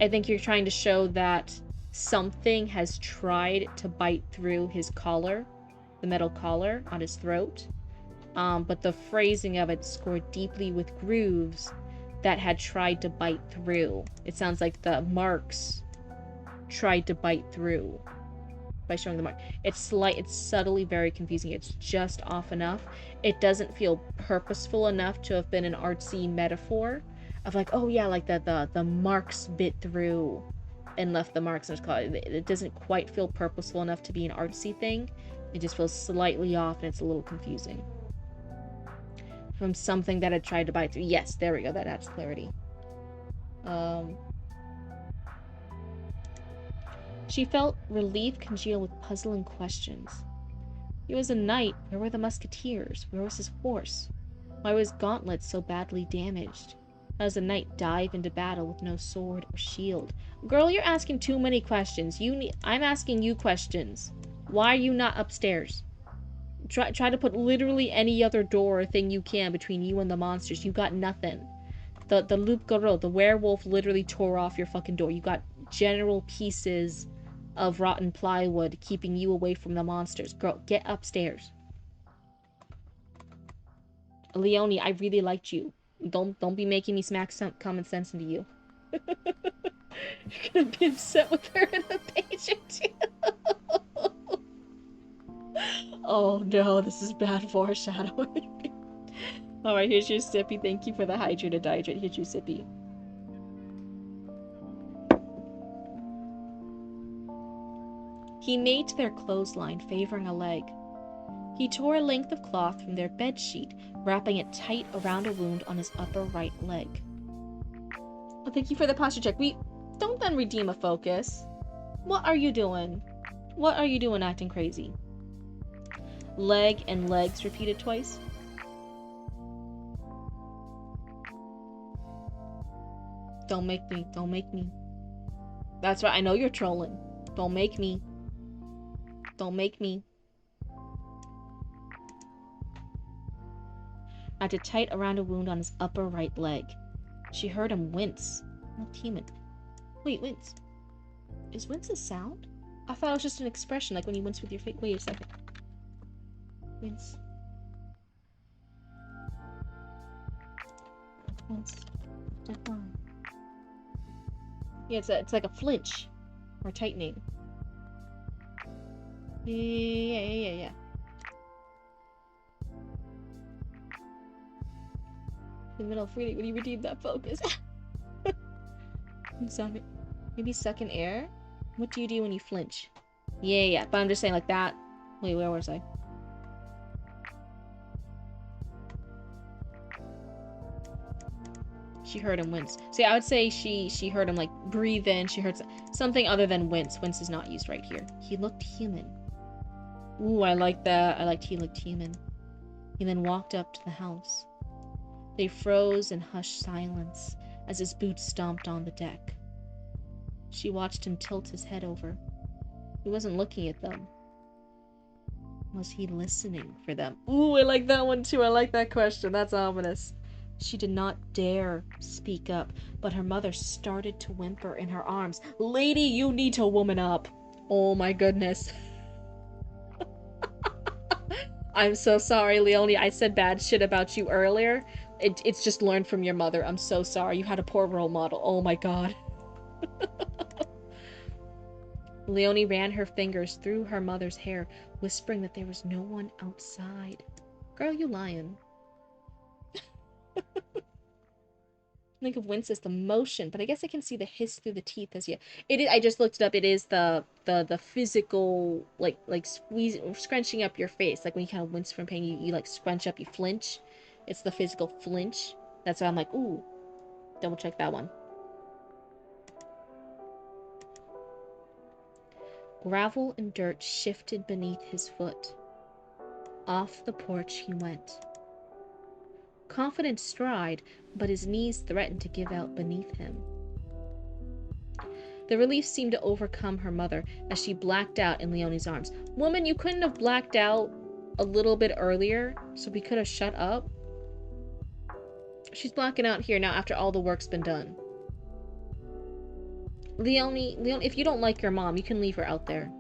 I think you're trying to show that something has tried to bite through his collar, the metal collar on his throat. But the phrasing of it scored deeply with grooves that had tried to bite through. It sounds like the marks tried to bite through by showing the mark. It's subtly very confusing. It's just off enough. It doesn't feel purposeful enough to have been an artsy metaphor of like, oh yeah, like the marks bit through and left the marks in his collar. It doesn't quite feel purposeful enough to be an artsy thing. It just feels slightly off and it's a little confusing. From something that had tried to bite through. Yes, there we go. That adds clarity. She felt relief congeal with puzzling questions. He was a knight. Where were the musketeers? Where was his horse? Why was Gauntlet so badly damaged? How does a knight dive into battle with no sword or shield? Girl, you're asking too many questions. I'm asking you questions. Why are you not upstairs? Try to put literally any other door or thing you can between you and the monsters. You got nothing. The loup-garou, the werewolf, literally tore off your fucking door. You got general pieces of rotten plywood keeping you away from the monsters. Girl, get upstairs. Leonie, I really liked you. Don't be making me smack some common sense into you. You're gonna be upset with her in a page or two. Oh no, this is bad foreshadowing. Alright, here's your sippy. Thank you for the hydrated dihydrate. Here's your sippy. He made to their clothesline, favoring a leg. He tore a length of cloth from their bed sheet, wrapping it tight around a wound on his upper right leg. Oh, thank you for the posture check. Don't then redeem a focus. What are you doing? What are you doing acting crazy? Leg and legs repeated twice. Don't make me. Don't make me. That's right. I know you're trolling. Don't make me. Don't make me. Wrapped it tight around a wound on his upper right leg. She heard him wince. Not human. Wait, wince. Is wince a sound? I thought it was just an expression, like when you wince with your face. Wait a second. Wince. Wince. Step on. Yeah, it's like a flinch or tightening. Yeah. In the middle of reading, when you redeem that focus. Maybe second air? What do you do when you flinch? Yeah. But I'm just saying like that. Wait, where was I? She heard him wince. See, I would say she heard him like breathe in. She heard something other than wince. Wince is not used right here. He looked human. Ooh, I like that. I liked he looked human. He then walked up to the house. They froze in hushed silence as his boots stomped on the deck. She watched him tilt his head over. He wasn't looking at them. Was he listening for them? Ooh, I like that one too. I like that question. That's ominous. She did not dare speak up, but her mother started to whimper in her arms. Lady, you need to woman up. Oh my goodness. I'm so sorry, Leonie. I said bad shit about you earlier. It's just learned from your mother. I'm so sorry. You had a poor role model. Oh my god. Leonie ran her fingers through her mother's hair, whispering that there was no one outside. Girl, you lying. Think of wince as the motion, but I guess I can see the hiss through the teeth as you. It is. I just looked it up. It is the physical like squeeze, scrunching up your face, like when you kind of wince from pain. You like scrunch up, you flinch. It's the physical flinch. That's why I'm like, ooh, double check that one. Gravel and dirt shifted beneath his foot. Off the porch he went. Confident stride, but his knees threatened to give out beneath him. The relief seemed to overcome her mother as she blacked out in Leonie's arms. Woman, you couldn't have blacked out a little bit earlier, so we could have shut up. She's blacking out here now after all the work's been done. Leonie, if you don't like your mom, you can leave her out there.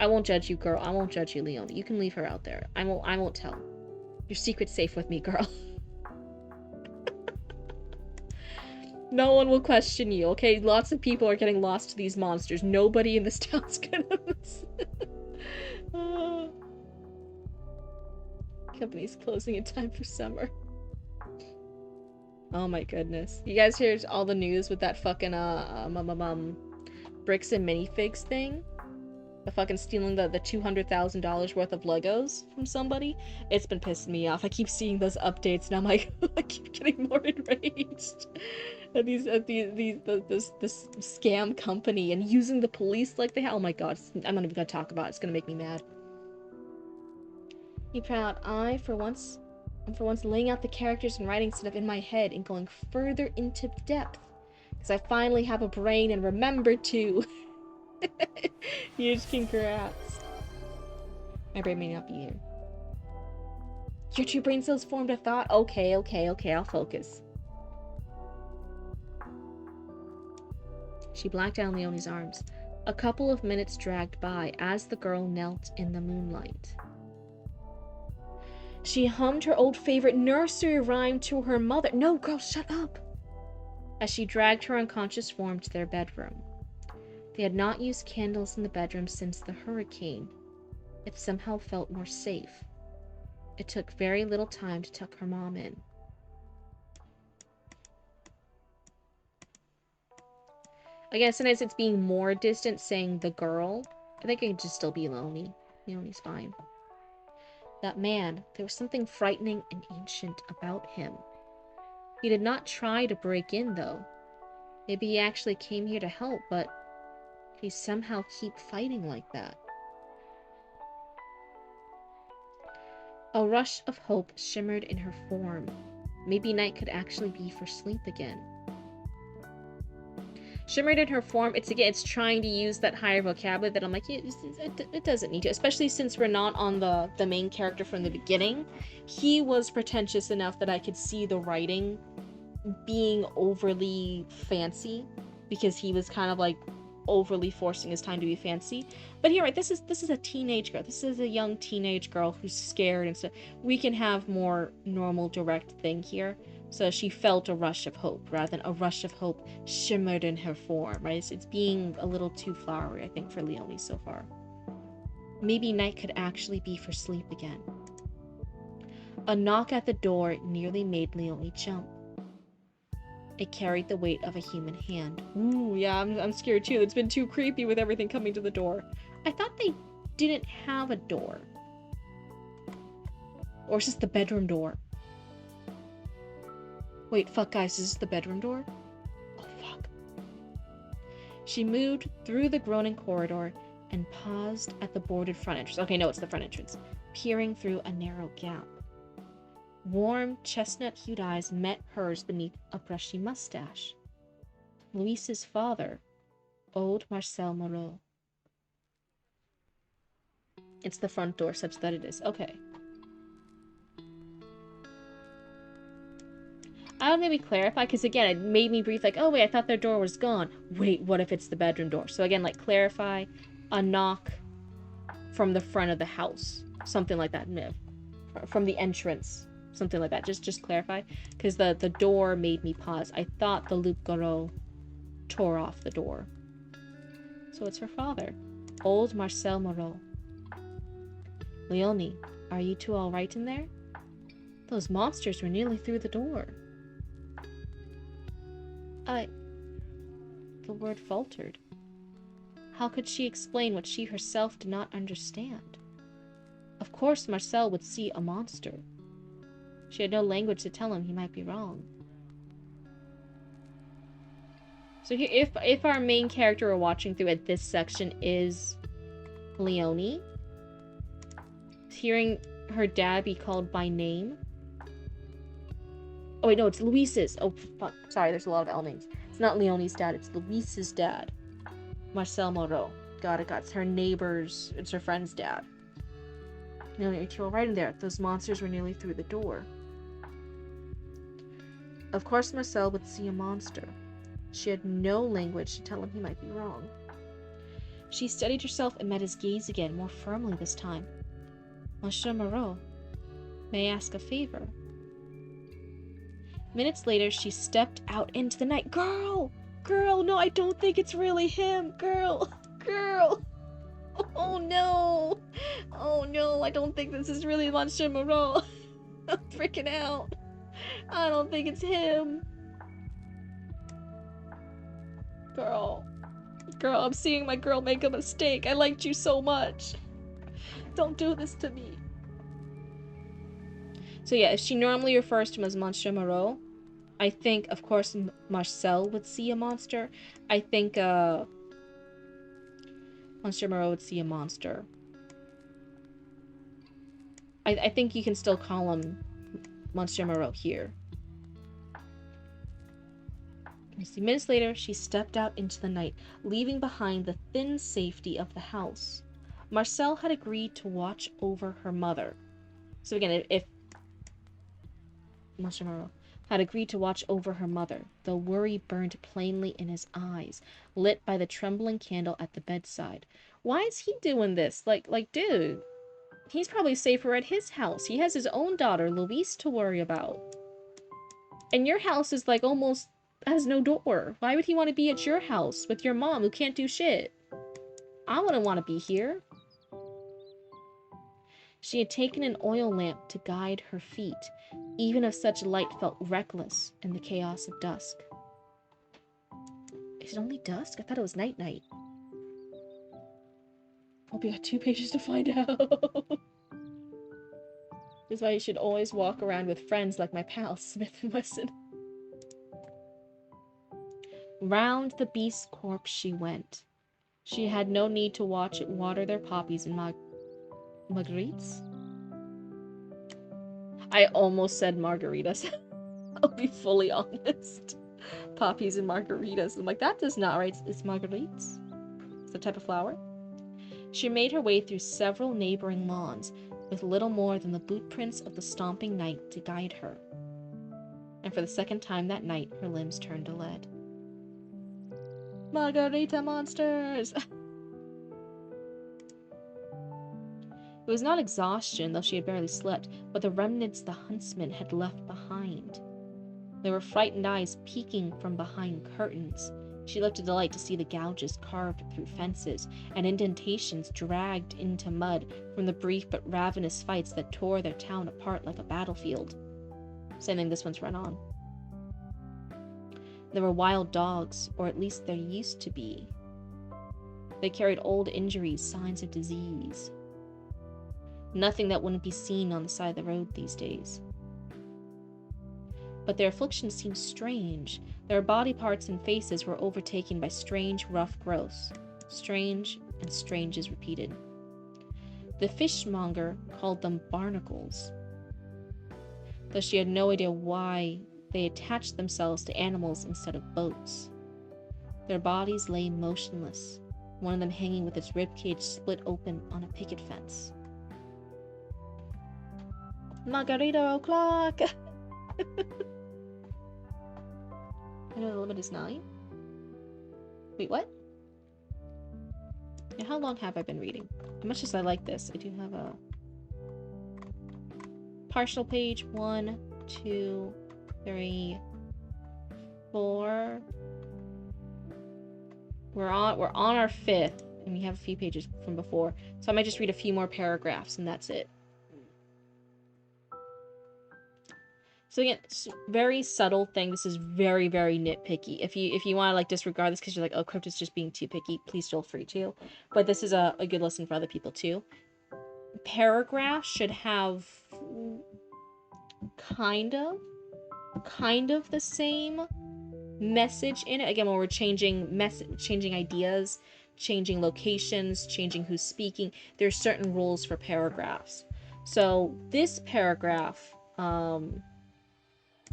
I won't judge you, girl. I won't judge you, Leonie. You can leave her out there. I won't tell. Your secret's safe with me, girl. No one will question you, okay? Lots of people are getting lost to these monsters. Nobody in this town's gonna... Company's closing in time for summer. Oh my goodness. You guys hear all the news with that fucking, bricks and minifigs thing? The fucking stealing the $200,000 worth of Legos from somebody? It's been pissing me off. I keep seeing those updates and I'm like, I keep getting more enraged. At this scam company and using the police like they have. Oh my god, I'm not even gonna talk about it. It's gonna make me mad. Be proud. I'm for once laying out the characters and writing stuff in my head and going further into depth. Because I finally have a brain and remember to. Huge congrats. My brain may not be here. Your two brain cells formed a thought? Okay, I'll focus. She blacked out Leonie's arms. A couple of minutes dragged by as the girl knelt in the moonlight. She hummed her old favorite nursery rhyme to her mother. No, girl, shut up! As she dragged her unconscious form to their bedroom. They had not used candles in the bedroom since the hurricane. It somehow felt more safe. It took very little time to tuck her mom in. Again, sometimes it's being more distant saying the girl. I think it could just still be Leonie. Leonie's fine. That man, there was something frightening and ancient about him. He did not try to break in, though. Maybe he actually came here to help, but he somehow keep fighting like that. A rush of hope shimmered in her form. Maybe night could actually be for sleep again. Shimmered in her form, it's trying to use that higher vocabulary that I'm like, it doesn't need to, especially since we're not on the main character from the beginning. He was pretentious enough that I could see the writing being overly fancy, because he was kind of like overly forcing his time to be fancy. But you're right, this is a teenage girl. This is a young teenage girl who's scared and stuff. We can have more normal, direct thing here. So she felt a rush of hope, rather than a rush of hope shimmered in her form, right? It's being a little too flowery, I think, for Leonie so far. Maybe night could actually be for sleep again. A knock at the door nearly made Leonie jump. It carried the weight of a human hand. Ooh, yeah, I'm scared too. It's been too creepy with everything coming to the door. I thought they didn't have a door. Or is this the bedroom door? Wait, fuck, guys, is this the bedroom door? Oh, fuck. She moved through the groaning corridor and paused at the boarded front entrance. Okay, no, it's the front entrance. Peering through a narrow gap. Warm, chestnut-hued eyes met hers beneath a brushy mustache. Luis's father, old Marcel Moreau. It's the front door, such that it is. Okay. I would maybe clarify, because again, it made me breathe like, oh wait, I thought their door was gone. Wait, what if it's the bedroom door? So again, like, clarify, a knock from the front of the house. Something like that. No, from the entrance. Something like that. Just clarify. Because the door made me pause. I thought the loup-garou tore off the door. So it's her father. Old Marcel Moreau. Leonie, are you two all right in there? Those monsters were nearly through the door. The word faltered. How could she explain what she herself did not understand? Of course Marcel would see a monster. She had no language to tell him he might be wrong. So here, if our main character we're watching through at this section is Leonie, hearing her dad be called by name. Oh wait, no, it's Luis's. Oh fuck, sorry, there's a lot of L names. It's not Leonie's dad, it's Luis's dad. Marcel Moreau. Got it. It's her neighbor's, it's her friend's dad. Leonie, you're right in there. Those monsters were nearly through the door. Of course Marcel would see a monster. She had no language to tell him he might be wrong. She steadied herself and met his gaze again, more firmly this time. Monsieur Moreau, may I ask a favor? Minutes later, she stepped out into the night. Girl! Girl, no, I don't think it's really him. Girl! Girl! Oh no! Oh no, I don't think this is really Monsieur Moreau. I'm freaking out. I don't think it's him. Girl. Girl, I'm seeing my girl make a mistake. I liked you so much. Don't do this to me. So yeah, if she normally refers to him as Monsieur Moreau, I think, of course, Marcel would see a monster. I think, Monsieur Moreau would see a monster. I think you can still call him Monsieur Moreau here. Minutes later, she stepped out into the night, leaving behind the thin safety of the house. Marcel had agreed to watch over her mother. So again, if Monsieur Moreau had agreed to watch over her mother, the worry burned plainly in his eyes, lit by the trembling candle at the bedside. Why is he doing this? Like, dude, he's probably safer at his house. He has his own daughter, Louise, to worry about. And your house is like almost has no door. Why would he want to be at your house with your mom who can't do shit? I wouldn't want to be here. She had taken an oil lamp to guide her feet. Even if such light felt reckless in the chaos of dusk. Is it only dusk? I thought it was night-night. Hope you got 2 pages to find out. This is why you should always walk around with friends like my pal, Smith & Wesson. Round the beast's corpse she went. She had no need to watch it water their poppies and marguerites? I almost said margaritas. I'll be fully honest. Poppies and margaritas. I'm like, that does not right. It's marguerites. It's the type of flower. She made her way through several neighboring lawns, with little more than the boot prints of the stomping night to guide her. And for the second time that night, her limbs turned to lead. Margarita monsters! It was not exhaustion, though she had barely slept, but the remnants the huntsman had left behind. There were frightened eyes peeking from behind curtains. She lifted the light to see the gouges carved through fences and indentations dragged into mud from the brief but ravenous fights that tore their town apart like a battlefield. Same thing this one's run on. There were wild dogs, or at least there used to be. They carried old injuries, signs of disease. Nothing that wouldn't be seen on the side of the road these days. But their affliction seemed strange. Their body parts and faces were overtaken by strange, rough growths. Strange and strange is repeated. The fishmonger called them barnacles, though she had no idea why they attached themselves to animals instead of boats. Their bodies lay motionless, one of them hanging with its ribcage split open on a picket fence. Margarita o'clock! I know the limit is 9. Wait, what? And how long have I been reading? As much as I like this, I do have a partial page. 1, 2, 3, 4. We're on our 5th, and we have a few pages from before. So I might just read a few more paragraphs, and that's it. So again, it's a very subtle thing. This is very, very nitpicky. If you want to like disregard this because you're like, oh, Cryptid's just being too picky, please feel free to. But this is a good lesson for other people too. Paragraphs should have kind of the same message in it. Again, when we're changing ideas, changing locations, changing who's speaking, there's certain rules for paragraphs. So this paragraph,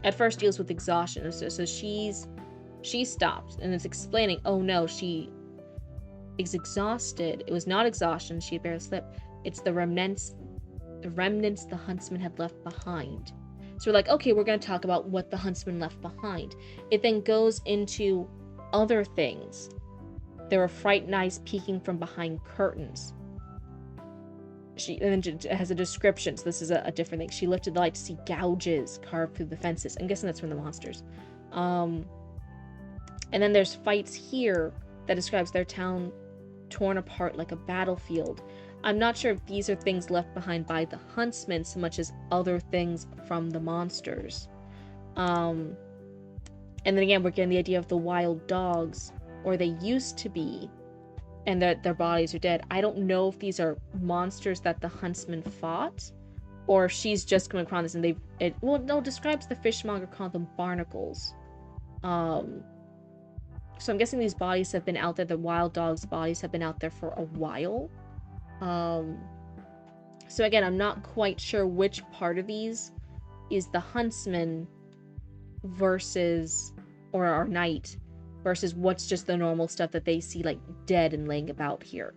at first deals with exhaustion. So she stops and is explaining, oh no, she is exhausted. It was not exhaustion, she had barely slept. It's the remnants the huntsman had left behind. So we're like, okay, we're going to talk about what the huntsman left behind. It then goes into other things. There were frightened eyes peeking from behind curtains. And then it has a description, so this is a different thing. She lifted the light to see gouges carved through the fences. I'm guessing that's from the monsters. And then there's fights here that describes their town torn apart like a battlefield. I'm not sure if these are things left behind by the huntsman so much as other things from the monsters. And then again, we're getting the idea of the wild dogs, or they used to be, and that their bodies are dead. I don't know if these are monsters that the huntsman fought, or if she's just coming across this and it describes the fishmonger called them barnacles. So I'm guessing these bodies have been out there, the wild dogs' bodies have been out there for a while. So again, I'm not quite sure which part of these is the huntsman versus, or our knight, versus what's just the normal stuff that they see like dead and laying about here.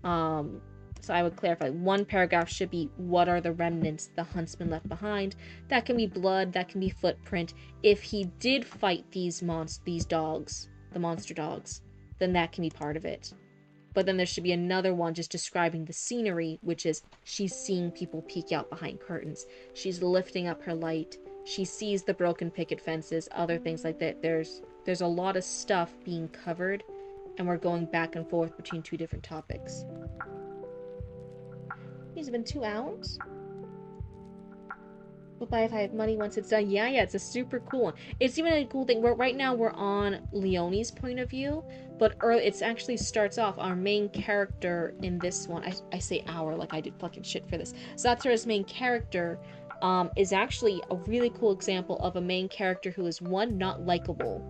So I would clarify, one paragraph should be, what are the remnants the huntsman left behind? That can be blood, that can be footprint. If he did fight these dogs, the monster dogs, then that can be part of it. But then there should be another one just describing the scenery, which is she's seeing people peek out behind curtains. She's lifting up her light. She sees the broken picket fences, other things like that. There's a lot of stuff being covered, and we're going back and forth between two different topics. These have been 2 hours. We'll buy if I have money once it's done. Yeah, it's a super cool one. It's even a cool thing. Right now we're on Leonie's point of view, but it actually starts off, our main character in this one, I say our, like I did fucking shit for this. Zatsura's main character is actually a really cool example of a main character who is, 1, not likable,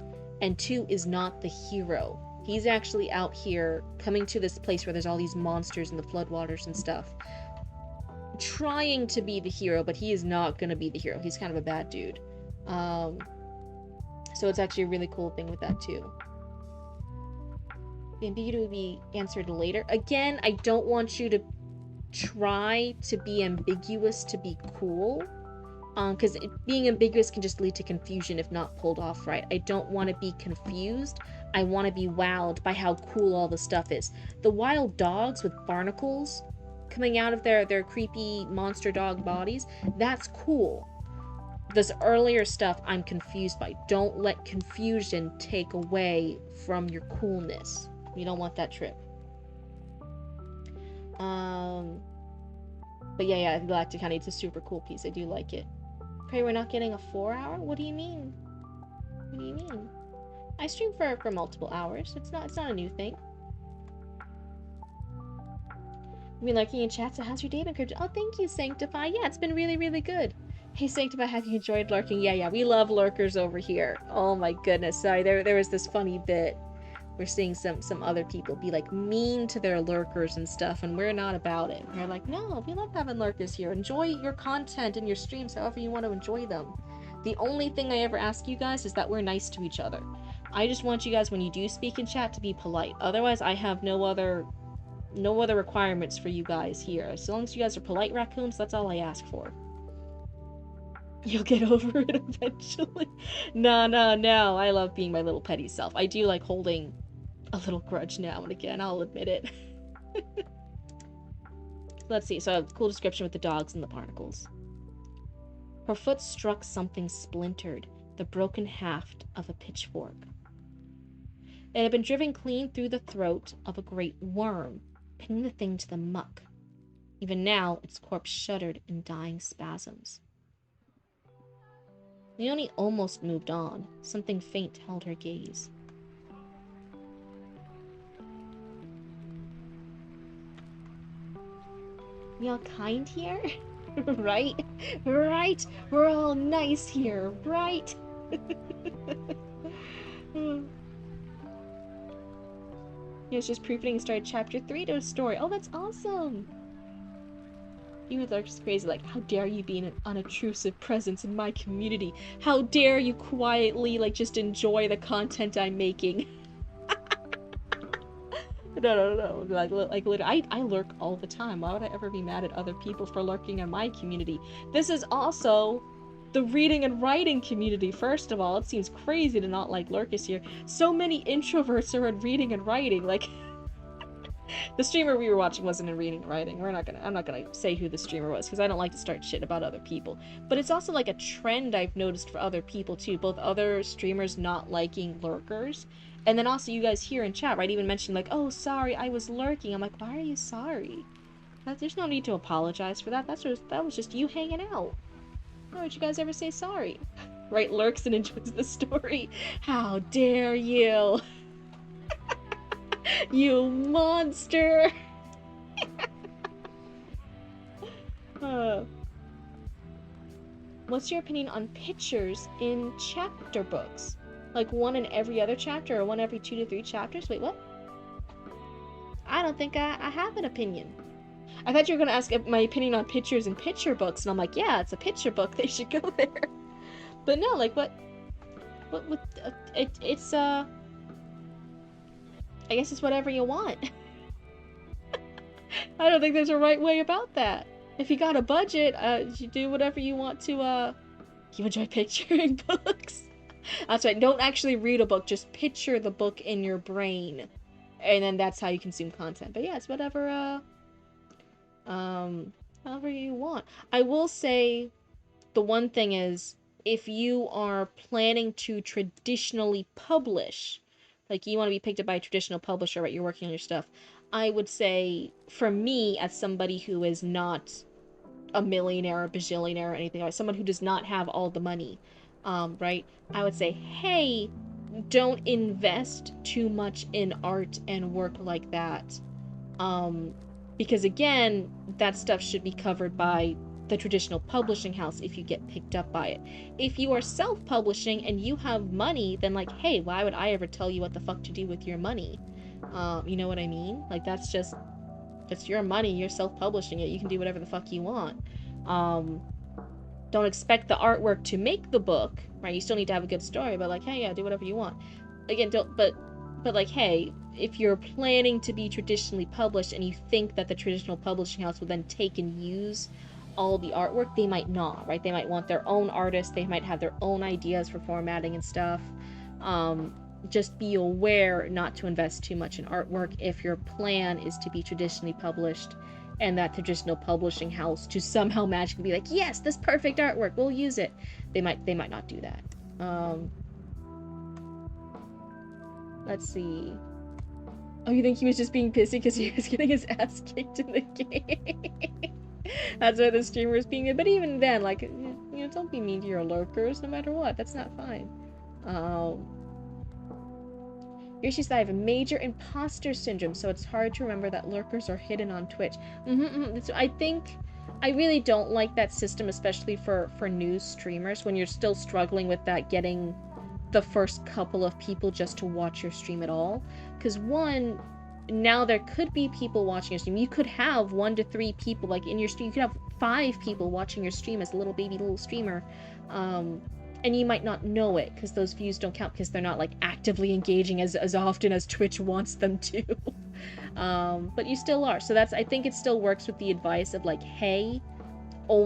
and 2, is not the hero. He's actually out here coming to this place where there's all these monsters and the floodwaters and stuff, trying to be the hero, but he is not going to be the hero. He's kind of a bad dude. So it's actually a really cool thing with that too. The ambiguity will be answered later. Again, I don't want you to try to be ambiguous to be cool, because being ambiguous can just lead to confusion if not pulled off right. I don't want to be confused. I want to be wowed by how cool all the stuff is. The wild dogs with barnacles coming out of their creepy monster dog bodies, that's cool. this earlier stuff I'm confused by. Don't let confusion take away from your coolness. You don't want that trip. But yeah, Galactic Honey, it's a super cool piece. I do like it. Pray we're not getting a 4-hour? What do you mean? What do you mean? I stream for multiple hours. It's not a new thing. I've been lurking in chat, so how's your day been, Cryptid? Oh, thank you, Sanctify. Yeah, it's been really, really good. Hey, Sanctify, have you enjoyed lurking? Yeah, we love lurkers over here. Oh my goodness. Sorry, there was this funny bit. We're seeing some other people be like mean to their lurkers and stuff, and we're not about it. We're like, no, we love having lurkers here. Enjoy your content and your streams however you want to enjoy them. The only thing I ever ask you guys is that we're nice to each other. I just want you guys, when you do speak in chat, to be polite. Otherwise, I have no other requirements for you guys here. As long as you guys are polite raccoons, that's all I ask for. You'll get over it eventually. No. I love being my little petty self. I do like holding a little grudge now and again, I'll admit it. Let's see. So, cool description with the dogs and the barnacles. Her foot struck something splintered, the broken haft of a pitchfork. It had been driven clean through the throat of a great worm, pinning the thing to the muck. Even now, its corpse shuddered in dying spasms. Leonie almost moved on. Something faint held her gaze. We all kind here? Right? Right? We're all nice here, right? He was just proofreading and started chapter 3 to a story. Oh, that's awesome! You would look just crazy, like, how dare you be an unobtrusive presence in my community? How dare you quietly, like, just enjoy the content I'm making? No. Like literally, I lurk all the time. Why would I ever be mad at other people for lurking in my community? This is also the reading and writing community, first of all. It seems crazy to not like lurkers here. So many introverts are in reading and writing, like... The streamer we were watching wasn't in reading and writing. I'm not gonna say who the streamer was, because I don't like to start shit about other people. But it's also like a trend I've noticed for other people too. Both other streamers not liking lurkers, and then also you guys here in chat, right? Even mentioning like, oh, sorry, I was lurking. I'm like, why are you sorry? There's no need to apologize for that. That was just you hanging out. Why would you guys ever say sorry? Right? Lurks and enjoys the story. How dare you? You monster! What's your opinion on pictures in chapter books? Like one in every other chapter or one every 2 to 3 chapters? Wait, what? I don't think I have an opinion. I thought you were going to ask my opinion on pictures in picture books, and I'm like, yeah, it's a picture book. They should go there. But no, like, what it's, I guess it's whatever you want. I don't think there's a right way about that. If you got a budget, you do whatever you want to, you enjoy picturing books. That's right, don't actually read a book, just picture the book in your brain. And then that's how you consume content. But yeah, it's whatever, however you want. I will say, the one thing is, if you are planning to traditionally publish, like you want to be picked up by a traditional publisher, right? You're working on your stuff. I would say, for me, as somebody who is not a millionaire or bajillionaire or anything, like someone who does not have all the money, right? I would say, hey, don't invest too much in art and work like that. Because again, that stuff should be covered by the traditional publishing house if you get picked up by it. If you are self-publishing and you have money, then like, hey, why would I ever tell you what the fuck to do with your money? You know what I mean? Like, that's your money, you're self-publishing it, you can do whatever the fuck you want. Don't expect the artwork to make the book, right? You still need to have a good story, but like, hey, yeah, do whatever you want. Again, but like, hey, if you're planning to be traditionally published and you think that the traditional publishing house will then take and use all the artwork, they might not, right? They might want their own artist, they might have their own ideas for formatting and stuff. Just be aware not to invest too much in artwork if your plan is to be traditionally published and that traditional publishing house to somehow magically be like, yes, this perfect artwork, we'll use it. They might not do that. Um, let's see. Oh, you think he was just being pissy because he was getting his ass kicked in the game? That's why the streamer is being. But even then, like, don't be mean to your lurkers, no matter what. That's not fine. Um, Yoshi said I have a major imposter syndrome, so it's hard to remember that lurkers are hidden on Twitch. I think I really don't like that system, especially for new streamers when you're still struggling with that, getting the first couple of people just to watch your stream at all. Because one, now there could be people watching your stream. You could have 1 to 3 people like in your stream. You could have 5 people watching your stream as a little baby little streamer. And you might not know it because those views don't count because they're not like actively engaging as often as Twitch wants them to. But you still are. So I think it still works with the advice of like, hey,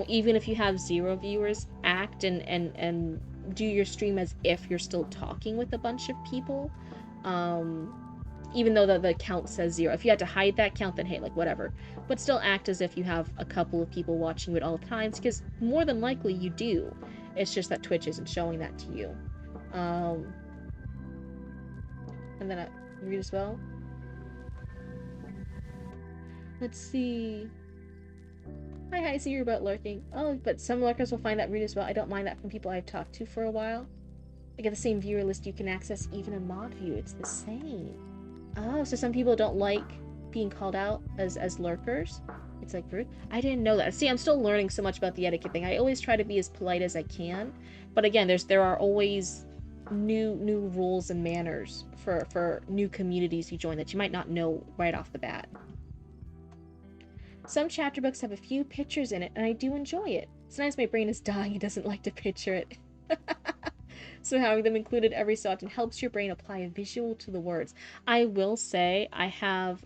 even if you have 0 viewers, act and do your stream as if you're still talking with a bunch of people. Even though the count says 0. If you had to hide that count, then hey, like whatever. But still act as if you have a couple of people watching you at all times, because more than likely you do. It's just that Twitch isn't showing that to you. And then I read as well. Let's see. Hi, I see you're about lurking. Oh, but some lurkers will find that rude as well. I don't mind that from people I've talked to for a while. I get the same viewer list you can access even in mod view. It's the same. Oh, so some people don't like being called out as lurkers. It's like rude. I didn't know that. See, I'm still learning so much about the etiquette thing. I always try to be as polite as I can, but again, there are always new rules and manners for new communities you join that you might not know right off the bat. Some chapter books have a few pictures in it, and I do enjoy it. Sometimes my brain is dying and doesn't like to picture it. So having them included every so often helps your brain apply a visual to the words. I will say I have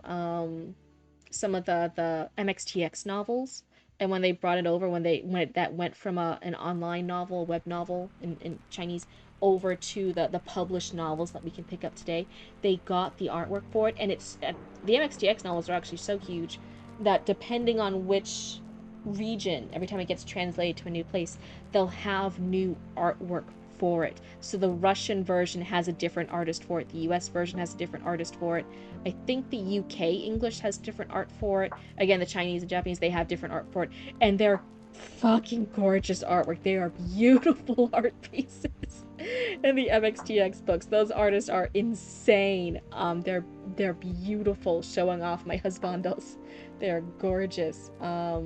some of the MXTX novels, and when they brought it over, that went from an online novel, a web novel in Chinese, over to the published novels that we can pick up today, they got the artwork for it, and it's the MXTX novels are actually so huge that depending on which region, every time it gets translated to a new place, they'll have new artwork for it. So the Russian version has a different artist for it. The US version has a different artist for it. I think the UK English has different art for it. Again, the Chinese and Japanese, they have different art for it. And they're fucking gorgeous artwork. They are beautiful art pieces. And the MXTX books, those artists are insane. They're beautiful, showing off my husbandos. They're gorgeous. What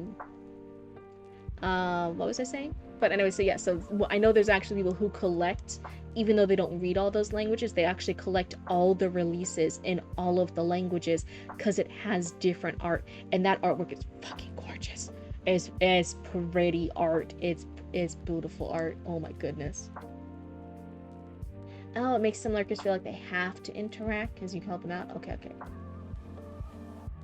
was I saying? But anyway, so yeah, so I know there's actually people who collect, even though they don't read all those languages, they actually collect all the releases in all of the languages because it has different art, and that artwork is fucking gorgeous. It's pretty art. It's beautiful art. Oh my goodness. Oh, it makes some lurkers feel like they have to interact because you help them out. Okay.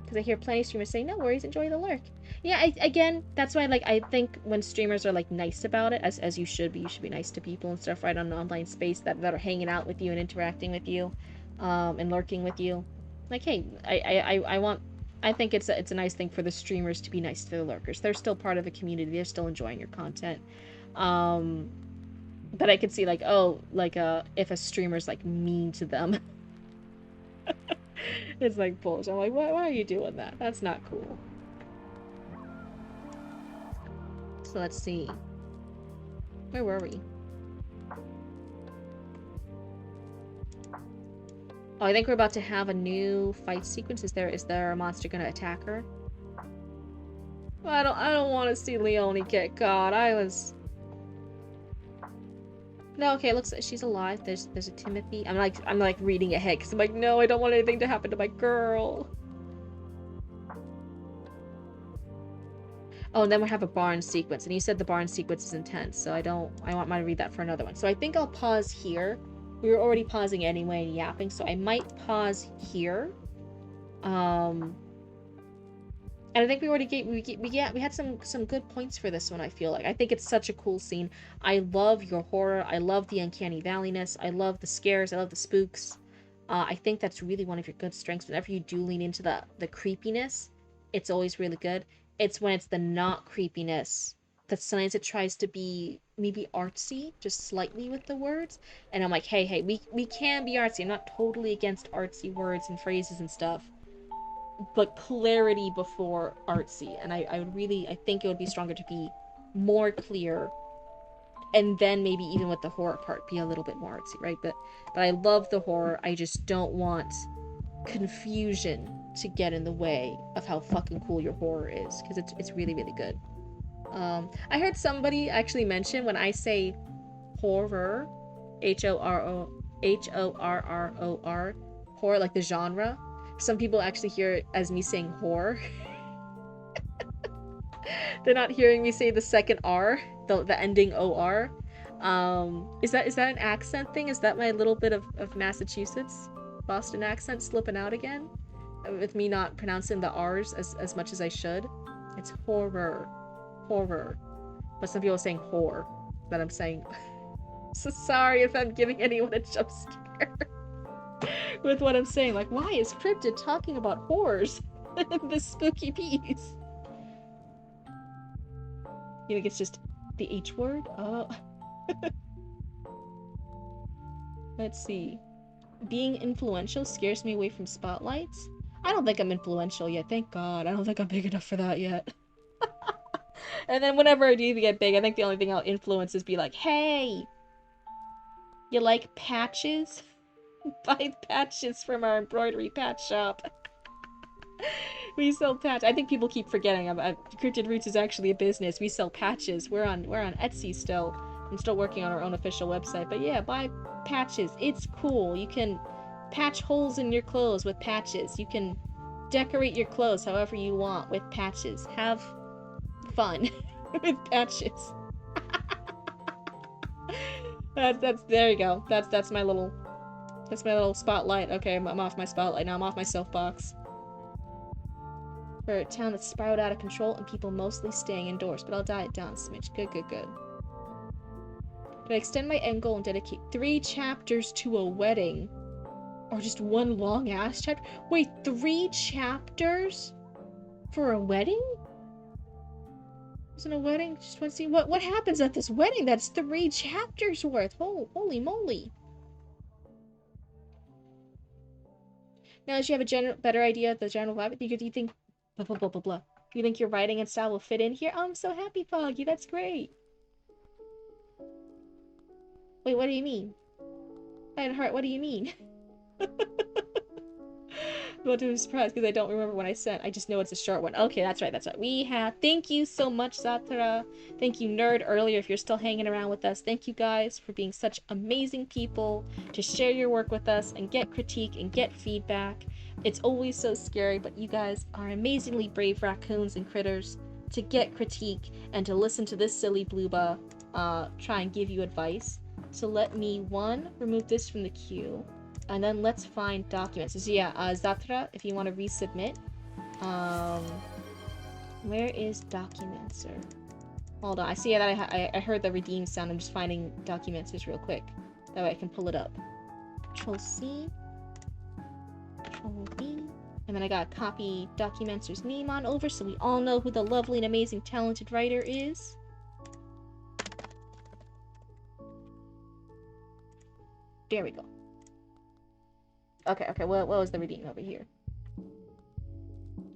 Because I hear plenty of streamers saying, no worries, enjoy the lurk. Yeah, again, that's why I think when streamers are nice about it, as you should be nice to people and stuff, right, on an online space that are hanging out with you and interacting with you, and lurking with you. Like, hey, I think it's a nice thing for the streamers to be nice to the lurkers. They're still part of the community. They're still enjoying your content. But I could see if a streamer's mean to them. It's bullshit. I'm like, why are you doing that? That's not cool. So let's see. Where were we? Oh, I think we're about to have a new fight sequence. Is there a monster gonna attack her? I don't want to see Leonie get caught. No, okay, looks like she's alive. There's a Timothy. I'm reading ahead because I'm like, no, I don't want anything to happen to my girl. Oh, and then we have a barn sequence, and you said the barn sequence is intense, so I want to read that for another one. So I think I'll pause here. We were already pausing anyway and yapping, so I might pause here. And I think we already we had some good points for this one, I feel like. I think it's such a cool scene. I love your horror. I love the uncanny valleyness. I love the scares. I love the spooks. I think that's really one of your good strengths. Whenever you do lean into the creepiness, it's always really good. It's when it's the not creepiness that sometimes it tries to be maybe artsy, just slightly with the words. And I'm like, hey, we can be artsy. I'm not totally against artsy words and phrases and stuff, but clarity before artsy. And I would really, I think it would be stronger to be more clear, and then maybe even with the horror part be a little bit more artsy, right? But I love the horror. I just don't want confusion to get in the way of how fucking cool your horror is, because it's really really good. I heard somebody actually mention when I say horror, Horror, horror like the genre. Some people actually hear it as me saying whore. They're not hearing me say the second R, the ending OR. Is that an accent thing? Is that my little bit of Massachusetts, Boston accent slipping out again? With me not pronouncing the R's as much as I should? It's horror. Horror. But some people are saying whore. That I'm saying. So sorry if I'm giving anyone a jump scare with what I'm saying. Like, why is Cryptid talking about whores in this spooky piece? You think it's just the H word? Oh. Let's see. Being influential scares me away from spotlights. I don't think I'm influential yet. Thank God. I don't think I'm big enough for that yet. And then whenever I do get big, I think the only thing I'll influence is be like, hey, you like patches? Buy patches from our embroidery patch shop. We sell patch. I think people keep forgetting. Cryptid Roots is actually a business. We sell patches. We're on Etsy still. I'm still working on our own official website. But yeah, buy patches. It's cool. You can patch holes in your clothes with patches. You can decorate your clothes however you want with patches. Have fun with patches. That's there you go. That's my little spotlight. Okay, I'm off my spotlight now. I'm off my soapbox. For a town that's spiraled out of control and people mostly staying indoors, but I'll dial it down, smidge. Good. Do I extend my end goal and dedicate 3 chapters to a wedding? Or just one long ass chapter? Wait, 3 chapters? For a wedding? Isn't a wedding? Just want to see what happens at this wedding that's 3 chapters worth. Holy moly. Now that you have a better idea of the general vibe, do you think blah blah blah blah blah. Do you think your writing and style will fit in here? Oh, I'm so happy, Foggy. That's great. Wait, what do you mean? Lionheart, what do you mean? About to be surprised because I don't remember when I sent. I just know it's a short one. Okay, that's right. We have. Thank you so much, Zatara. Thank you, Nerd, earlier, if you're still hanging around with us. Thank you guys for being such amazing people to share your work with us and get critique and get feedback. It's always so scary, but you guys are amazingly brave raccoons and critters to get critique and to listen to this silly blooba try and give you advice. So let me, 1, remove this from the queue. And then let's find documents. So yeah, Zatra, if you want to resubmit. Where is Documenter? Hold on, I see that I heard the redeem sound. I'm just finding Documenter real quick. That way I can pull it up. Control C. Control V. And then I gotta copy Documenter's name on over so we all know who the lovely and amazing talented writer is. There we go. Okay, what was the redeem over here?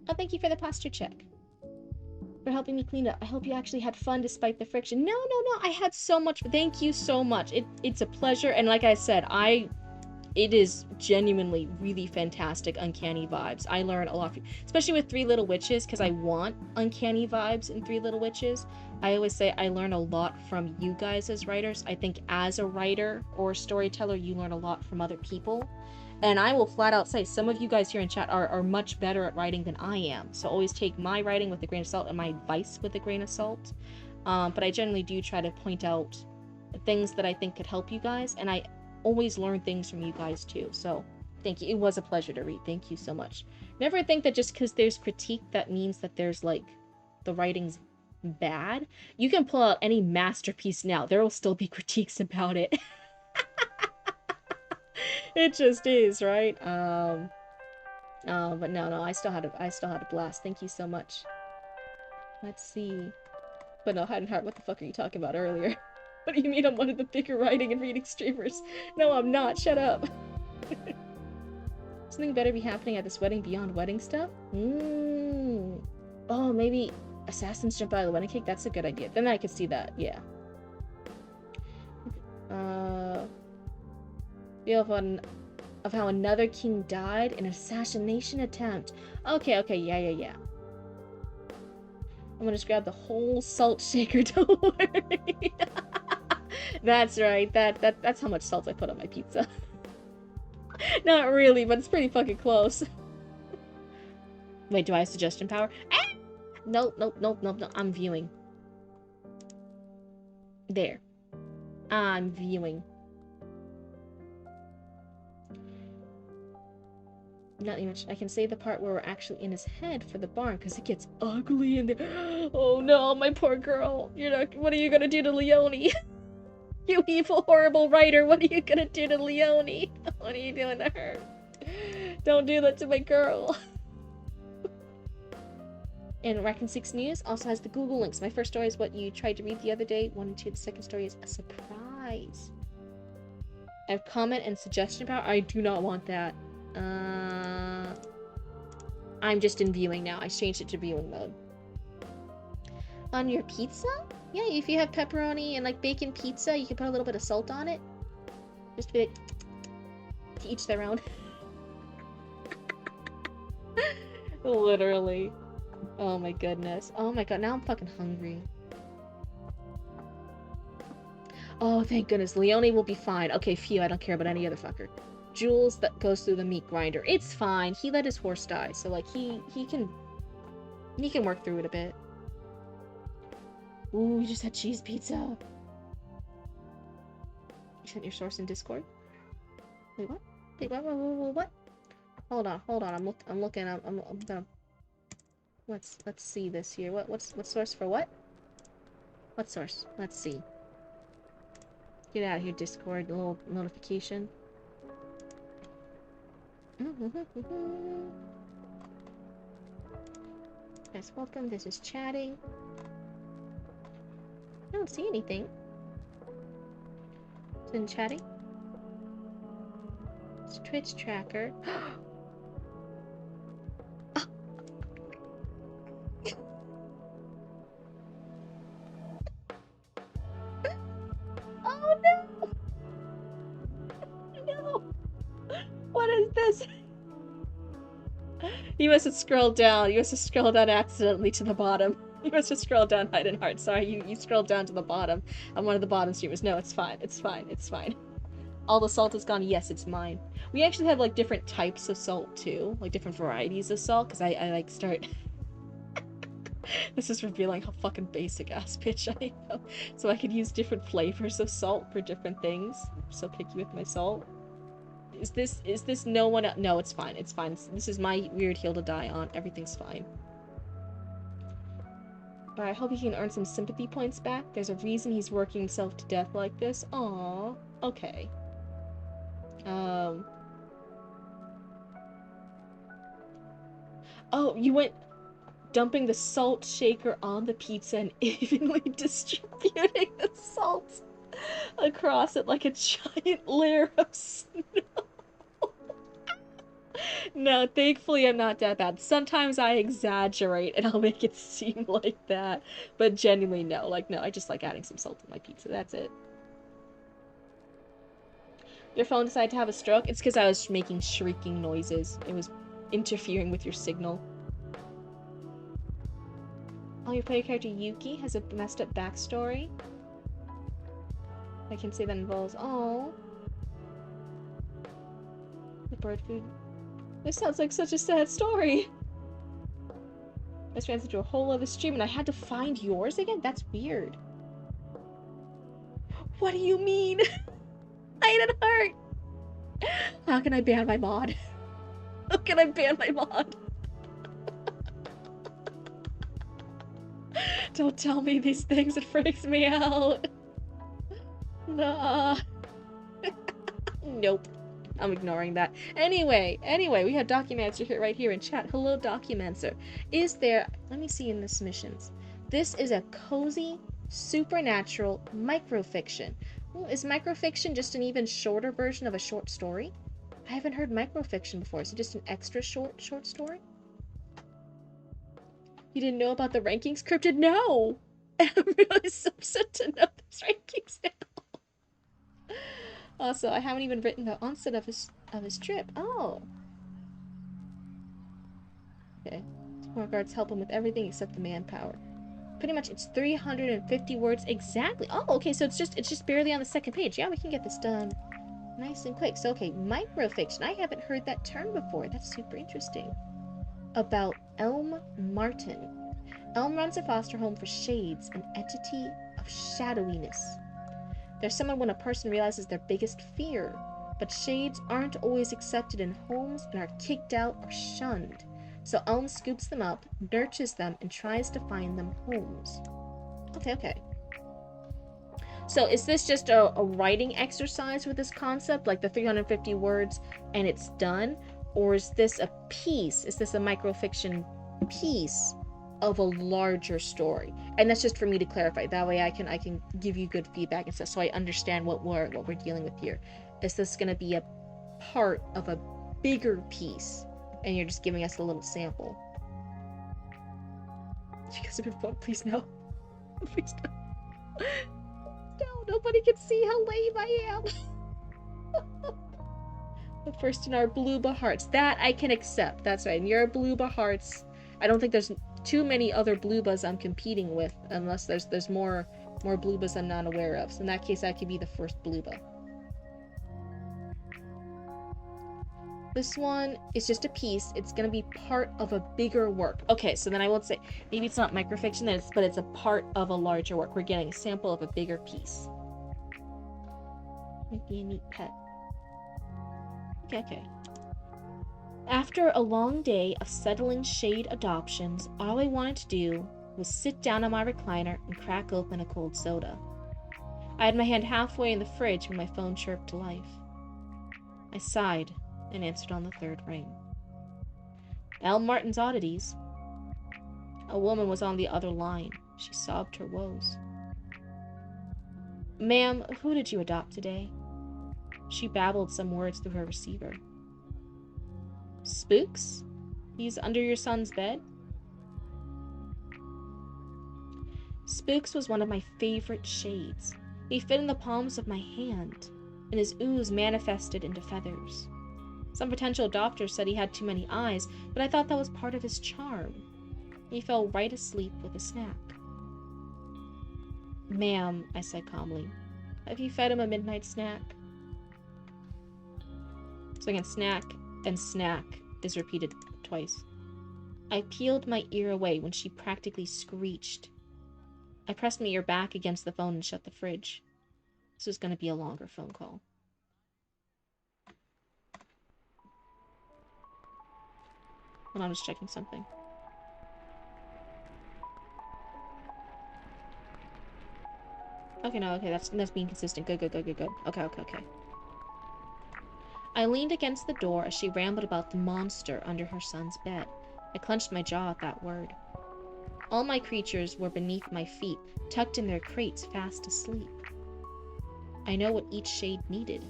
Oh, thank you for the posture check. For helping me clean up. I hope you actually had fun despite the friction. No, I had so much. Thank you so much. It's a pleasure, and like I said, it is genuinely really fantastic uncanny vibes. I learn a lot, especially with Three Little Witches, because I want uncanny vibes in Three Little Witches. I always say I learn a lot from you guys as writers. I think as a writer or storyteller, you learn a lot from other people. And I will flat out say, some of you guys here in chat are much better at writing than I am. So always take my writing with a grain of salt and my advice with a grain of salt. But I generally do try to point out things that I think could help you guys. And I always learn things from you guys too. So thank you. It was a pleasure to read. Thank you so much. Never think that just because there's critique, that means that there's like, the writing's bad. You can pull out any masterpiece now. There will still be critiques about it. It just is, right? But no, I still had a blast. Thank you so much. Let's see. But no, Hide and Heart, what the fuck are you talking about earlier? What do you mean I'm one of the bigger writing and reading streamers? No, I'm not. Shut up. Something better be happening at this wedding beyond wedding stuff? Oh, maybe assassins jump out of the wedding cake? That's a good idea. Then I could see that, yeah. Feel of how another king died in an assassination attempt. Okay, yeah. I'm gonna just grab the whole salt shaker, don't worry. That's right, that's how much salt I put on my pizza. Not really, but it's pretty fucking close. Wait, do I have suggestion power? Ah! Nope, I'm viewing. There. I'm viewing. Not much. I can say the part where we're actually in his head for the barn, because it gets ugly in there. Oh no, my poor girl. What are you gonna do to Leonie? You evil, horrible writer, what are you gonna do to Leonie? What are you doing to her? Don't do that to my girl. And Raccoon 6 News also has the Google links. My first story is what you tried to read the other day. 1 and 2. The second story is a surprise. I have comment and suggestion power. I do not want that. I'm just in viewing now. I changed it to viewing mode. On your pizza? Yeah, if you have pepperoni and like bacon pizza, you can put a little bit of salt on it. Just to be like, to each their own. Literally. Oh my goodness. Oh my god, now I'm fucking hungry. Oh, thank goodness. Leonie will be fine. Okay, phew, I don't care about any other fucker. Jules that goes through the meat grinder. It's fine. He let his horse die, so like he can work through it a bit. Ooh, you just had cheese pizza. You sent your source in Discord? Wait, what? Wait, what? Hold on. I'm looking. I'm gonna. Let's see this here. What source for what? What source? Let's see. Get out of here, Discord. A little notification. Yes, welcome. This is chatting. I don't see anything. It's in chatting. It's Twitch tracker. Oh no! No! What is this? You must have scrolled down. You must have scrolled down accidentally to the bottom. You must have scrolled down Hide and Heart. Sorry, you scrolled down to the bottom. I'm one of the bottom streamers. No, it's fine. It's fine. It's fine. All the salt is gone. Yes, it's mine. We actually have like different types of salt too. Like different varieties of salt. Because I like start... This is revealing how fucking basic ass bitch I am. So I could use different flavors of salt for different things. I'm so picky with my salt. Is this no one else? No, it's fine. It's fine. This is my weird hill to die on. Everything's fine. But I hope he can earn some sympathy points back. There's a reason he's working himself to death like this. Aww. Okay. Oh, you went dumping the salt shaker on the pizza and evenly distributing the salt across it like a giant layer of snow. No, thankfully I'm not that bad. Sometimes I exaggerate and I'll make it seem like that. But genuinely, no. Like, no, I just like adding some salt to my pizza. That's it. Your phone decided to have a stroke? It's because I was making shrieking noises. It was interfering with your signal. Oh, your player character Yuki has a messed up backstory. I can say that involves... Oh. The bird food... This sounds like such a sad story. I just ran into a whole other stream and I had to find yours again? That's weird. What do you mean? I didn't hurt. How can I ban my mod? How can I ban my mod? Don't tell me these things, it freaks me out. Nah. Nope. I'm ignoring that. Anyway, we have Documancer here, right here in chat. Hello, Documancer. Is there... Let me see in the submissions. This is a cozy, supernatural microfiction. Ooh, is microfiction just an even shorter version of a short story? I haven't heard microfiction before. Is it just an extra short story? You didn't know about the rankings, Cryptid? No! I'm really so upset to know this rankings now. Also, I haven't even written the onset of his trip. Oh. Okay. Support guards help him with everything except the manpower. Pretty much, it's 350 words exactly. Oh, okay, so it's just barely on the second page. Yeah, we can get this done nice and quick. So, okay, microfiction. I haven't heard that term before. That's super interesting. About Elm Martin. Elm runs a foster home for shades, an entity of shadowiness. They're summoned when a person realizes their biggest fear, but shades aren't always accepted in homes and are kicked out or shunned. So Elm scoops them up, nurtures them, and tries to find them homes. Okay. So is this just a writing exercise with this concept, like the 350 words and it's done? Or is this a piece? Is this a microfiction piece of a larger story? And that's just for me to clarify. That way I can give you good feedback and stuff, so I understand what we're dealing with here. Is this going to be a part of a bigger piece, and you're just giving us a little sample? You guys have been fun. Please no. Please no. No, nobody can see how lame I am. But first in our Blueba hearts. That I can accept. That's right. In your Blueba hearts, I don't think there's too many other Bluebas I'm competing with, unless there's more Bluebas I'm not aware of. So in that case, I could be the first Blueba. This one is just a piece. It's gonna be part of a bigger work. Okay, so then I won't say, maybe it's not microfiction, but it's a part of a larger work. We're getting a sample of a bigger piece. Might be a neat pet. Okay. After a long day of settling shade adoptions, all I wanted to do was sit down on my recliner and crack open a cold soda. I had my hand halfway in the fridge when my phone chirped to life. I sighed and answered on the third ring. Elm Martin's Oddities. A woman was on the other line. She sobbed her woes. Ma'am, who did you adopt today? She babbled some words through her receiver. Spooks? He's under your son's bed? Spooks was one of my favorite shades. He fit in the palms of my hand, and his ooze manifested into feathers. Some potential adopters said he had too many eyes, but I thought that was part of his charm. He fell right asleep with a snack. Ma'am, I said calmly, have you fed him a midnight snack? So again, snack and snack is repeated twice. I peeled my ear away when she practically screeched. I pressed my ear back against the phone and shut the fridge. This was going to be a longer phone call. Hold on, I'm just checking something. Okay, no, okay, that's being consistent. Good. Okay. I leaned against the door as she rambled about the monster under her son's bed. I clenched my jaw at that word. All my creatures were beneath my feet, tucked in their crates, fast asleep. I know what each shade needed.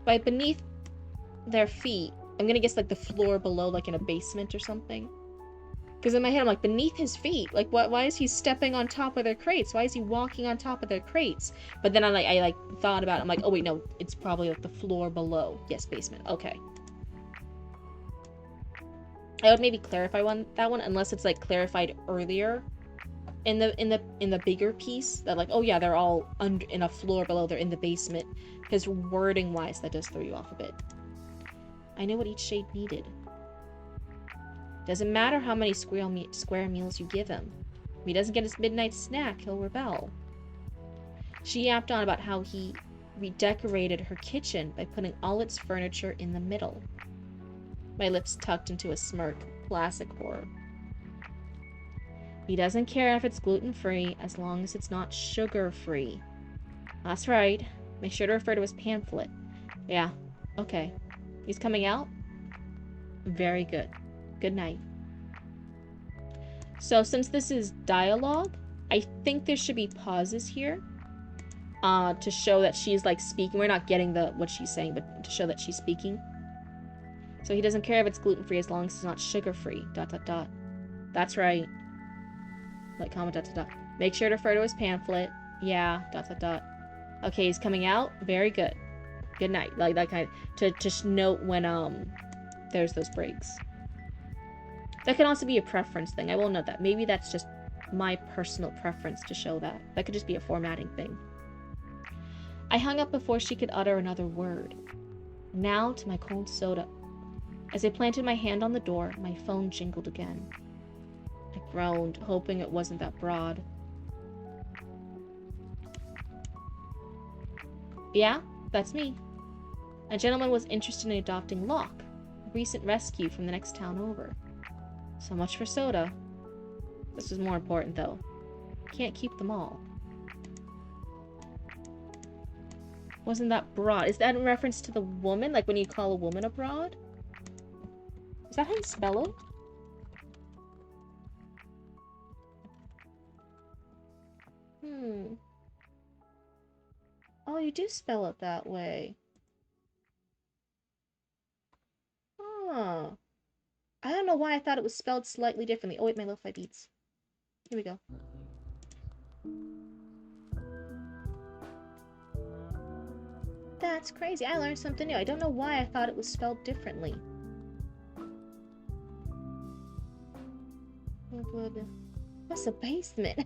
By beneath their feet, I'm gonna guess like the floor below, like in a basement or something. Because in my head, I'm like, beneath his feet? Like, why is he stepping on top of their crates? Why is he walking on top of their crates? But then I thought about it. I'm like, oh wait, no, it's probably like the floor below. Yes, basement. Okay. I would maybe clarify that one, unless it's like clarified earlier in the bigger piece that like, oh yeah, they're all in a floor below. They're in the basement. Because wording wise, that does throw you off a bit. I know what each shade needed. Doesn't matter how many square meals you give him. If he doesn't get his midnight snack, he'll rebel. She yapped on about how he redecorated her kitchen by putting all its furniture in the middle. My lips tucked into a smirk. Classic horror. He doesn't care if it's gluten-free as long as it's not sugar-free. That's right. Make sure to refer to his pamphlet. Yeah. Okay. He's coming out? Very good. Good night. So since this is dialogue, I think there should be pauses here. To show that she's like speaking. We're not getting what she's saying, but to show that she's speaking. So he doesn't care if it's gluten-free as long as it's not sugar-free. ... That's right. Like, comment ... Make sure to refer to his pamphlet. Yeah. ... Okay, he's coming out. Very good. Good night. Like that kind of to just note when there's those breaks. That can also be a preference thing. I will note that. Maybe that's just my personal preference to show that. That could just be a formatting thing. I hung up before she could utter another word. Now to my cold soda. As I planted my hand on the door, my phone jingled again. I groaned, hoping it wasn't that broad. Yeah, that's me. A gentleman was interested in adopting Locke, a recent rescue from the next town over. So much for soda. This was more important, though. Can't keep them all. Wasn't that broad? Is that in reference to the woman? Like when you call a woman a broad? Is that how you spell it? Oh, you do spell it that way. Huh. I don't know why I thought it was spelled slightly differently. Oh wait, my lo-fi beats. Here we go. That's crazy. I learned something new. I don't know why I thought it was spelled differently. What's a basement?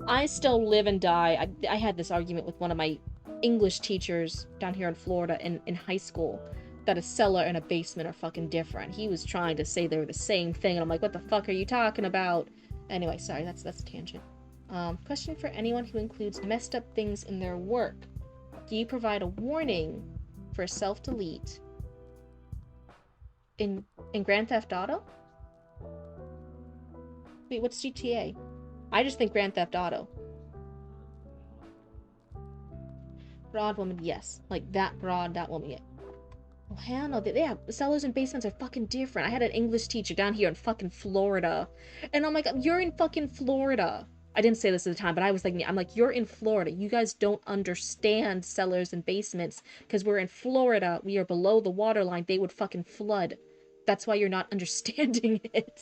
I still live and die. I had this argument with one of my English teachers down here in Florida in high school that a cellar and a basement are fucking different. He was trying to say they were the same thing, and I'm like, what the fuck are you talking about? Anyway, sorry, that's a tangent. Question for anyone who includes messed up things in their work. Do you provide a warning for self-delete in Grand Theft Auto? Wait, what's GTA? I just think Grand Theft Auto. Broad woman, yes. Like that broad, that woman, yeah. Oh, hell no. Yeah, cellars and basements are fucking different. I had an English teacher down here in fucking Florida. And I'm like, you're in fucking Florida. I didn't say this at the time, but I was thinking, I'm like, you're in Florida. You guys don't understand cellars and basements because we're in Florida. We are below the waterline. They would fucking flood. That's why you're not understanding it.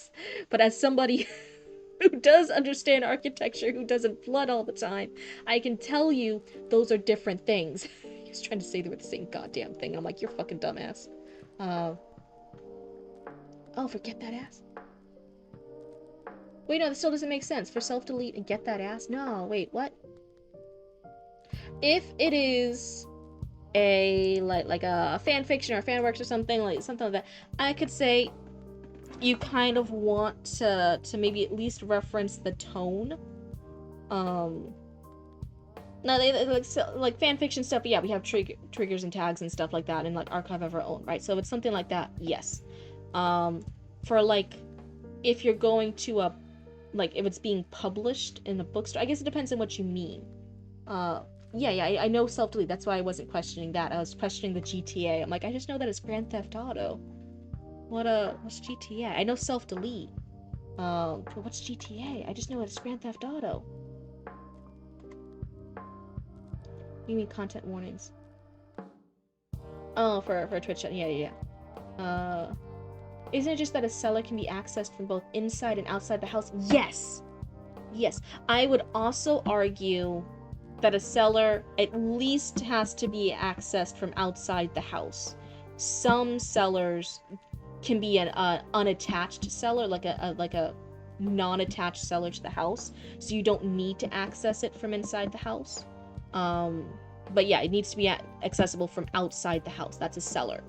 But as somebody who does understand architecture, who doesn't flood all the time, I can tell you those are different things. He was trying to say they were the same goddamn thing. I'm like, you're fucking dumbass. Oh, forget that ass. Wait, no, this still doesn't make sense. For self-delete and get that ass? No, wait, what? If it is a, like a fan fiction or fanworks or something like that, I could say you kind of want to maybe at least reference the tone. No, like fan fiction stuff, yeah, we have triggers and tags and stuff like that, and like archive of our own, right? So if it's something like that, yes. For like, if you're going to like if it's being published in a bookstore, I guess it depends on what you mean. Yeah, I know self-delete. That's why I wasn't questioning that. I was questioning the GTA. I'm like, I just know that it's Grand Theft Auto. What's GTA? I know self-delete. But what's GTA? I just know it's Grand Theft Auto. You mean content warnings? Oh, for a Twitch chat. Yeah. Isn't it just that a cellar can be accessed from both inside and outside the house? Yes! Yes. I would also argue that a cellar at least has to be accessed from outside the house. Some cellars can be an unattached cellar, like a non-attached cellar to the house, so you don't need to access it from inside the house. But yeah, it needs to be accessible from outside the house. That's a cellar.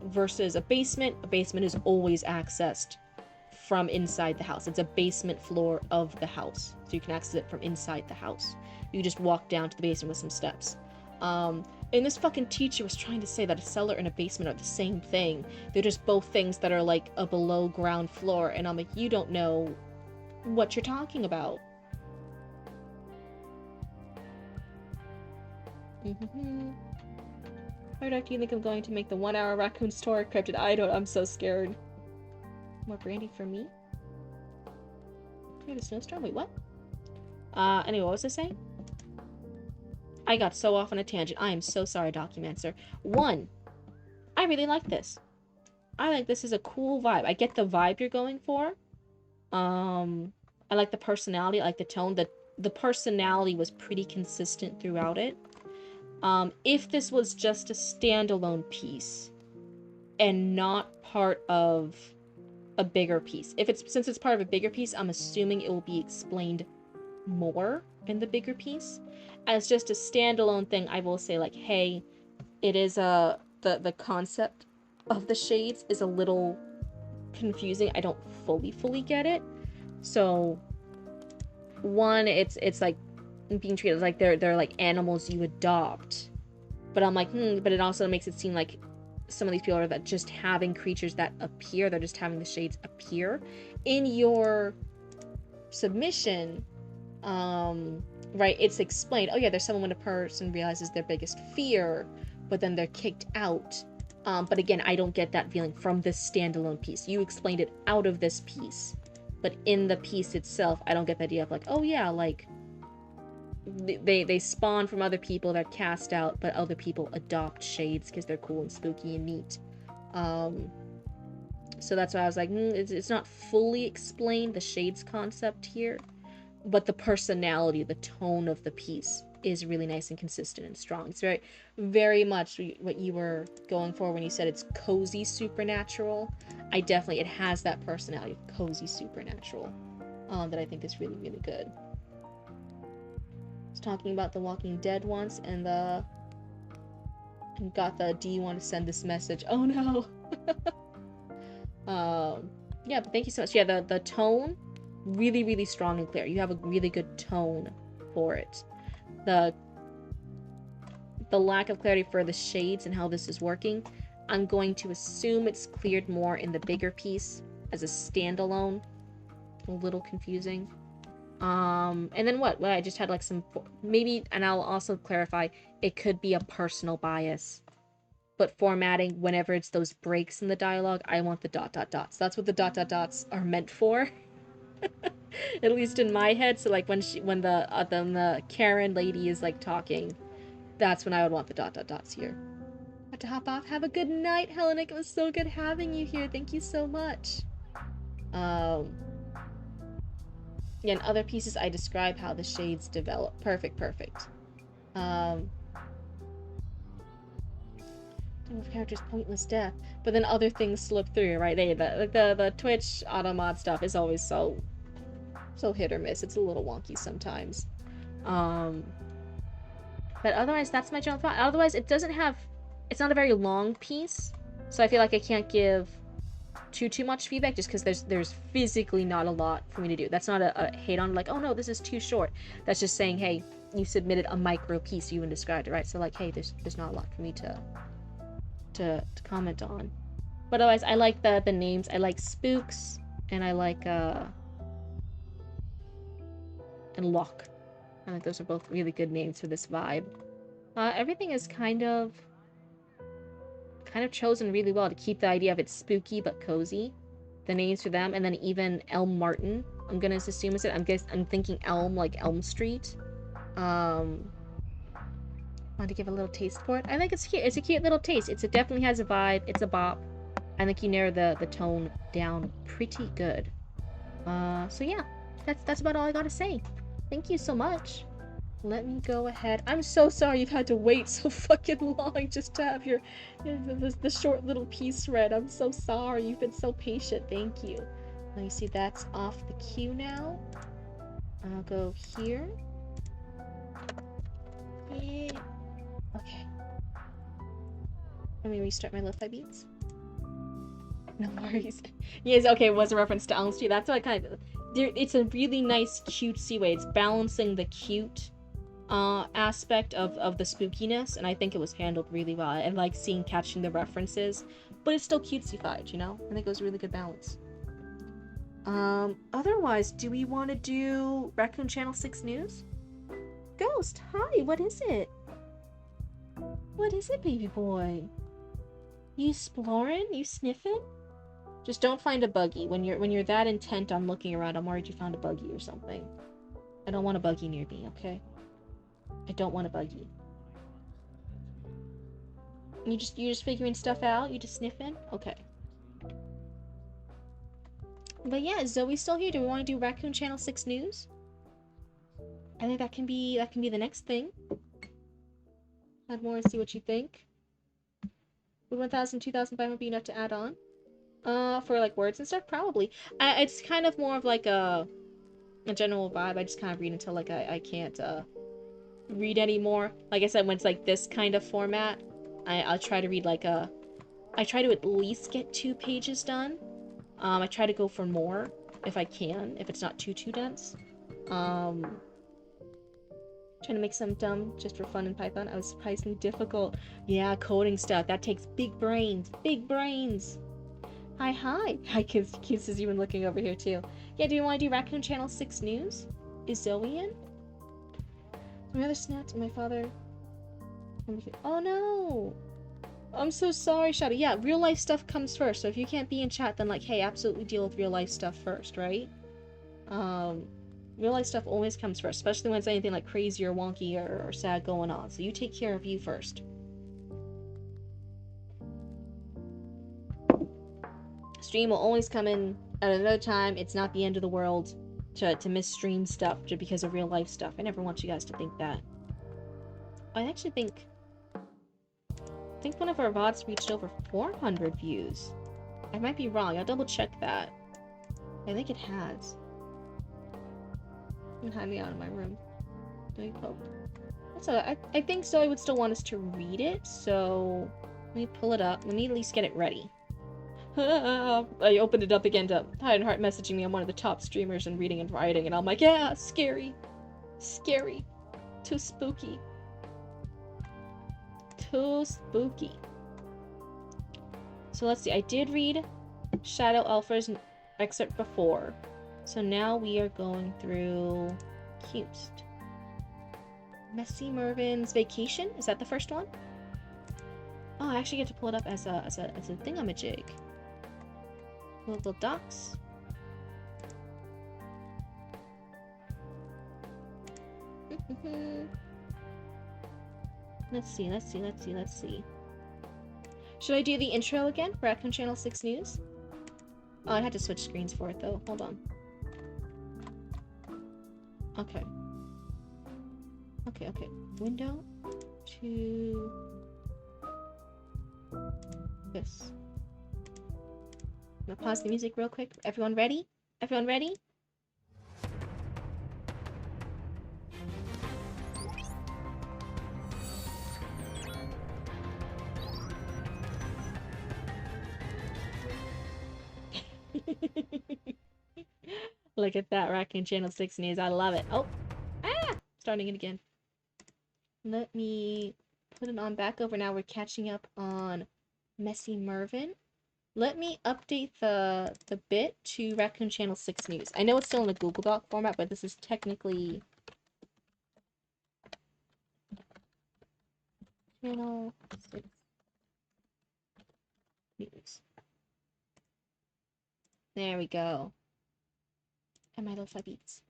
Versus a basement is always accessed from inside the house. It's a basement floor of the house, so you can access it from inside the house. You just walk down to the basement with some steps. And this fucking teacher was trying to say that a cellar and a basement are the same thing. They're just both things that are like a below ground floor, and I'm like, you don't know what you're talking about. Mm-hmm. How dark do you think I'm going to make the 1 hour raccoon story cryptid? I don't. I'm so scared. More brandy for me? Clear the snowstorm? Wait, what? Anyway, what was I saying? I got so off on a tangent. I am so sorry, Documancer. One, I really like this. I think this is a cool vibe. I get the vibe you're going for. I like the personality, I like the tone. The personality was pretty consistent throughout it. If this was just a standalone piece and not part of a bigger piece, since it's part of a bigger piece, I'm assuming it will be explained more in the bigger piece. As just a standalone thing, I will say like, hey, it is the concept of the shades is a little confusing. I don't fully get it. So one, it's like being treated like they're like animals you adopt. But I'm like, but it also makes it seem like some of these people are that just having creatures that appear, they're just having the shades appear. In your submission, right, it's explained, oh yeah, there's someone when a person realizes their biggest fear, but then they're kicked out. But again, I don't get that feeling from this standalone piece. You explained it out of this piece. But in the piece itself, I don't get the idea of like, oh yeah, like, they spawn from other people, they're cast out, but other people adopt shades because they're cool and spooky and neat. So that's why I was like, it's not fully explained, the shades concept here, but the personality, the tone of the piece is really nice and consistent and strong. It's very, very much what you were going for when you said it's cozy supernatural. It has that personality of cozy supernatural, that I think is really, really good. I was talking about The Walking Dead once, and got the, do you want to send this message? Oh no! Yeah, but thank you so much. Yeah, the tone, really, really strong and clear. You have a really good tone for it. The lack of clarity for the shades and how this is working, I'm going to assume it's cleared more in the bigger piece as a standalone. A little confusing. And then what? Well, I just had like some, maybe, and I'll also clarify, it could be a personal bias. But formatting, whenever it's those breaks in the dialogue, I want the ... So that's what the ... are meant for. At least in my head. So like when the Karen lady is like talking, that's when I would want the ... here. Have to hop off. Have a good night, Hellenic. It was so good having you here. Thank you so much. Yeah, in other pieces I describe how the shades develop. Perfect. Of character's pointless death, but then other things slip through, right? The Twitch automod stuff is always so hit or miss. It's a little wonky sometimes. But otherwise, that's my general thought. Otherwise, it's not a very long piece, so I feel like I can't give too much feedback just because there's physically not a lot for me to do. That's not a hate on like, oh no, this is too short. That's just saying, hey, you submitted a micro piece, you even described it, right? So like, hey, there's not a lot for me to comment on. But otherwise, I like the names. I like Spooks, and I like and Lock. I think those are both really good names for this vibe. Everything is kind of chosen really well to keep the idea of it's spooky but cozy. The names for them, and then even Elm Martin, I'm gonna assume is it. I'm thinking Elm, like Elm Street. Want to give a little taste for it? I think it's cute. It's a cute little taste. It definitely has a vibe. It's a bop. I think you narrowed the tone down pretty good. So yeah, that's about all I gotta say. Thank you so much. Let me go ahead. I'm so sorry you've had to wait so fucking long just to have the short little piece read. I'm so sorry. You've been so patient. Thank you. Let me see. That's off the queue now. I'll go here. Yeah. Okay. Let me restart my lo-fi beats. No worries. Yes, okay, it was a reference to Elm Street. That's what I kind of... It's a really nice, cutesy way. It's balancing the cute aspect of the spookiness, and I think it was handled really well. I like catching the references, but it's still cutesy-fied, you know? I think it was a really good balance. Otherwise, do we want to do Raccoon Channel 6 News? Ghost, hi, what is it? What is it, baby boy? You exploring? You sniffing? Just don't find a buggy. When you're that intent on looking around, I'm worried you found a buggy or something. I don't want a buggy near me, okay? I don't want a buggy. You just figuring stuff out? You just sniffing? Okay. But yeah, is Zoe still here? Do we want to do Raccoon Channel 6 news? I think that can be the next thing. Add more and see what you think. Would 1,000, 2,500 be enough to add on? For like words and stuff? Probably. It's kind of more of like a general vibe. I just kind of read until like I can't read anymore. Like I said, when it's like this kind of format, I'll try to read like I try to at least get 2 pages done. I try to go for more if I can, if it's not too dense. Trying to make some dumb just for fun in Python. I was surprisingly difficult. Yeah, coding stuff. That takes big brains. Big brains. Hi. Hi, kids. Kids is even looking over here, too. Yeah, do you want to do Raccoon Channel 6 news? Is Zoe in? My other snapped and my father... Oh, no! I'm so sorry, Shadow. Yeah, real life stuff comes first. So if you can't be in chat, then, like, hey, absolutely deal with real life stuff first, right? Real life stuff always comes first, especially when it's anything like crazy or wonky or sad going on. So you take care of you first. Stream will always come in at another time. It's not the end of the world to miss stream stuff just because of real life stuff. I never want you guys to think that. I actually think one of our VODs reached over 400 views. I might be wrong. I'll double check that. I think it has. Don't hide me out of my room. Don't you poke? That's I think Zoe would still want us to read it, so let me pull it up. Let me at least get it ready. I opened it up again to Heart messaging me. I'm one of the top streamers in reading and writing, and I'm like, yeah, scary. Scary. Too spooky. Too spooky. So let's see. I did read Shadow Alpha's excerpt before. So now we are going through Cutest. Messy Mervin's Vacation? Is that the first one? Oh, I actually get to pull it up as a thingamajig. Little docs. Let's see. Should I do the intro again for Raccoon Channel 6 News? Oh, I had to switch screens for it though. Hold on. Okay. Window to this. I'm gonna pause the music real quick. Everyone ready? Everyone ready? Look at that, Raccoon Channel 6 News. I love it. Oh! Ah! Starting it again. Let me put it on back over now. We're catching up on Messy Mervin. Let me update the bit to Raccoon Channel 6 News. I know it's still in the Google Doc format, but this is technically Channel 6 News. There we go. And my lo-fi beats.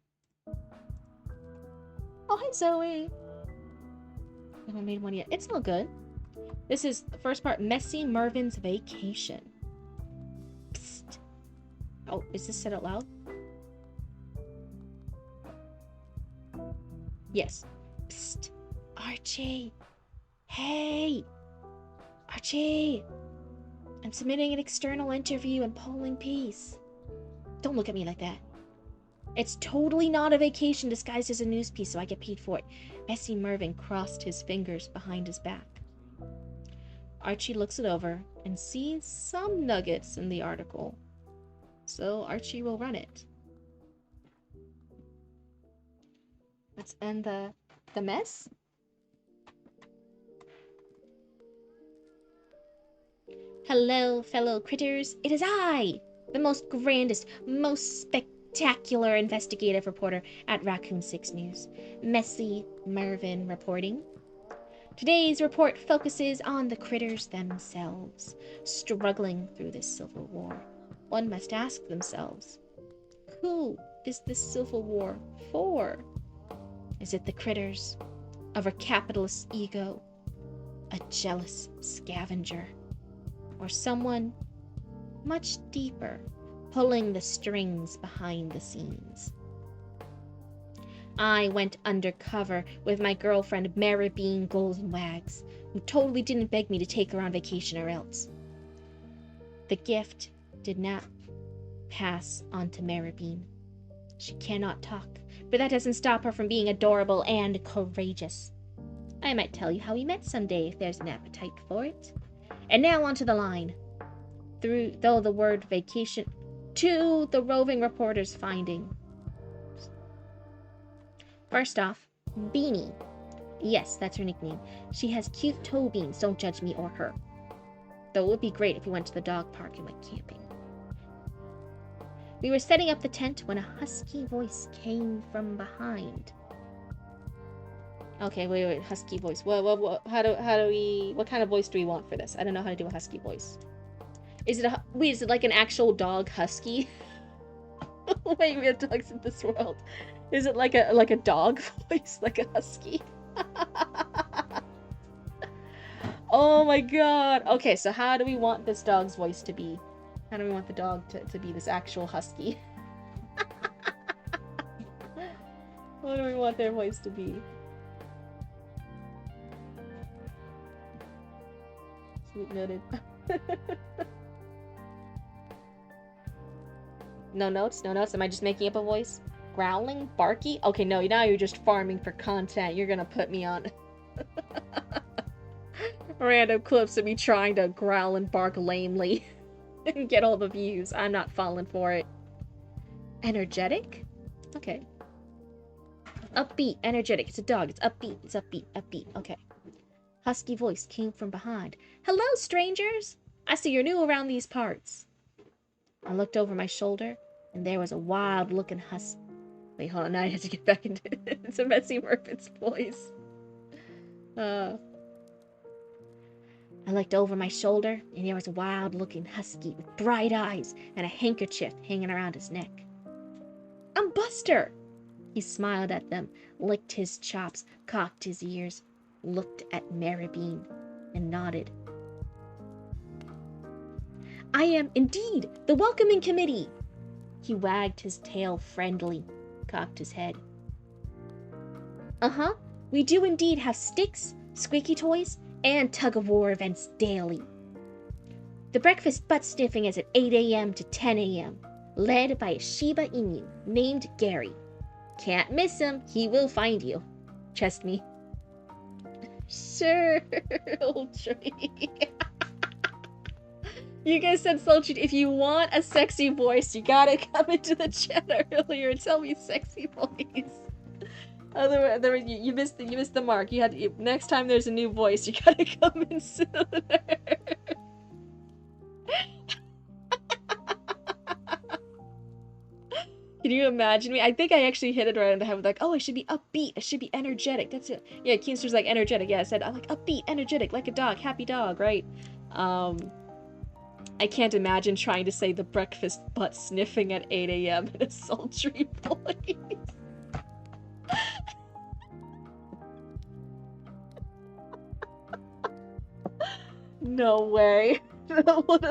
Oh, hi, Zoe! I haven't made one yet. It's all good. This is the first part, Messy Mervin's Vacation. Psst. Oh, is this said out loud? Yes. Psst. Archie! Hey! Archie! I'm submitting an external interview and polling piece. Don't look at me like that. It's totally not a vacation disguised as a news piece, so I get paid for it. Messy Mervin crossed his fingers behind his back. Archie looks it over and sees some nuggets in the article. So Archie will run it. Let's end the mess. Hello, fellow critters. It is I, the most grandest, most spectacular investigative reporter at Raccoon 6 News. Messy Mervin reporting. Today's report focuses on the critters themselves, struggling through this civil war. One must ask themselves, who is this civil war for? Is it the critters of a capitalist ego, a jealous scavenger, or someone much deeper pulling the strings behind the scenes? I went undercover with my girlfriend Maribine Goldenwags, who totally didn't beg me to take her on vacation or else. The gift did not pass on to Maribine. She cannot talk, but that doesn't stop her from being adorable and courageous. I might tell you how we met someday if there's an appetite for it. And now onto the line. Though the word vacation to the roving reporter's finding. First off, Beanie. Yes, that's her nickname. She has cute toe beans, don't judge me or her. Though it would be great if we went to the dog park and went camping. We were setting up the tent when a husky voice came from behind. Okay, wait, husky voice. What kind of voice do we want for this? I don't know how to do a husky voice. Is it like an actual dog husky? Wait, we have dogs in this world. Is it like a dog voice, like a husky? Oh my god. Okay, so how do we want this dog's voice to be? How do we want the dog to be this actual husky? What do we want their voice to be? Sweet noted. No notes? No notes? Am I just making up a voice? Growling? Barky? Okay, no, now you're just farming for content. You're gonna put me on random clips of me trying to growl and bark lamely and get all the views. I'm not falling for it. Energetic? Okay. Upbeat, energetic. It's a dog. It's upbeat. It's upbeat, upbeat. Okay. Husky voice came from behind. Hello, strangers! I see you're new around these parts. I looked over my shoulder, and there was a wild-looking husky. Wait, hold on. Now I have to get back into Messy Murphy's voice. I looked over my shoulder, and there was a wild-looking husky with bright eyes and a handkerchief hanging around his neck. I'm Buster! He smiled at them, licked his chops, cocked his ears, looked at Maribine, and nodded. I am, indeed, the welcoming committee! He wagged his tail friendly, cocked his head. Uh-huh, we do indeed have sticks, squeaky toys, and tug-of-war events daily. The breakfast butt-sniffing is at 8 a.m. to 10 a.m., led by a Shiba Inu named Gary. Can't miss him, he will find you. Trust me. Sure, old tree. You guys said Sultry, if you want a sexy voice, you gotta come into the chat earlier and tell me sexy voice. Otherwise, you missed the mark. Next time there's a new voice, you gotta come in sooner. Can you imagine me? I think I actually hit it right on the head with like, oh, I should be upbeat. I should be energetic. That's it. Yeah, Keenster's like energetic. Yeah, I said I'm like upbeat, energetic, like a dog, happy dog, right? I can't imagine trying to say the breakfast butt sniffing at 8 a.m. in a sultry voice. No way. That would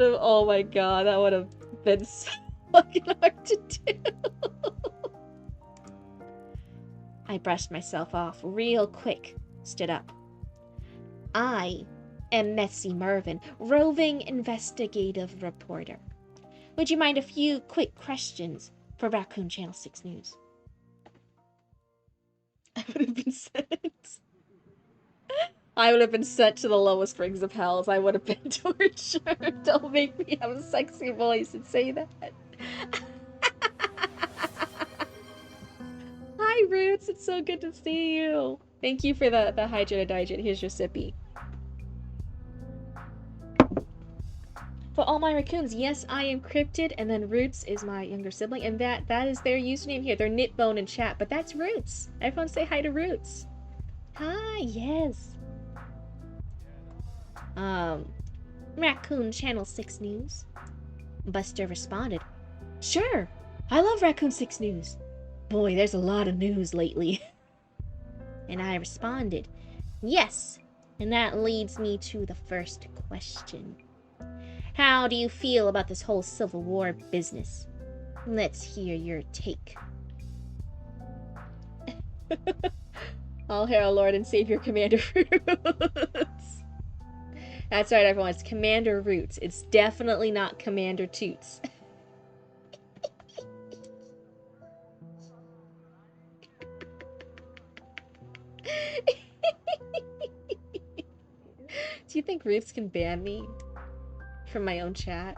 have, oh my god, that would have been so fucking hard to do. I brushed myself off real quick, stood up. I am Messy Mervyn, roving investigative reporter. Would you mind a few quick questions for Raccoon Channel 6 News? I would have been sent. I would have been sent to the lowest rings of hells. I would have been tortured. Don't make me have a sexy voice and say that. Hi, Roots. It's so good to see you. Thank you for the hydrated digit. Here's your sippy. For all my raccoons, yes, I am Cryptid, and then Roots is my younger sibling, and that is their username here. They're Knitbone in chat, but that's Roots. Everyone say hi to Roots. Hi, yes. Raccoon Channel 6 News. Buster responded, Sure, I love Raccoon 6 News. Boy, there's a lot of news lately. And I responded, Yes, and that leads me to the first question. How do you feel about this whole Civil War business? Let's hear your take. All hail Lord and Savior Commander Roots. That's right, everyone. It's Commander Roots. It's definitely not Commander Toots. Do you think Roots can ban me from my own chat?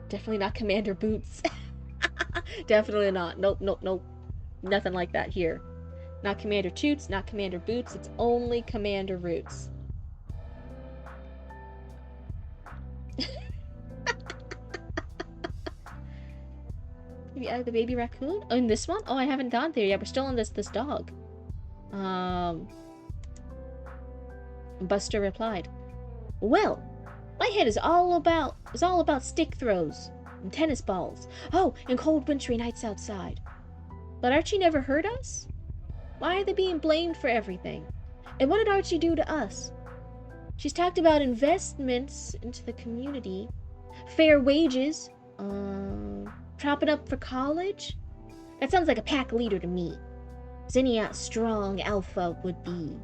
Definitely not Commander Boots. Definitely not. Nope, nope, nope. Nothing like that here. Not Commander Toots, not Commander Boots. It's only Commander Roots. Have you added the baby raccoon? Oh, in this one? Oh, I haven't gone there yet. We're still on this dog. Buster replied, Well, my head is all about stick throws and tennis balls. Oh, and cold wintry nights outside. But Archie never hurt us? Why are they being blamed for everything? And what did Archie do to us? She's talked about investments into the community, fair wages, propping up for college. That sounds like a pack leader to me, as any strong alpha would be.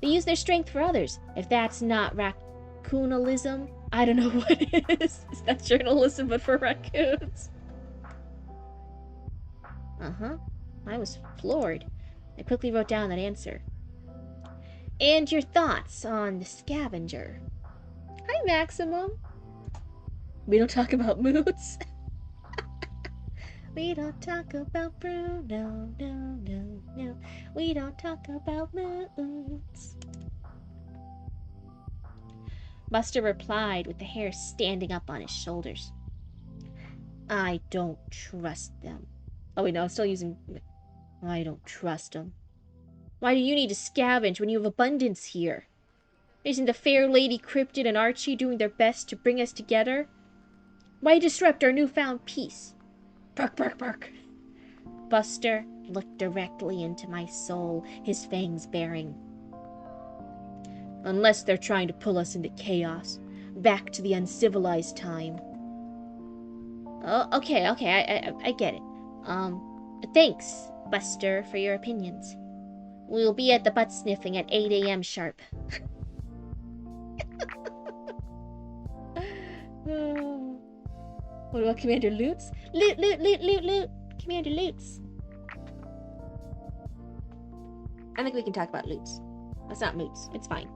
They use their strength for others. If that's not raccoonalism, I don't know what is. Is that journalism but for raccoons? I was floored. I quickly wrote down that answer. And your thoughts on the scavenger? Hi, Maximum. We don't talk about moods. We don't talk about Bruno, no. We don't talk about moods. Buster replied with the hair standing up on his shoulders. I don't trust them. Oh wait, no, I'm still using... I don't trust them. Why do you need to scavenge when you have abundance here? Isn't the fair lady Cryptid and Archie doing their best to bring us together? Why disrupt our newfound peace? Bark, bark, bark. Buster looked directly into my soul, his fangs baring. Unless they're trying to pull us into chaos, back to the uncivilized time. Oh, okay, I get it. Thanks, Buster, for your opinions. We'll be at the butt sniffing at 8 a.m. sharp. What about Commander Lutz? Loot! Commander Lutz. I think we can talk about Lutz. That's not Moots. It's fine.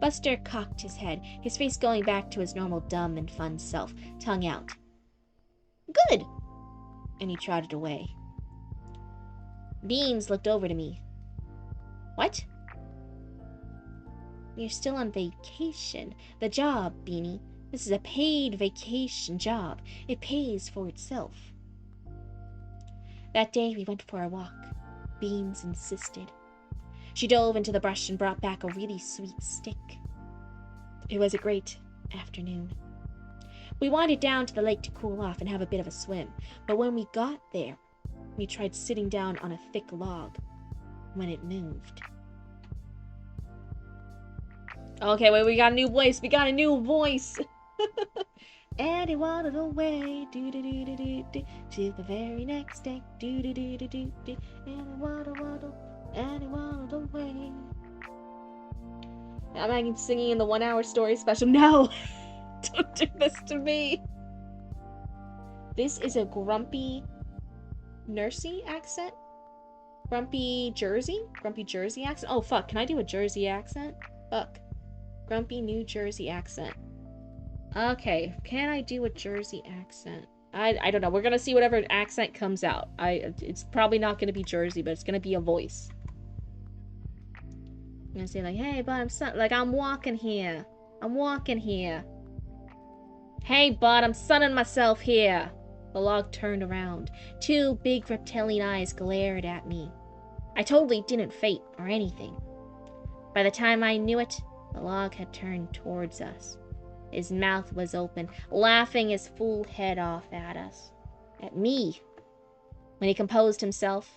Buster cocked his head, his face going back to his normal dumb and fun self, tongue out. Good! And he trotted away. Beans looked over to me. What? You're still on vacation. The job, Beanie. This is a paid vacation job. It pays for itself. That day we went for a walk. Beans insisted. She dove into the brush and brought back a really sweet stick. It was a great afternoon. We wandered down to the lake to cool off and have a bit of a swim, but when we got there, we tried sitting down on a thick log when it moved. Okay, wait, we got a new voice. And he wandered away, to the very next day, and he waddled, and he waddled away. I'm singing in the 1 hour story special. No! Don't do this to me! This is a grumpy nursey accent? Grumpy Jersey accent? Oh fuck, can I do a Jersey accent? Fuck. Grumpy New Jersey accent. Okay, can I do a Jersey accent? I don't know. We're gonna see whatever accent comes out. It's probably not gonna be Jersey, but it's gonna be a voice. I'm gonna say like, hey, bud, I'm walking here. Hey, bud, I'm sunning myself here. The log turned around. 2 big reptilian eyes glared at me. I totally didn't faint or anything. By the time I knew it, the log had turned towards us. His mouth was open, laughing his full head off at us. At me. When he composed himself,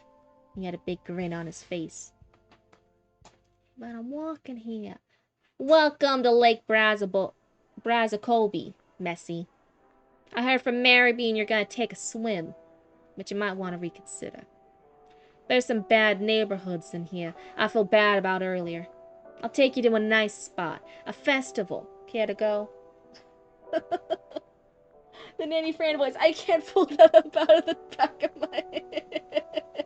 he had a big grin on his face. But I'm walking here. Welcome to Lake Brazacobi, Messi. I heard from Marybene you're gonna take a swim, but you might want to reconsider. There's some bad neighborhoods in here I felt bad about earlier. I'll take you to a nice spot, a festival. Care to go? The Nanny Fran voice. I can't pull that up out of the back of my head.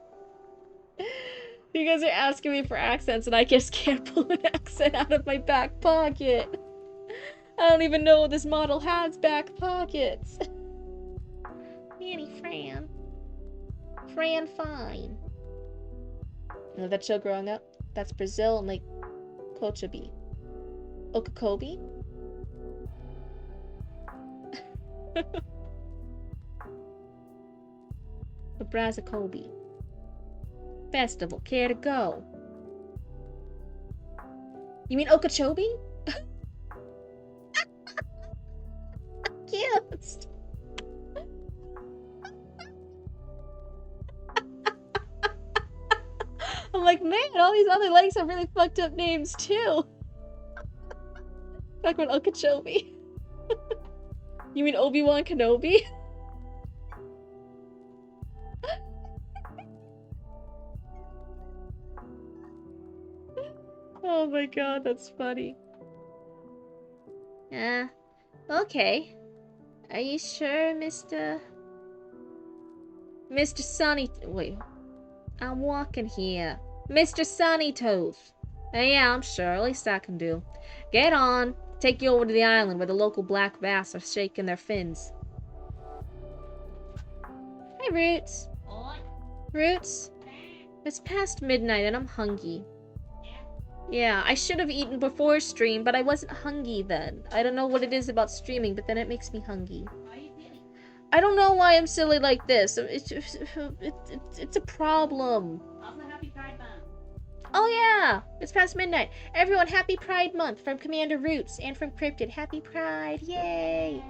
You guys are asking me for accents and I just can't pull an accent out of my back pocket. I don't even know this model has back pockets. Nanny Fran. Fran fine. You know that show growing up? That's Brazil and like Kochabi. Okakobi? The Brazacobi Festival. Care to go? You mean Okeechobee? Yes. I'm like, man, all these other lakes have really fucked up names too. Back when Okeechobee. You mean Obi-Wan Kenobi? Oh my god, that's funny. Okay. Are you sure, Mr. Sunny... Wait. I'm walking here. Mr. Sunny Toes. Yeah, I'm sure. At least I can do. Get on. Take you over to the island where the local black bass are shaking their fins. Hey, Roots. Roots? It's past midnight and I'm hungry. Yeah, I should have eaten before stream, but I wasn't hungry then. I don't know what it is about streaming, but then it makes me hungry. I don't know why I'm silly like this. It's a problem. Also, happy Pride Month. Oh yeah, it's past midnight. Everyone, happy Pride Month from Commander Roots and from Cryptid. Happy Pride, yay!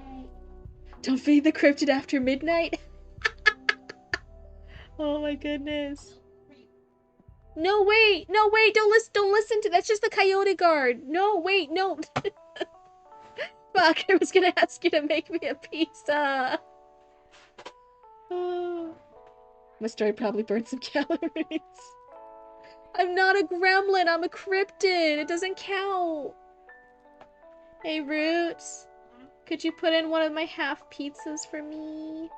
Don't feed the cryptid after midnight. Oh my goodness. No wait, don't listen to that's just the coyote guard. No, wait, no. Fuck, I was gonna ask you to make me a pizza. Oh. My story probably burned some calories. I'm not a gremlin, I'm a cryptid. It doesn't count. Hey, Roots. Could you put in one of my half pizzas for me?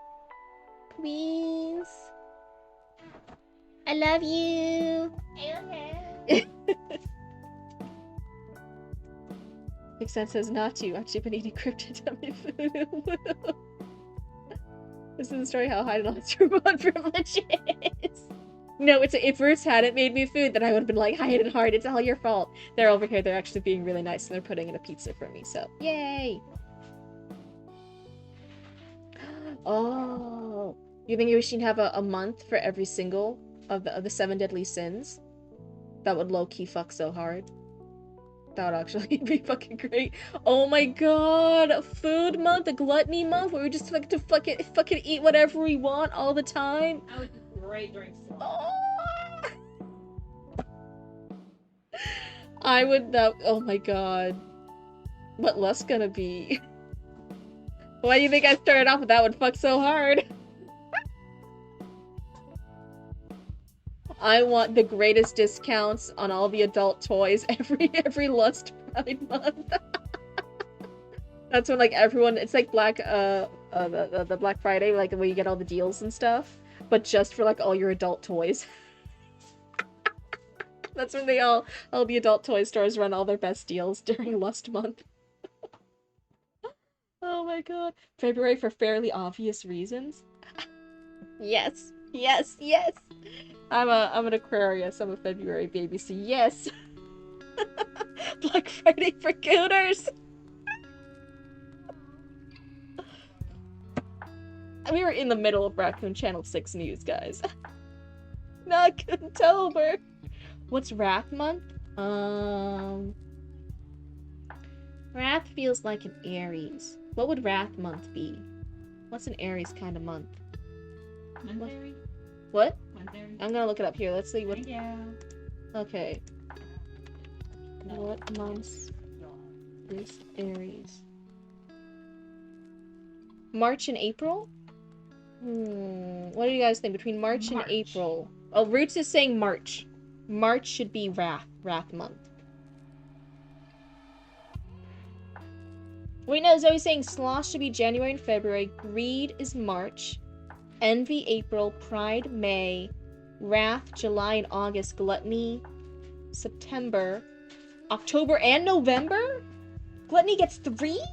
Please? I love you. Makes sense as not to. I've actually been eating cryptid tummy food. This is the story how hiding all its remote privileges. No, it's if Roots hadn't made me food, then I would have been like, hide it hard, it's all your fault. They're over here, they're actually being really nice, and they're putting in a pizza for me, so yay! Oh, you think we should have a month for every single of the 7 deadly sins? That would low-key fuck so hard. That would actually be fucking great. Oh my god, a food month, a gluttony month, where we just like to fucking eat whatever we want all the time. I would do great during summer. Oh. I would that. Oh my god, what less gonna be? Why do you think I started off with that would fuck so hard? I want the greatest discounts on all the adult toys every Lust Pride month. That's when like everyone, it's like the Black Friday, like where you get all the deals and stuff, but just for like all your adult toys. That's when all the adult toy stores run all their best deals during Lust month. Oh my god. February for fairly obvious reasons. Yes. Yes, yes. I'm an Aquarius. I'm a February baby, so yes. Black Friday for Gooners. We were in the middle of Raccoon Channel 6 news, guys. Not October. What's Wrath month? Wrath feels like an Aries. What would Wrath month be? What's an Aries kind of month? Wednesday? What? Wednesday? I'm gonna look it up here. Let's see what. Yeah. Okay. What months is Aries? March and April? What do you guys think between March and April? Oh, Roots is saying March. March should be Wrath month. Wait, no, Zoe's saying Sloth should be January and February. Greed is March. Envy, April. Pride, May. Wrath, July and August. Gluttony, September. October and November? Gluttony gets 3?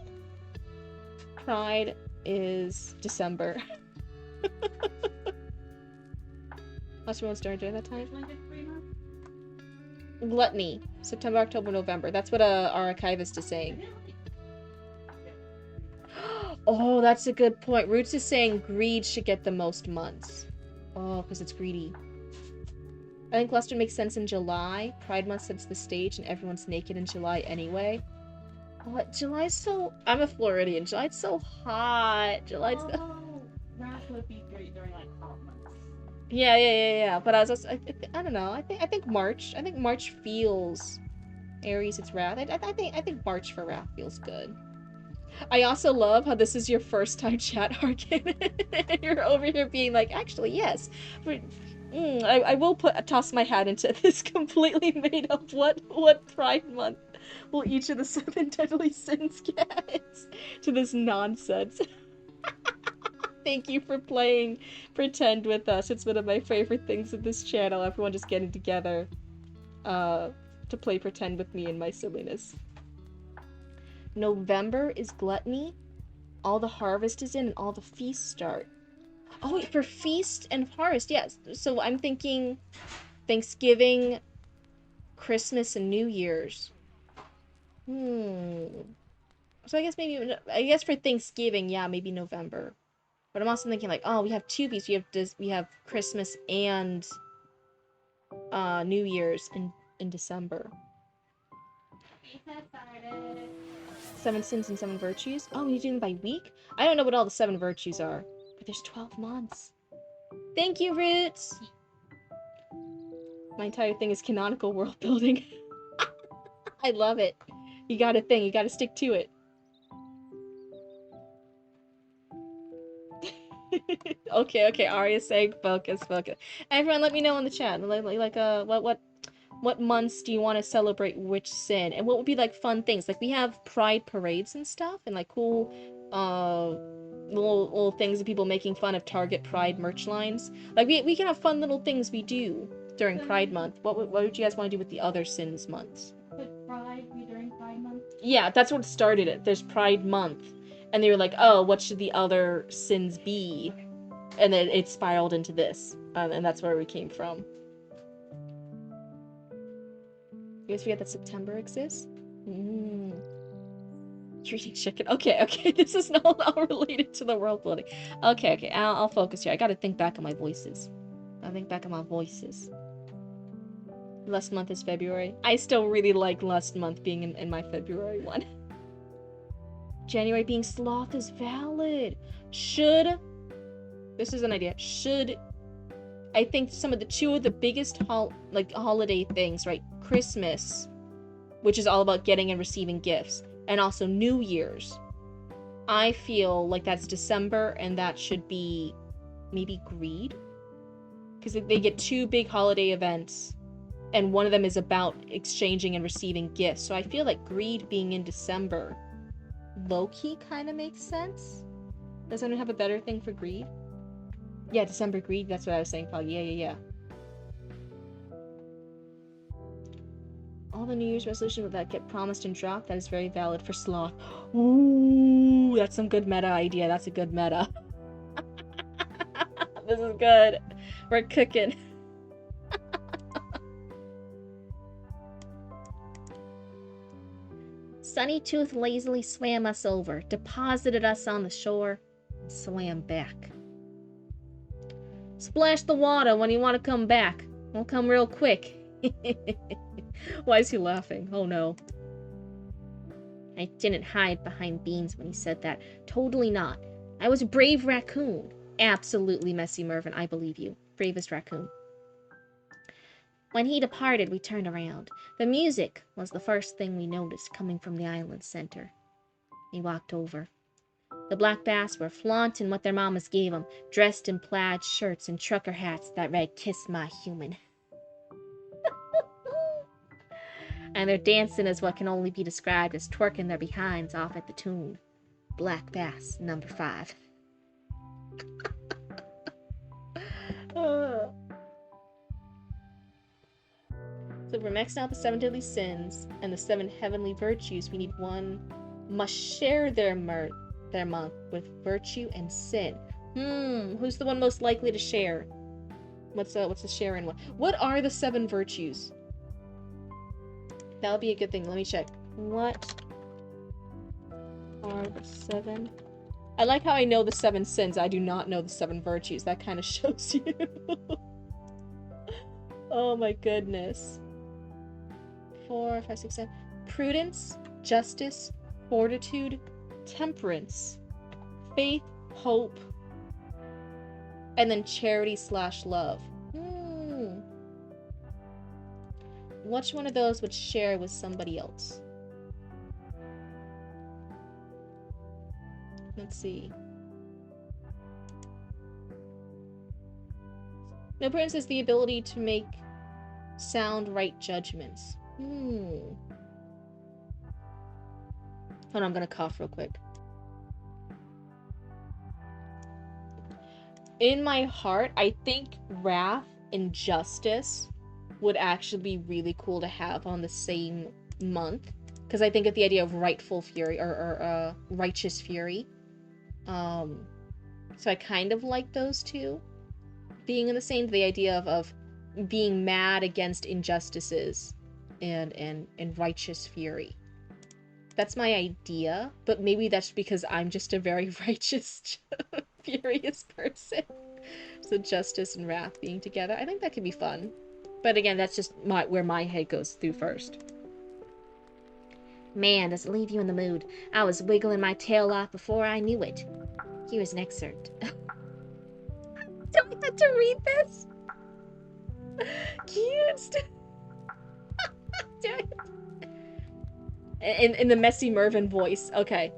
Pride is December. Unless everyone started during that time. Gluttony, September, October, November. That's what our archivist is saying. Oh, that's a good point. Roots is saying greed should get the most months. Oh, because it's greedy. I think Luster makes sense in July. Pride month sets the stage and everyone's naked in July anyway. Oh, July's so... I'm a Floridian. July's so hot. July's... Wrath would be great during like hot months. Yeah. But I was also, I don't know. I think March. I think March feels Aries. It's Wrath. I think March for Wrath feels good. I also love how this is your first time chat, Harkin. You're over here being like, actually, yes. I will toss my hat into this completely made up what Pride Month will each of the 7 deadly sins get to this nonsense. Thank you for playing Pretend with us. It's one of my favorite things of this channel. Everyone just getting together to play Pretend with me and my silliness. November is Gluttony. All the harvest is in and all the feasts start. Oh, wait, for feast and harvest, yes. So I'm thinking Thanksgiving, Christmas, and New Year's. So I guess for Thanksgiving, yeah, maybe November. But I'm also thinking like, oh, we have 2 feasts. We have Christmas and New Year's in December. 7 sins and 7 virtues. Oh, we do them by week? I don't know what all the 7 virtues are, but there's 12 months. Thank you, Roots! My entire thing is canonical world building. I love it. You got a thing, you gotta stick to it. Okay, Arya's saying focus. Everyone let me know in the chat, what months do you want to celebrate which sin? And what would be like fun things? Like we have pride parades and stuff and like cool little things of people making fun of Target Pride merch lines. Like we can have fun little things we do during Pride Month. What would you guys want to do with the other sins months? Would Pride be during Pride Month? Yeah, that's what started it. There's Pride Month. And they were like, oh, what should the other sins be? And then it spiraled into this. And that's where we came from. You guys forget that September exists? You're eating chicken. Okay. This is not all related to the world building. Okay. I'll focus here. I gotta think back on my voices. Lust month is February. I still really like Lust month being in my February one. January being Sloth is valid. This is an idea. I think some of the 2 of the biggest holiday things, right? Christmas, which is all about getting and receiving gifts, and also New Year's. I feel like that's December, and that should be maybe greed, because they get 2 big holiday events, and one of them is about exchanging and receiving gifts. So I feel like greed being in December, low-key kind of makes sense. Does anyone have a better thing for greed? Yeah, December greed. That's what I was saying, Paul. Yeah. All the New Year's resolutions that get promised and dropped, that is very valid for Sloth. Ooh, that's some good meta idea. That's a good meta. This is good. We're cooking. Sunny Tooth lazily swam us over, deposited us on the shore, and swam back. Splash the water when you want to come back. I'll come real quick. Why is he laughing? Oh no. I didn't hide behind beans when he said that. Totally not. I was a brave raccoon. Absolutely, Messy Mervin, I believe you. Bravest raccoon. When he departed, we turned around. The music was the first thing we noticed coming from the island's center. We walked over. The black bass were flaunting what their mamas gave them, dressed in plaid shirts and trucker hats that read, "Kiss my human." And their dancing is what can only be described as twerking their behinds off at the tune. Black Bass, number 5. So we're maxing out the 7 deadly sins and the 7 heavenly virtues. We need one must share their month with virtue and sin. Who's the one most likely to share? What's the sharing one? What are the 7 virtues? That would be a good thing. Let me check. What are the 7? I like how I know the 7 sins. I do not know the 7 virtues. That kind of shows you. Oh my goodness. 4, 5, 6, 7. Prudence, justice, fortitude, temperance, faith, hope, and then charity/love. Which one of those would share with somebody else? Let's see. No, prudence is the ability to make sound right judgments. Hold on, I'm gonna cough real quick. In my heart, I think wrath and justice would actually be really cool to have on the same month. Because I think of the idea of rightful fury, or righteous fury. So I kind of like those two being in the same, the idea of being mad against injustices and righteous fury. That's my idea, but maybe that's because I'm just a very righteous, furious person. So justice and wrath being together, I think that could be fun. But again, that's just where my head goes through first. Man, does it leave you in the mood. I was wiggling my tail off before I knew it. Here's an excerpt. Do I have to read this? Cute. In the Messy Mervin voice. Okay.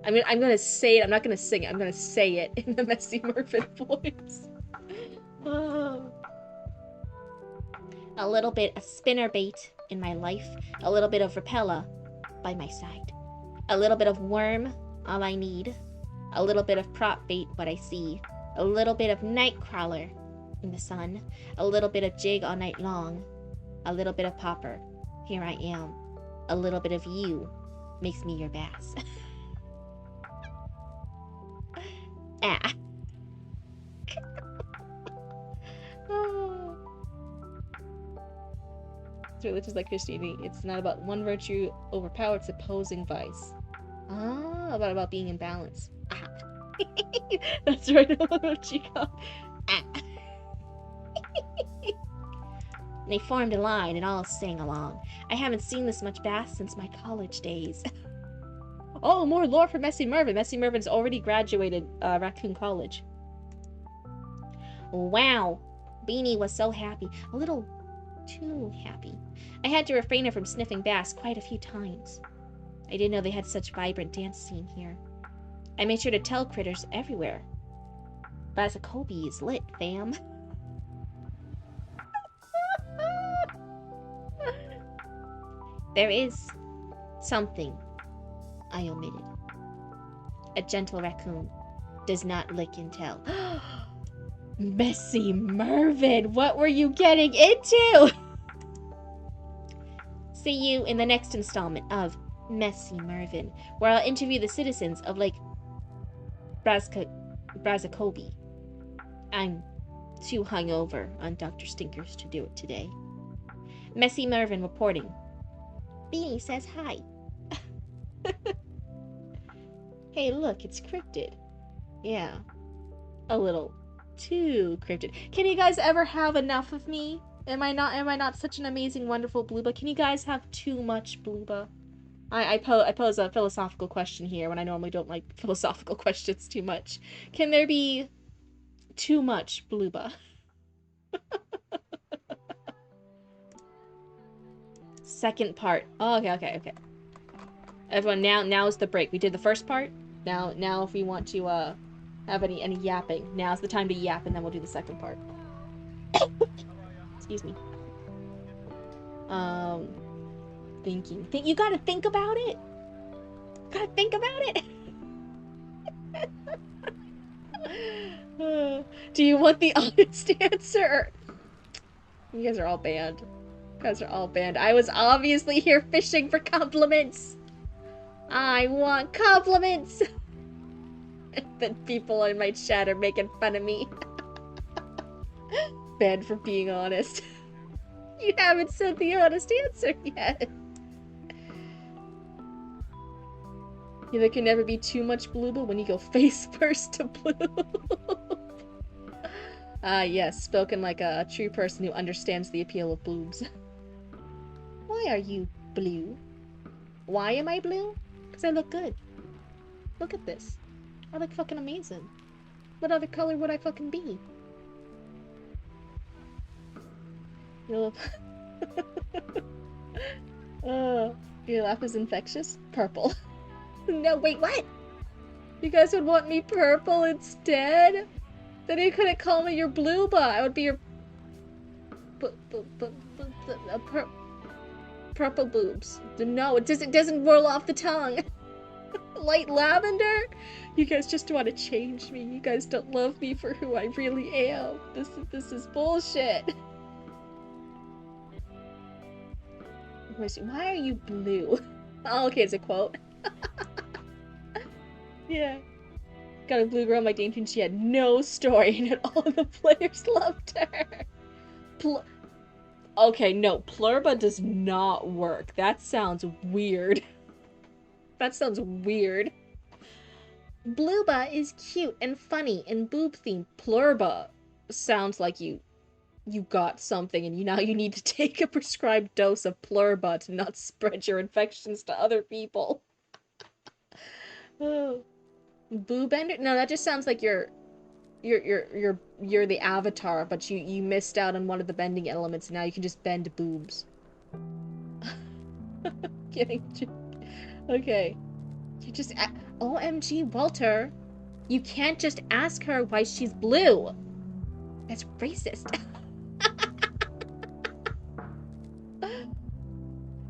I'm gonna say it. I'm not gonna sing it. I'm gonna say it in the Messy Mervin voice. Oh. A little bit of spinnerbait in my life. A little bit of repella by my side. A little bit of worm, all I need. A little bit of prop bait, what I see. A little bit of night crawler in the sun. A little bit of jig all night long. A little bit of popper. Here I am. A little bit of you makes me your bass. Ah. It's religious like Christianity. It's not about one virtue overpowered, it's opposing vice. About being in balance. Ah. That's right, what you call. Ah. They formed a line and all sang along. I haven't seen this much bass since my college days. Oh, more lore for Messy Mervin. Messy Mervin's already graduated Raccoon College. Wow. Beanie was so happy. A little too happy. I had to refrain her from sniffing bass quite a few times. I didn't know they had such vibrant dance scene here. I made sure to tell critters everywhere. Brazacobi is lit, fam. There is something I omitted. A gentle raccoon does not lick and tell. Messy Mervin, what were you getting into? See you in the next installment of Messy Mervin, where I'll interview the citizens of Lake Brazacobi. I'm too hungover on Dr. Stinkers to do it today. Messy Mervin reporting. Beanie says hi. Hey, look, it's Cryptid. Yeah, a little Too cryptid. Can you guys ever have enough of me? Am I not such an amazing, wonderful Blooba? Can you guys have too much Blooba? I pose a philosophical question here when I normally don't like philosophical questions too much. Can there be too much Blooba? Second part. Oh, okay. Everyone, now's the break. We did the first part. Now if we want to have any yapping, now's the time to yap, and then we'll do the second part. Excuse me. Thinking. You gotta think about it. Gotta think about it. Do you want the honest answer? You guys are all banned. You guys are all banned. I was obviously here fishing for compliments. I want compliments. Then people in my chat are making fun of me. Banned for being honest. You haven't said the honest answer yet. There can never be too much Blooba when you go face first to blue. Ah, yes, spoken like a true person who understands the appeal of boobs. Why are you blue? Why am I blue? Because I look good. Look at this. I look fucking amazing. What other color would I fucking be? Your laugh is infectious? Purple. No, wait, what? You guys would want me purple instead? Then you couldn't call me your Blooba. I would be your... purple boobs. No, it doesn't roll off the tongue. Light lavender? You guys just want to change me. You guys don't love me for who I really am. This is bullshit. Why are you blue? Oh, okay, it's a quote. Yeah. Got a blue girl on my team and she had no story and all the players loved her. Okay, no, Plurba does not work. That sounds weird. That sounds weird. Blooba is cute and funny and boob themed. Plurba sounds like you got something and now you need to take a prescribed dose of Plurba to not spread your infections to other people. Oh. Boobender? No, that just sounds like you're the avatar, but you missed out on one of the bending elements. Now you can just bend boobs. Kidding. Okay. You just OMG, Walter. You can't just ask her why she's blue. That's racist.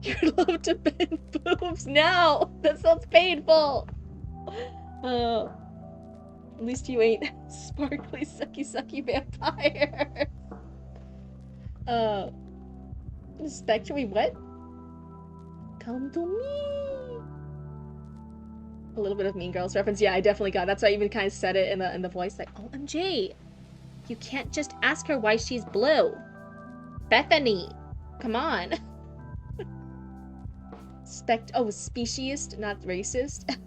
You'd love to bend boobs. No, that sounds painful. Oh. At least you ain't sparkly, sucky vampire. Spectre, what? Come to me. A little bit of Mean Girls reference. Yeah, I definitely got it. That's why I even kind of said it in the voice, like, OMG. You can't just ask her why she's blue. Bethany. Come on. Speciest, not racist.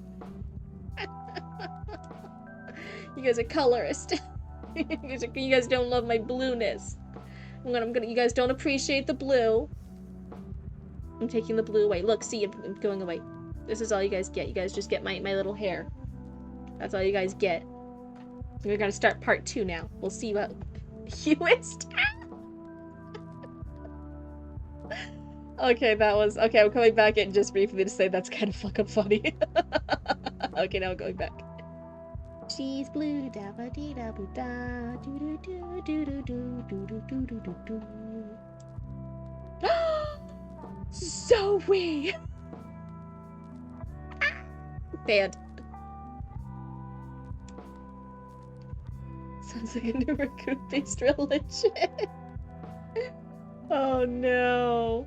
You guys are colorist. You guys don't love my blueness. You guys don't appreciate the blue. I'm taking the blue away. Look, see, I'm going away. This is all you guys get. You guys just get my little hair. That's all you guys get. We're gonna start part 2 now. We'll see what Hewist. Okay, that was okay. I'm coming back in just briefly to say that's kind of fucking funny. Okay, now I'm going back. She's blue, da ba dee da boo da, do do do do do do do do do do do. Zoe! Banned. Sounds like a new recruit-based religion. Oh no.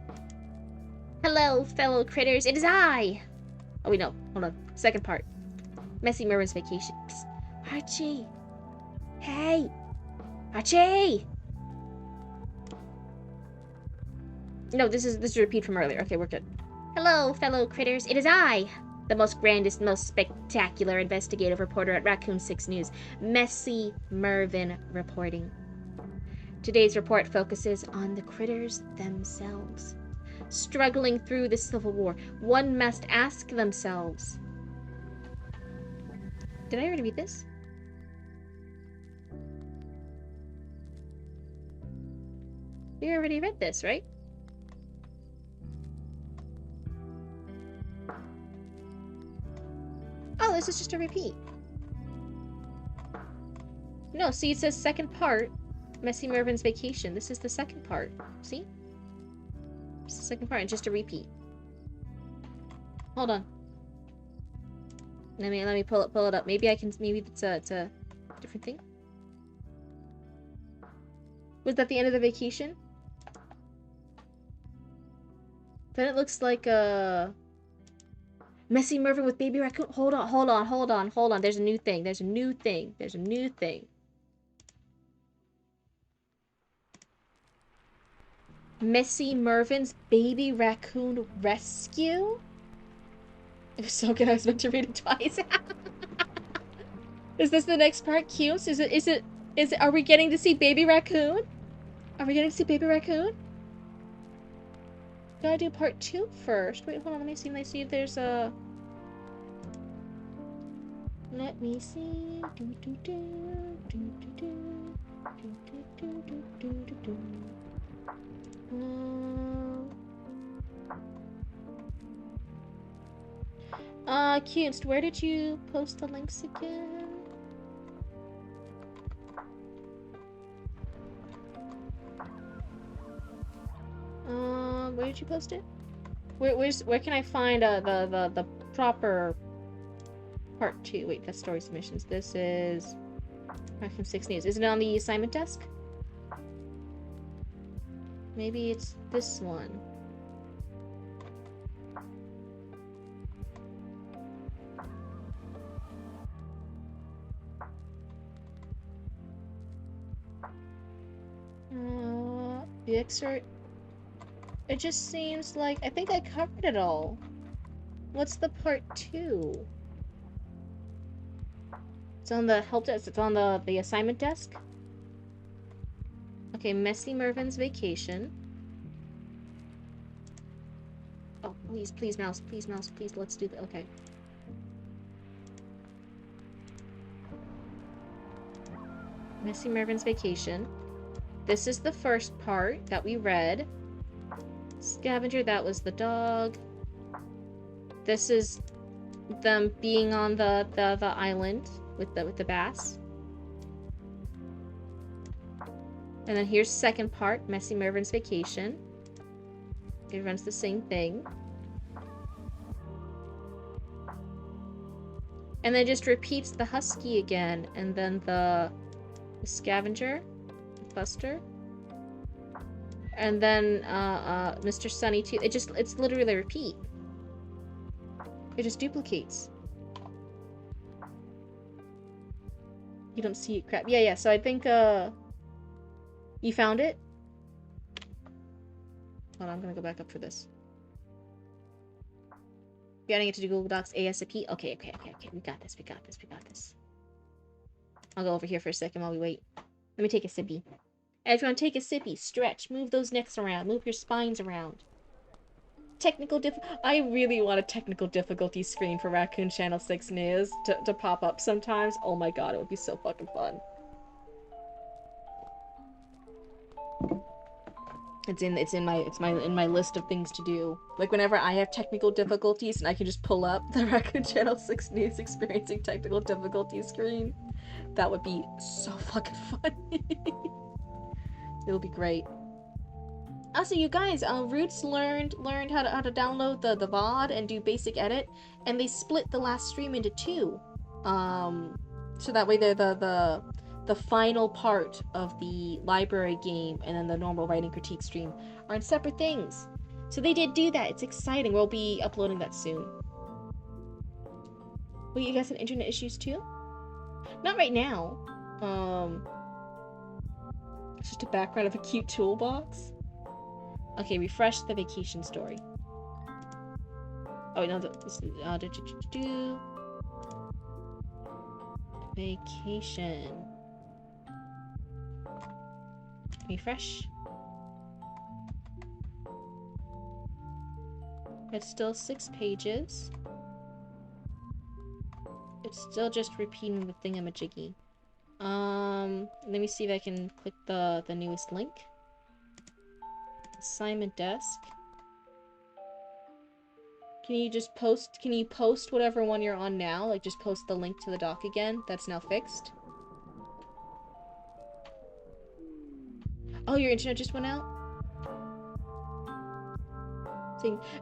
Hello, fellow critters. It is I. Oh wait, no. Hold on. Second part. Messy Mervin's vacation. Psst. Archie! Hey! Archie! No, this is a repeat from earlier. Okay, we're good. Hello, fellow critters. It is I, The most grandest, most spectacular investigative reporter at Raccoon 6 News, Messy Mervin, reporting. Today's report focuses on the critters themselves. Struggling through the Civil War, one must ask themselves. Did I already read this? We already read this, right? Oh, this is just a repeat. No, see, it says second part, Messy Mervin's Vacation. This is the second part. See? It's the second part, and just a repeat. Hold on. Let me pull it up. Maybe it's a different thing. Was that the end of the vacation? Then it looks like a Messy Mervin with Baby Raccoon. Hold on. There's a new thing. Messy Mervin's Baby Raccoon Rescue? It was so good I was meant to read it twice. Is this the next part, Cute? Are we getting to see Baby Raccoon? Gotta do part 2 first. Wait, hold on, let me see if there's a... Let me see. Cute, where did you post the links again? Where did you post it? Where can I find the proper part 2? Wait, that's story submissions. This is Raccoon 6 News. Is it on the assignment desk? Maybe it's this one. The excerpt. It just seems like I think I covered it all. What's the part 2? It's on the help desk. It's on the assignment desk. Okay, Messy Mervin's Vacation. Oh, please, mouse. Let's do that. Okay. Messy Mervin's Vacation. This is the first part that we read. Scavenger, that was the dog. This is them being on the island with the bass. And then here's second part, Messy Mervin's Vacation. It runs the same thing. And then just repeats the husky again, and then the scavenger, Buster. And then Mr. Sunny too. It's literally a repeat. It just duplicates. You don't see it, crap. Yeah, so I think you found it? Hold on, I'm gonna go back up for this. Getting it to Google Docs ASAP. Okay. We got this. I'll go over here for a second while we wait. Let me take a sippy. Everyone take a sippy. Stretch. Move those necks around. Move your spines around. I really want a technical difficulty screen for Raccoon Channel 6 News to pop up sometimes. Oh my god, it would be so fucking fun. It's in my list of things to do. Like whenever I have technical difficulties and I can just pull up the Raccoon Channel 6 News experiencing technical difficulties screen. That would be so fucking funny. It'll be great. Also, you guys, Roots learned how to download the VOD and do basic edit, and they split the last stream into 2. So that way they're the final part of the library game and then the normal writing critique stream are in separate things. So they did do that. It's exciting. We'll be uploading that soon. Wait, you guys have internet issues too? Not right now. It's just a background of a cute toolbox. Okay, refresh the vacation story. Oh, no, this is, vacation. Refresh. It's still 6 pages. It's still just repeating the thingamajiggy. Let me see if I can click the newest link. Assignment desk. Can you post whatever one you're on now? Like, just post the link to the doc again? That's now fixed. Oh, your internet just went out?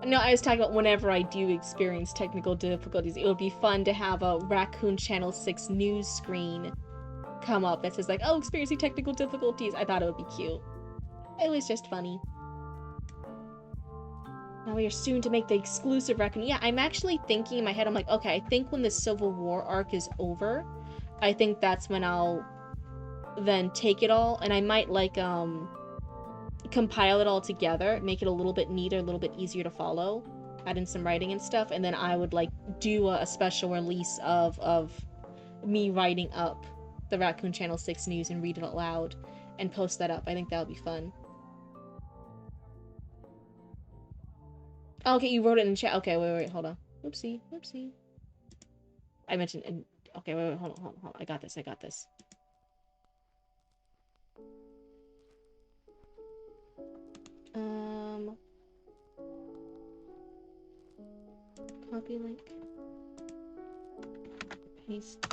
No, I was talking about whenever I do experience technical difficulties, it would be fun to have a Raccoon Channel 6 news screen come up that says like, oh, experiencing technical difficulties. I thought it would be cute. It was just funny. Now we are soon to make the exclusive Raccoon. Yeah, I'm actually thinking in my head, I'm like, okay, I think when the Civil War arc is over, I think that's when I'll then take it all, and I might like, compile it all together, make it a little bit neater, a little bit easier to follow, add in some writing and stuff, and then I would like do a special release of me writing up the Raccoon Channel 6 news and read it out loud and post that up. I think that would be fun. Oh, okay, you wrote it in chat. Okay, wait, hold on. Oopsie. I mentioned in... Okay, wait, hold on. I got this. Copy link. Paste.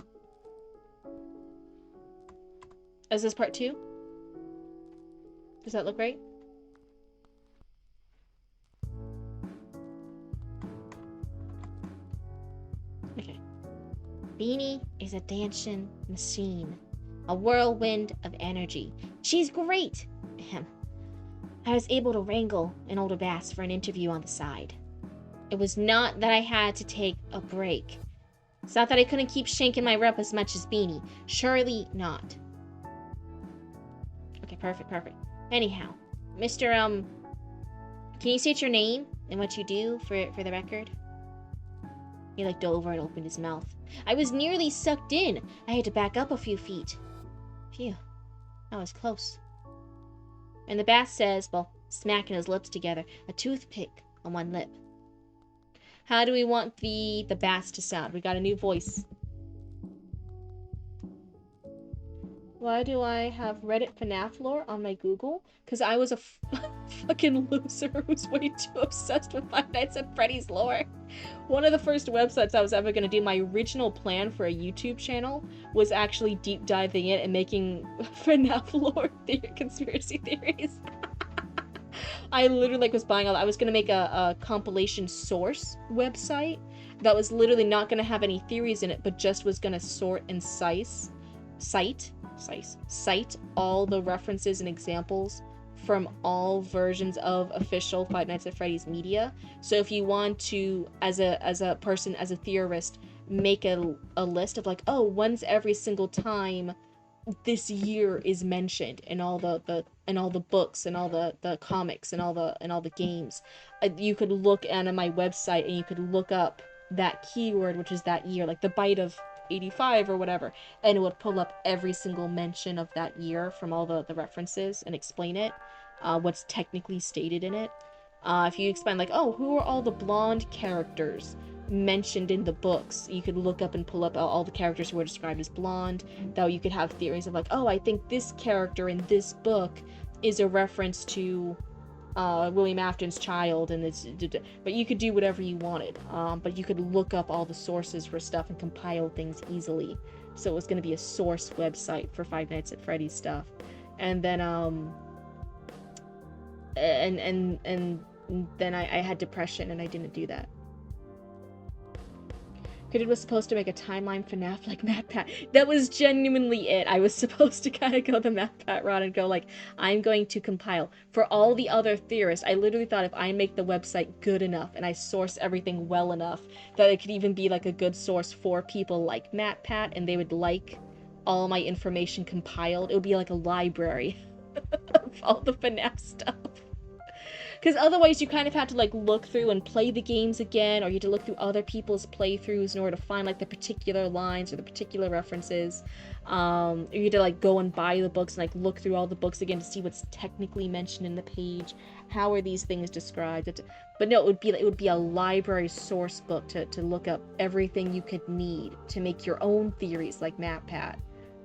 Is this part 2? Does that look right? Okay. Beanie is a dancing machine. A whirlwind of energy. She's great! Ahem. I was able to wrangle an older bass for an interview on the side. It was not that I had to take a break. It's not that I couldn't keep shanking my rep as much as Beanie. Surely not. Okay, perfect. Anyhow, Mr. Can you state your name and what you do for the record? He looked over and opened his mouth. I was nearly sucked in. I had to back up a few feet. Phew, that was close. And the bass says, while smacking his lips together, a toothpick on one lip. How do we want the bass to sound? We got a new voice. Why do I have Reddit FNAF lore on my Google? Because I was a fucking loser who's way too obsessed with Five Nights at Freddy's lore. One of the first websites I was ever going to do, my original plan for a YouTube channel, was actually deep diving in and making FNAF lore conspiracy theories. I literally was buying all. I was gonna make a compilation source website that was literally not gonna have any theories in it, but just was gonna sort and cite all the references and examples from all versions of official Five Nights at Freddy's media. So if you want to, as a person, as a theorist, make a list of like, oh, when's every single time this year is mentioned in all the books and all the comics and all the games, you could look on my website and you could look up that keyword, which is that year, like the bite of 85 or whatever, and it would pull up every single mention of that year from all the references and explain it, what's technically stated in it. If you explain like, oh, who are all the blonde characters mentioned in the books, you could look up and pull up all the characters who were described as blonde. Though you could have theories of like, oh, I think this character in this book is a reference to William Afton's child, and it's, but you could do whatever you wanted. But you could look up all the sources for stuff and compile things easily. So it was going to be a source website for Five Nights at Freddy's stuff, and then and then I had depression and I didn't do that. Cryptid was supposed to make a timeline FNAF like MatPat. That was genuinely it. I was supposed to kind of go the MatPat route and go like, I'm going to compile. For all the other theorists, I literally thought if I make the website good enough and I source everything well enough, that it could even be like a good source for people like MatPat, and they would like all my information compiled. It would be like a library of all the FNAF stuff. Because otherwise you kind of had to like look through and play the games again, or you had to look through other people's playthroughs in order to find like the particular lines or the particular references. Or you had to like go and buy the books and like look through all the books again to see what's technically mentioned in the page. How are these things described? But no, it would be a library source book to look up everything you could need to make your own theories like MatPat.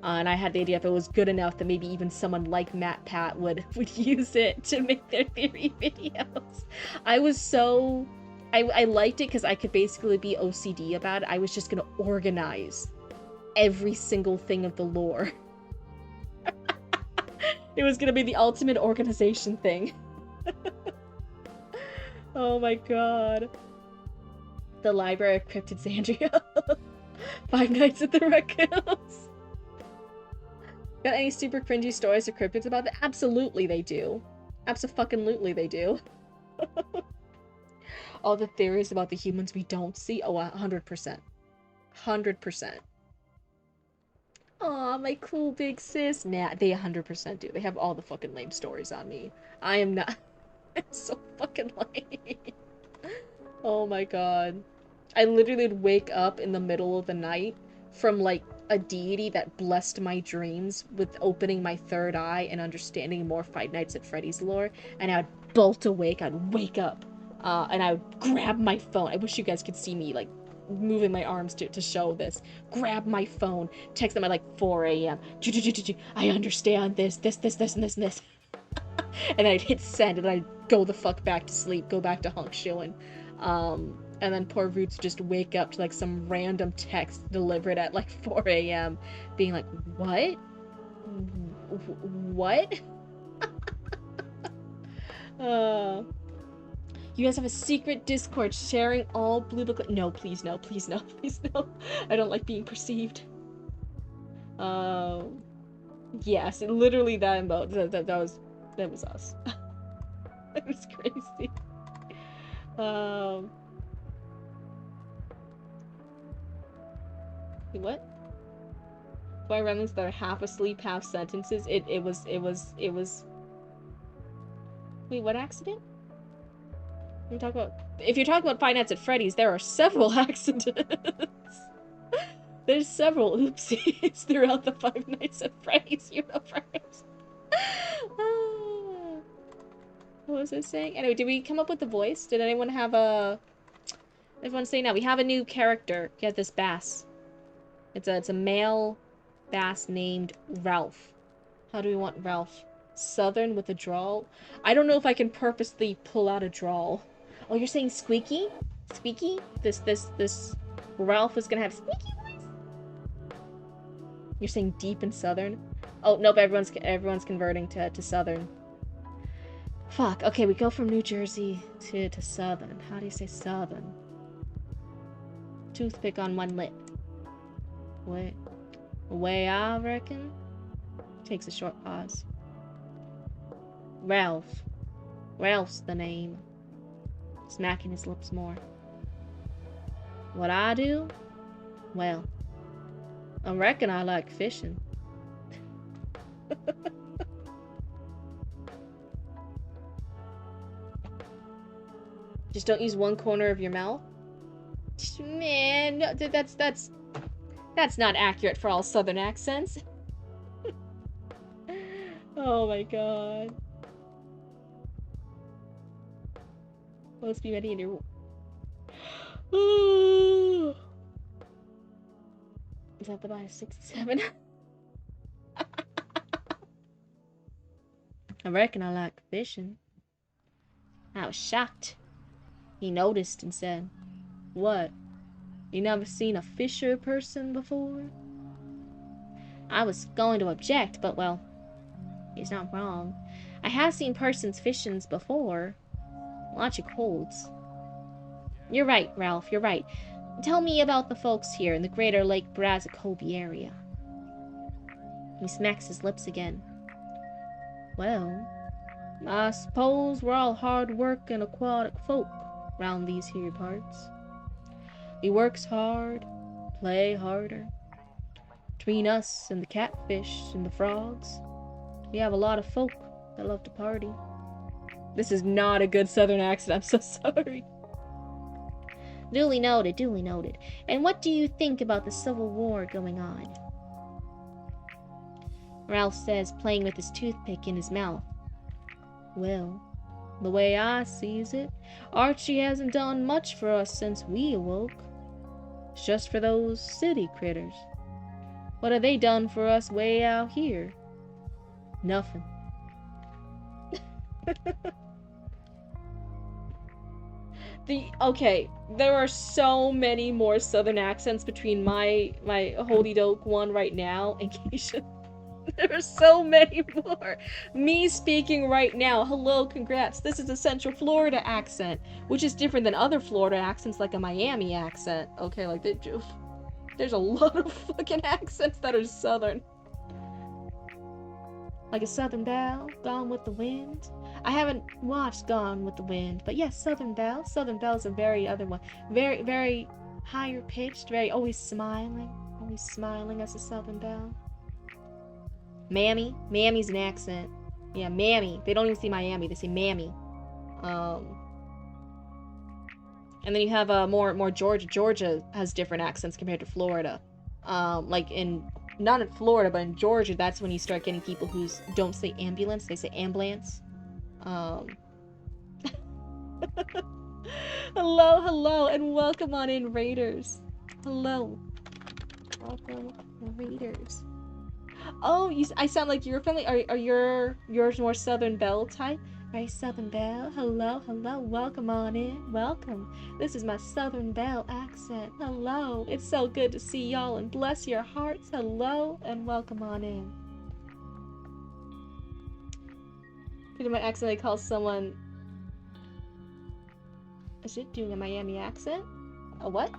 And I had the idea if it was good enough that maybe even someone like MatPat would use it to make their theory videos. I was so... I liked it because I could basically be OCD about it. I was just going to organize every single thing of the lore. It was going to be the ultimate organization thing. Oh my god. The Library of Cryptid Zandria. Five Nights at the Raccoons. Got any super cringy stories of cryptids about that? Absolutely they do. Abso-fucking-lutely they do. All the theories about the humans we don't see? Oh, 100%. 100%. Aw, my cool big sis. Nah, they 100% do. They have all the fucking lame stories on me. I am not... I'm so fucking lame. Oh my god. I literally would wake up in the middle of the night from, like, a deity that blessed my dreams with opening my third eye and understanding more Five Nights at Freddy's lore, and I would bolt awake, I'd wake up, and I would grab my phone. I wish you guys could see me, like, moving my arms to show this. Grab my phone, text them at, like, 4 a.m. I understand this, and this, and this. And I'd hit send, and I'd go the fuck back to sleep, go back to hunk shilling. And then poor Roots just wake up to like some random text delivered at like 4 a.m. being like, what? What? You guys have a secret Discord sharing all Blue Book... No, please no, please no, please no. I don't like being perceived. Yes, literally that emote. That was us. That was crazy. What? Why remnants that are half asleep, half sentences? It was... Wait, what accident? If you're talking about Five Nights at Freddy's, there are several accidents. There's several oopsies throughout the Five Nights at Freddy's universe. What was I saying? Anyway, did we come up with the voice? Did anyone have a... Everyone say now. We have a new character. Get this bass. It's a male bass named Ralph. How do we want Ralph? Southern with a drawl? I don't know if I can purposely pull out a drawl. Oh, you're saying squeaky? Squeaky? This Ralph is gonna have squeaky voice? You're saying deep and southern? Oh, nope, everyone's converting to southern. Fuck, okay, we go from New Jersey to southern. How do you say southern? Toothpick on one lip. Way I reckon. Takes a short pause. Ralph. Ralph's the name. Smacking his lips more. What I do? Well, I reckon I like fishing. Just don't use one corner of your mouth? Man, no, that's not accurate for all southern accents. Oh my god. Let's be ready in your... Is that the minus 67? I reckon I like fishing. I was shocked. He noticed and said, "What? You never seen a fisher person before?" I was going to object, but well, he's not wrong. I have seen persons fishings before. Logic holds. You're right, Ralph, you're right. Tell me about the folks here in the greater Lake Brazacobi area. He smacks his lips again. Well, I suppose we're all hard-working aquatic folk round these here parts. We works hard, play harder. Between us and the catfish and the frogs, we have a lot of folk that love to party. This is not a good southern accent. I'm so sorry. Duly noted, duly noted. And what do you think about the Civil War going on? Ralph says, playing with his toothpick in his mouth. Well, the way I sees it, Archie hasn't done much for us since we awoke. It's just for those city critters. What have they done for us way out here? Nothing. Okay, there are so many more southern accents between my holy doke one right now and Keisha. There are so many more. Me speaking right now, hello, congrats. This is a Central Florida accent, which is different than other Florida accents like a Miami accent. Okay, like there's a lot of fucking accents that are southern. Like a Southern Belle, Gone with the Wind. I haven't watched Gone with the Wind, but yes, Southern Belle. Southern Belle's a very other one. Very, very higher pitched, very always smiling as a Southern Belle. Mammy. Mammy's an accent. Yeah, Mammy. They don't even say Miami, they say Mammy. And then you have more Georgia. Georgia has different accents compared to Florida. Like in not in Florida, but in Georgia, that's when you start getting people who don't say ambulance, they say ambulance. Hello, and welcome on in, Raiders. Hello. Welcome, Raiders. Oh, I sound like you're friendly. Are yours more Southern Belle type? Right, Southern Belle. Hello, welcome on in. Welcome. This is my Southern Belle accent. Hello. It's so good to see y'all and bless your hearts. Hello, and welcome on in. Did I accidentally call someone... Is it doing a Miami accent? A what?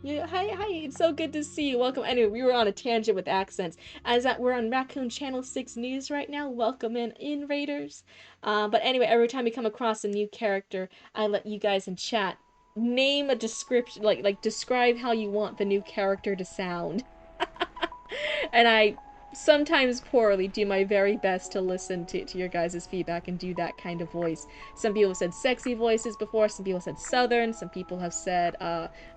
Yeah, hi, it's so good to see you. Welcome. Anyway, we were on a tangent with accents. As that we're on Raccoon Channel 6 News right now. Welcome in Raiders. But anyway, every time we come across a new character, I let you guys in chat name a description, like describe how you want the new character to sound. And I sometimes poorly do my very best to listen to your guys' feedback and do that kind of voice. Some people have said sexy voices before, some people have said southern, some people have said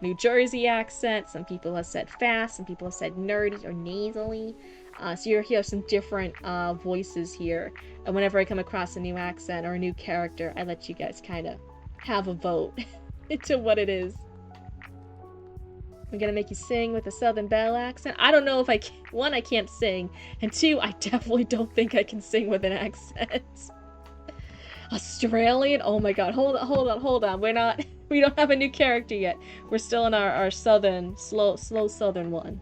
New Jersey accent, some people have said fast, some people have said nerdy or nasally. So you're here some different voices here. And whenever I come across a new accent or a new character, I let you guys kind of have a vote into what it is. I'm gonna make you sing with a Southern Belle accent. I don't know if I can. One, I can't sing, and two, I definitely don't think I can sing with an accent. Australian? Oh my god, hold on. We don't have a new character yet. We're still in our southern, slow southern one.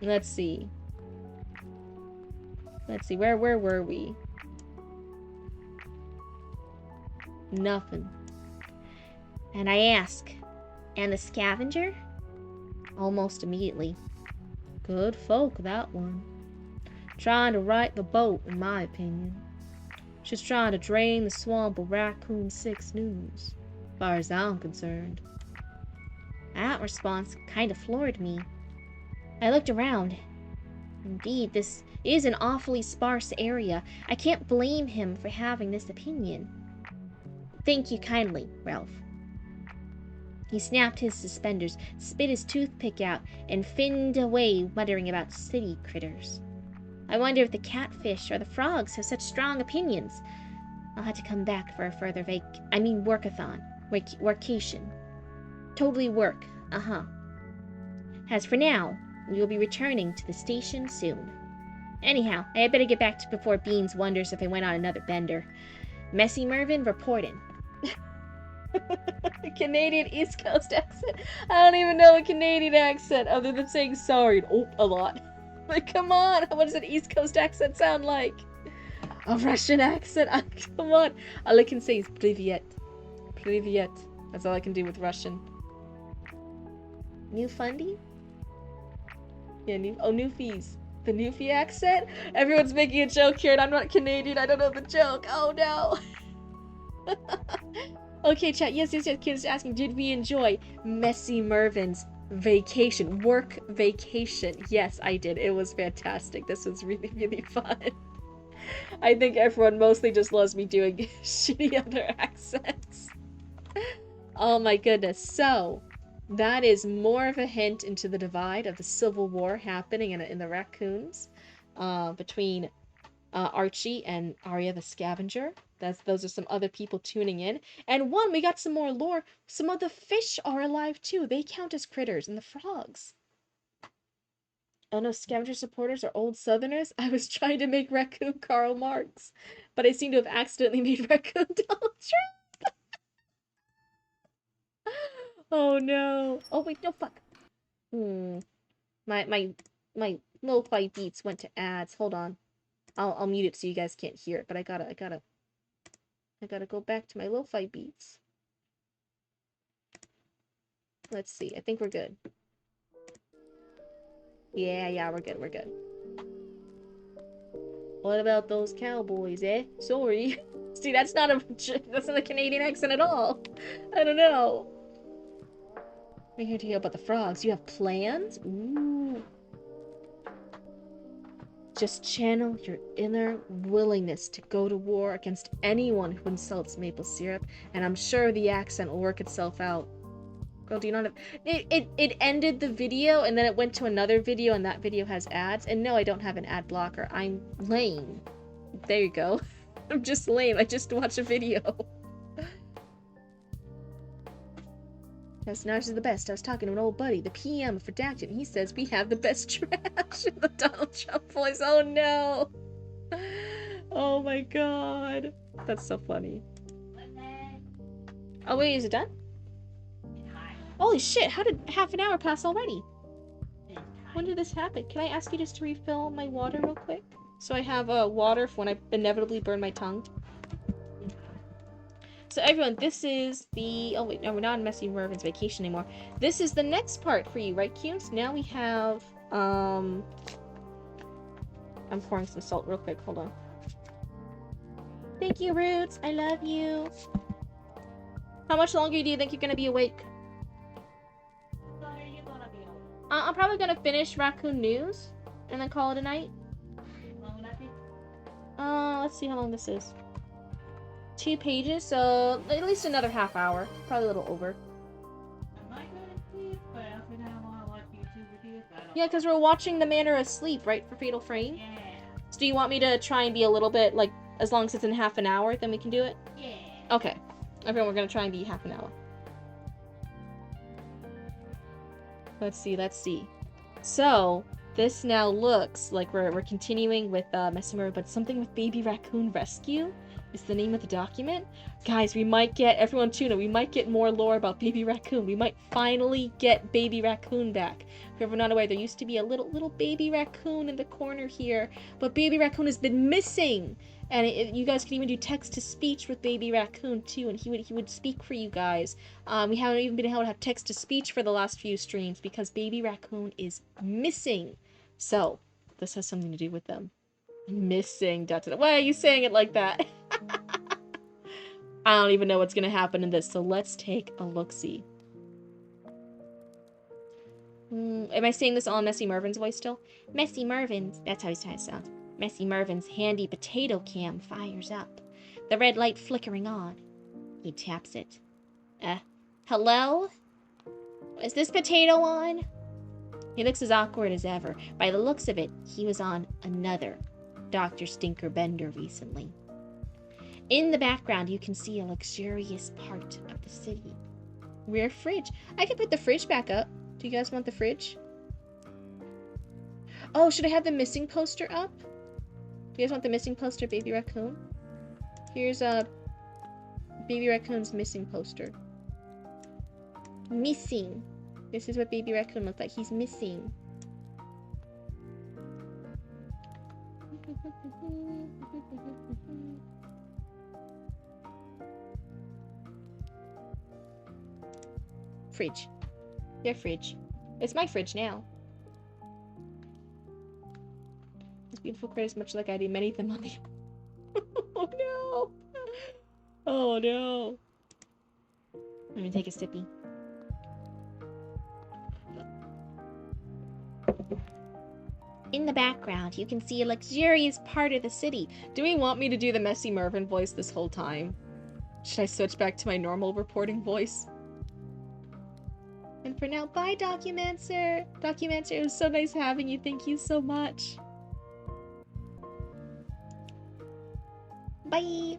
Let's see, where were we? Nothing. And I ask, and the scavenger? Almost immediately. Good folk, that one. Trying to right the boat, in my opinion. Just trying to drain the swamp of Raccoon 6 News, as far as I'm concerned. That response kind of floored me. I looked around. Indeed, this is an awfully sparse area. I can't blame him for having this opinion. Thank you kindly, Ralph. He snapped his suspenders, spit his toothpick out, and finned away muttering about city critters. I wonder if the catfish or the frogs have such strong opinions. I'll have to come back for a further workathon. Workation. Totally work. As for now, we will be returning to the station soon. Anyhow, I had better get back to before Beans wonders if I went on another bender. Messy Mervyn reporting. Canadian East Coast accent. I don't even know a Canadian accent other than saying sorry a lot. Like, come on, what does an East Coast accent sound like? A Russian accent? Come on. All I can say is privyet. Privyet. That's all I can do with Russian. New Fundy? Yeah, Newfies. The Newfie accent? Everyone's making a joke here and I'm not Canadian. I don't know the joke. Oh no. Okay, chat. Yes. Kids asking, did we enjoy Messy Mervyn's vacation. Work vacation. Yes, I did. It was fantastic. This was really, really fun. I think everyone mostly just loves me doing shitty other accents. Oh my goodness. So, that is more of a hint into the divide of the Civil War happening in the raccoons between Archie and Arya the Scavenger. Those are some other people tuning in. And one, we got some more lore. Some of the fish are alive too. They count as critters, and the frogs. Oh no, scavenger supporters are old Southerners. I was trying to make raccoon Karl Marx, but I seem to have accidentally made raccoon Donald Trump. Oh no. Oh wait, no fuck. My lo-fi beats went to ads. Hold on. I'll mute it so you guys can't hear it, but I gotta go back to my lo-fi beats. Let's see. I think we're good. Yeah, we're good. What about those cowboys, eh? Sorry. See, that's not a Canadian accent at all. I don't know. We're here to hear about the frogs. You have plans? Ooh. Just channel your inner willingness to go to war against anyone who insults maple syrup, and I'm sure the accent will work itself out. Girl, do you not have... It ended the video, and then it went to another video, and that video has ads. And no, I don't have an ad blocker. I'm lame. There you go. I'm just lame. I just watched a video. That's not the best. I was talking to an old buddy, the PM of Redacted, and he says we have the best trash in the Donald Trump voice. Oh no. Oh my god. That's so funny. Oh wait, is it done? Holy shit, how did half an hour pass already? When did this happen? Can I ask you just to refill my water real quick? So I have water for when I inevitably burn my tongue. So everyone, this is the... Oh wait, no, we're not on Messy Mervin's vacation anymore. This is the next part for you, right, Cunes? Now we have... I'm pouring some salt real quick, hold on. Thank you, Roots. I love you. How much longer do you think you're gonna be awake? I'm probably gonna finish Raccoon News and then call it a night. Let's see how long this is. 2 pages, so at least another half hour. Probably a little over. Yeah, because we're watching The Manor of Sleep, right, for Fatal Frame? Yeah. So do you want me to try and be a little bit, like, as long as it's in half an hour, then we can do it? Yeah. Okay. Everyone, we're gonna try and be half an hour. Let's see. So, this now looks like we're continuing with Messenger, but something with Baby Raccoon Rescue is the name of the document. Guys, we might get, everyone tune in, we might get more lore about Baby Raccoon. We might finally get Baby Raccoon back. If you're not aware, there used to be a little Baby Raccoon in the corner here, but Baby Raccoon has been missing. And you guys can even do text-to-speech with Baby Raccoon, too, and he would speak for you guys. We haven't even been able to have text-to-speech for the last few streams because Baby Raccoon is missing. So, this has something to do with them. Missing. Why are you saying it like that? I don't even know what's going to happen in this, so let's take a look-see. Am I saying this all in Messy Mervin's voice still? Messy Mervin's. That's how he's trying to sound. Messy Mervin's handy potato cam fires up, the red light flickering on. He taps it. Hello? Is this potato on? He looks as awkward as ever. By the looks of it, he was on another Dr. Stinker Bender recently. In the background, you can see a luxurious part of the city. Rear fridge. I can put the fridge back up. Do you guys want the fridge? Oh, should I have the missing poster up? Do you guys want the missing poster, Baby Raccoon? Here's Baby Raccoon's missing poster. Missing. This is what Baby Raccoon looks like. He's missing. Fridge. Their fridge. It's my fridge now. These beautiful critters, much like I do, many of them on the... Oh no! Oh no! Let me take a sippy. In the background, you can see a luxurious part of the city. Do we want me to do the messy Mervin voice this whole time? Should I switch back to my normal reporting voice? And for now, bye, Documancer! Documancer, it was so nice having you. Thank you so much. Bye!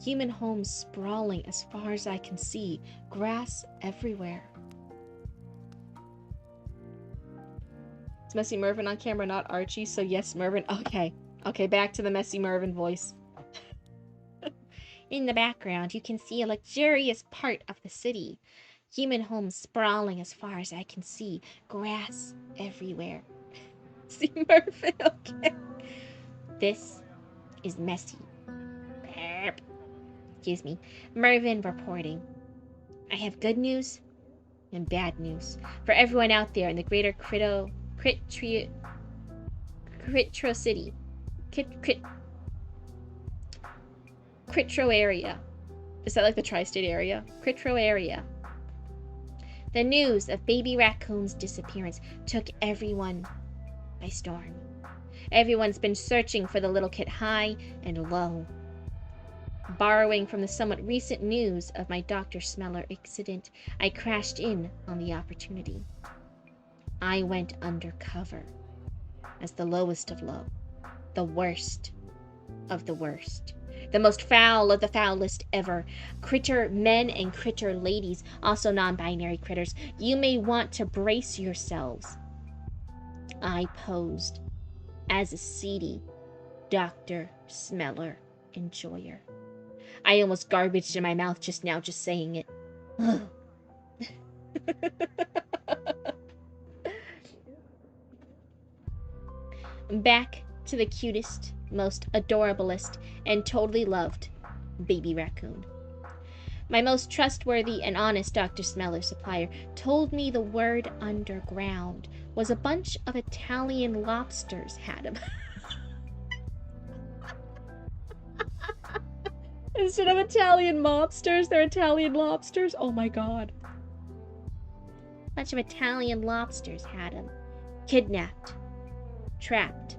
Human homes sprawling as far as I can see. Grass everywhere. It's Messy Mervin on camera, not Archie, so yes, Mervin. Okay. Okay, back to the Messy Mervin voice. In the background, you can see a luxurious part of the city. Human homes sprawling as far as I can see. Grass everywhere. See Mervin, okay. This is messy. Excuse me. Mervin reporting. I have good news and bad news for everyone out there in the greater Cryptro City. Cryptro area. Is that like the tri-state area? Cryptro area. The news of baby raccoon's disappearance took everyone by storm. Everyone's been searching for the little kid high and low. Borrowing from the somewhat recent news of my Dr. Smeller incident, I crashed in on the opportunity. I went undercover as the lowest of low, the worst of the worst, the most foul of the foulest ever. Critter men and critter ladies, also non-binary critters, you may want to brace yourselves. I posed as a seedy Dr. Smeller enjoyer. I almost garbaged in my mouth just now just saying it. Back to the cutest, most adorablest, and totally loved baby raccoon. My most trustworthy and honest Dr. Smeller supplier told me the word underground was a bunch of Italian lobsters had him. Instead of Italian mobsters, they're Italian lobsters? Oh my god. A bunch of Italian lobsters had him. Kidnapped, trapped,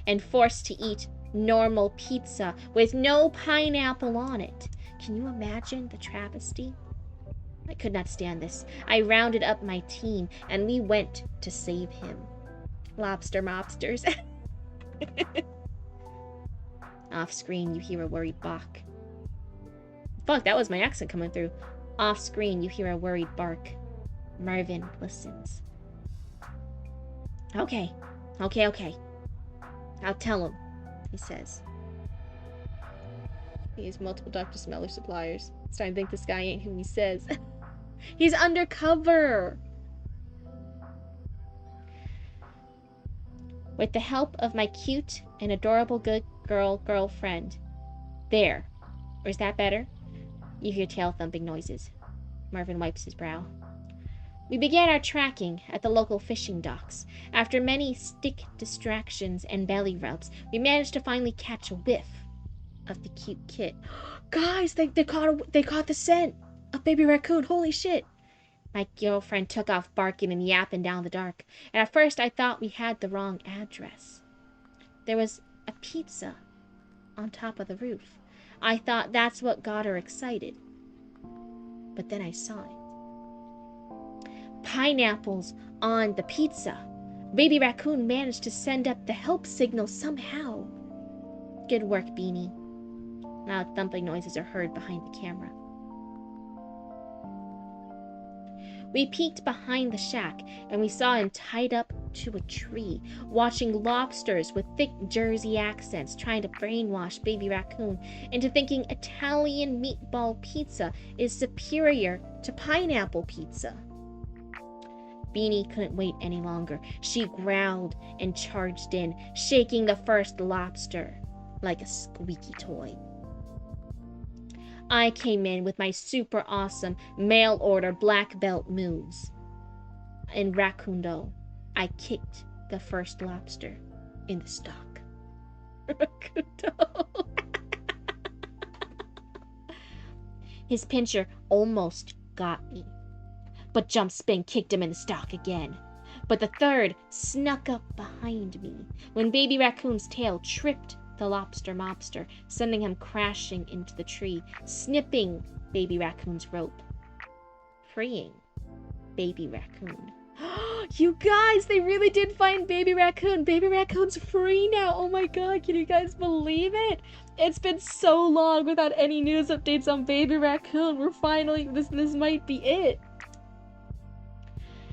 and forced to eat normal pizza with no pineapple on it. Can you imagine the travesty? I could not stand this. I rounded up my team and we went to save him. Lobster mobsters. Off screen, you hear a worried bark. Fuck, that was my accent coming through. Off screen, you hear a worried bark. Mervin listens. Okay. I'll tell him, he says. He has multiple Dr. Smeller suppliers. Starting to think this guy ain't who he says. He's undercover! With the help of my cute and adorable good girlfriend. There. Or is that better? You hear tail thumping noises. Mervin wipes his brow. We began our tracking at the local fishing docks. After many stick distractions and belly rubs, we managed to finally catch a whiff of the cute kit. Guys, they caught the scent of baby raccoon. Holy shit. My girlfriend took off barking and yapping down the dark, and at first I thought we had the wrong address. There was a pizza on top of the roof. I thought that's what got her excited. But then I saw it. Pineapples on the pizza. Baby raccoon managed to send up the help signal somehow. Good work, Beanie. Loud thumping noises are heard behind the camera. We peeked behind the shack, and we saw him tied up to a tree, watching lobsters with thick Jersey accents trying to brainwash baby raccoon into thinking Italian meatball pizza is superior to pineapple pizza. Beanie couldn't wait any longer. She growled and charged in, shaking the first lobster like a squeaky toy. I came in with my super awesome mail order black belt moves. In Raccoon-do, I kicked the first lobster in the stock. Raccoon-do. His pincher almost got me, but jump spin kicked him in the stock again. but the third snuck up behind me when Baby Raccoon's tail tripped the lobster mobster, sending him crashing into the tree, snipping Baby Raccoon's rope, freeing Baby Raccoon. You guys, they really did find Baby Raccoon. Baby Raccoon's free now. Oh my god, can you guys believe it? It's been so long without any news updates on Baby Raccoon. We're finally, this might be it.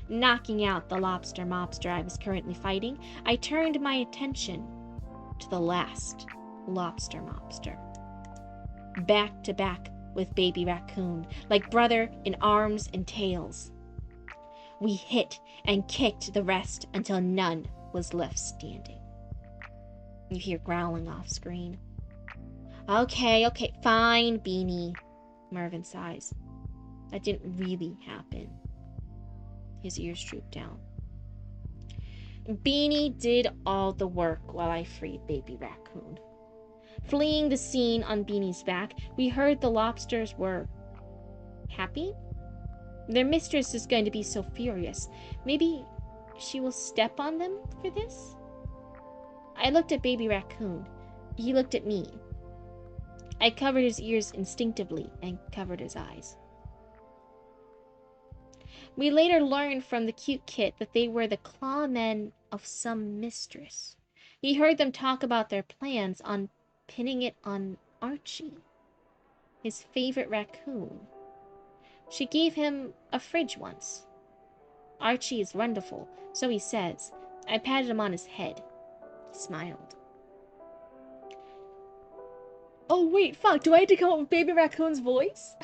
Knocking out the lobster mobster I was currently fighting, I turned my attention to the last lobster mobster. Back to back with Baby Raccoon, like brother in arms and tails. We hit and kicked the rest until none was left standing. You hear growling off screen. Okay, fine, Beanie, Mervin sighs. That didn't really happen. His ears drooped down. Beanie did all the work while I freed Baby Raccoon. Fleeing the scene on Beanie's back, we heard the lobsters were happy. Their mistress is going to be so furious. Maybe she will step on them for this? I looked at Baby Raccoon. He looked at me. I covered his ears instinctively and covered his eyes. We later learned from the cute kit that they were the clawmen of some mistress. He heard them talk about their plans on pinning it on Archie, his favorite raccoon. She gave him a fridge once. Archie is wonderful, so he says. I patted him on his head. He smiled. Oh wait, fuck, do I have to come up with Baby Raccoon's voice?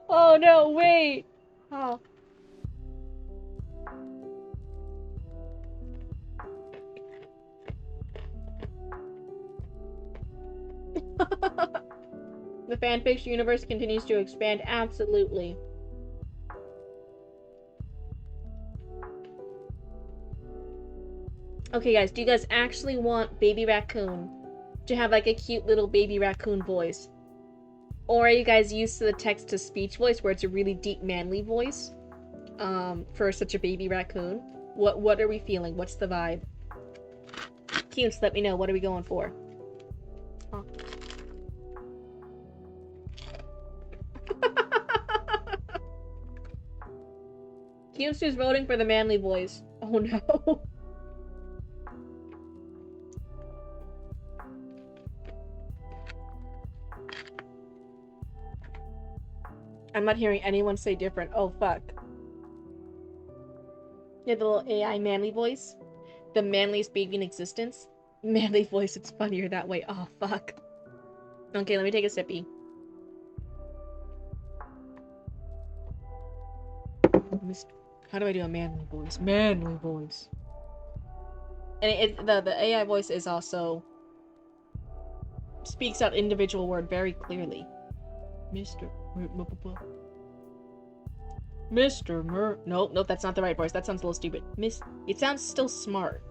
Oh no, wait. Oh. The fanfiction universe continues to expand, absolutely. Okay guys, do you guys actually want Baby Raccoon to have like a cute little Baby Raccoon voice? Or are you guys used to the text-to-speech voice where it's a really deep manly voice for such a baby raccoon? What are we feeling? What's the vibe? Cutes, let me know. What are we going for? Huh. Cutes is voting for the manly voice. Oh no. I'm not hearing anyone say different. Oh, fuck. Yeah, the little AI manly voice. The manliest baby in existence. Manly voice, it's funnier that way. Oh, fuck. Okay, let me take a sippy. How do I do a manly voice? Manly voice. And the AI voice is also... speaks out individual word very clearly. Mr. Nope, that's not the right voice. That sounds a little stupid. It sounds still smart.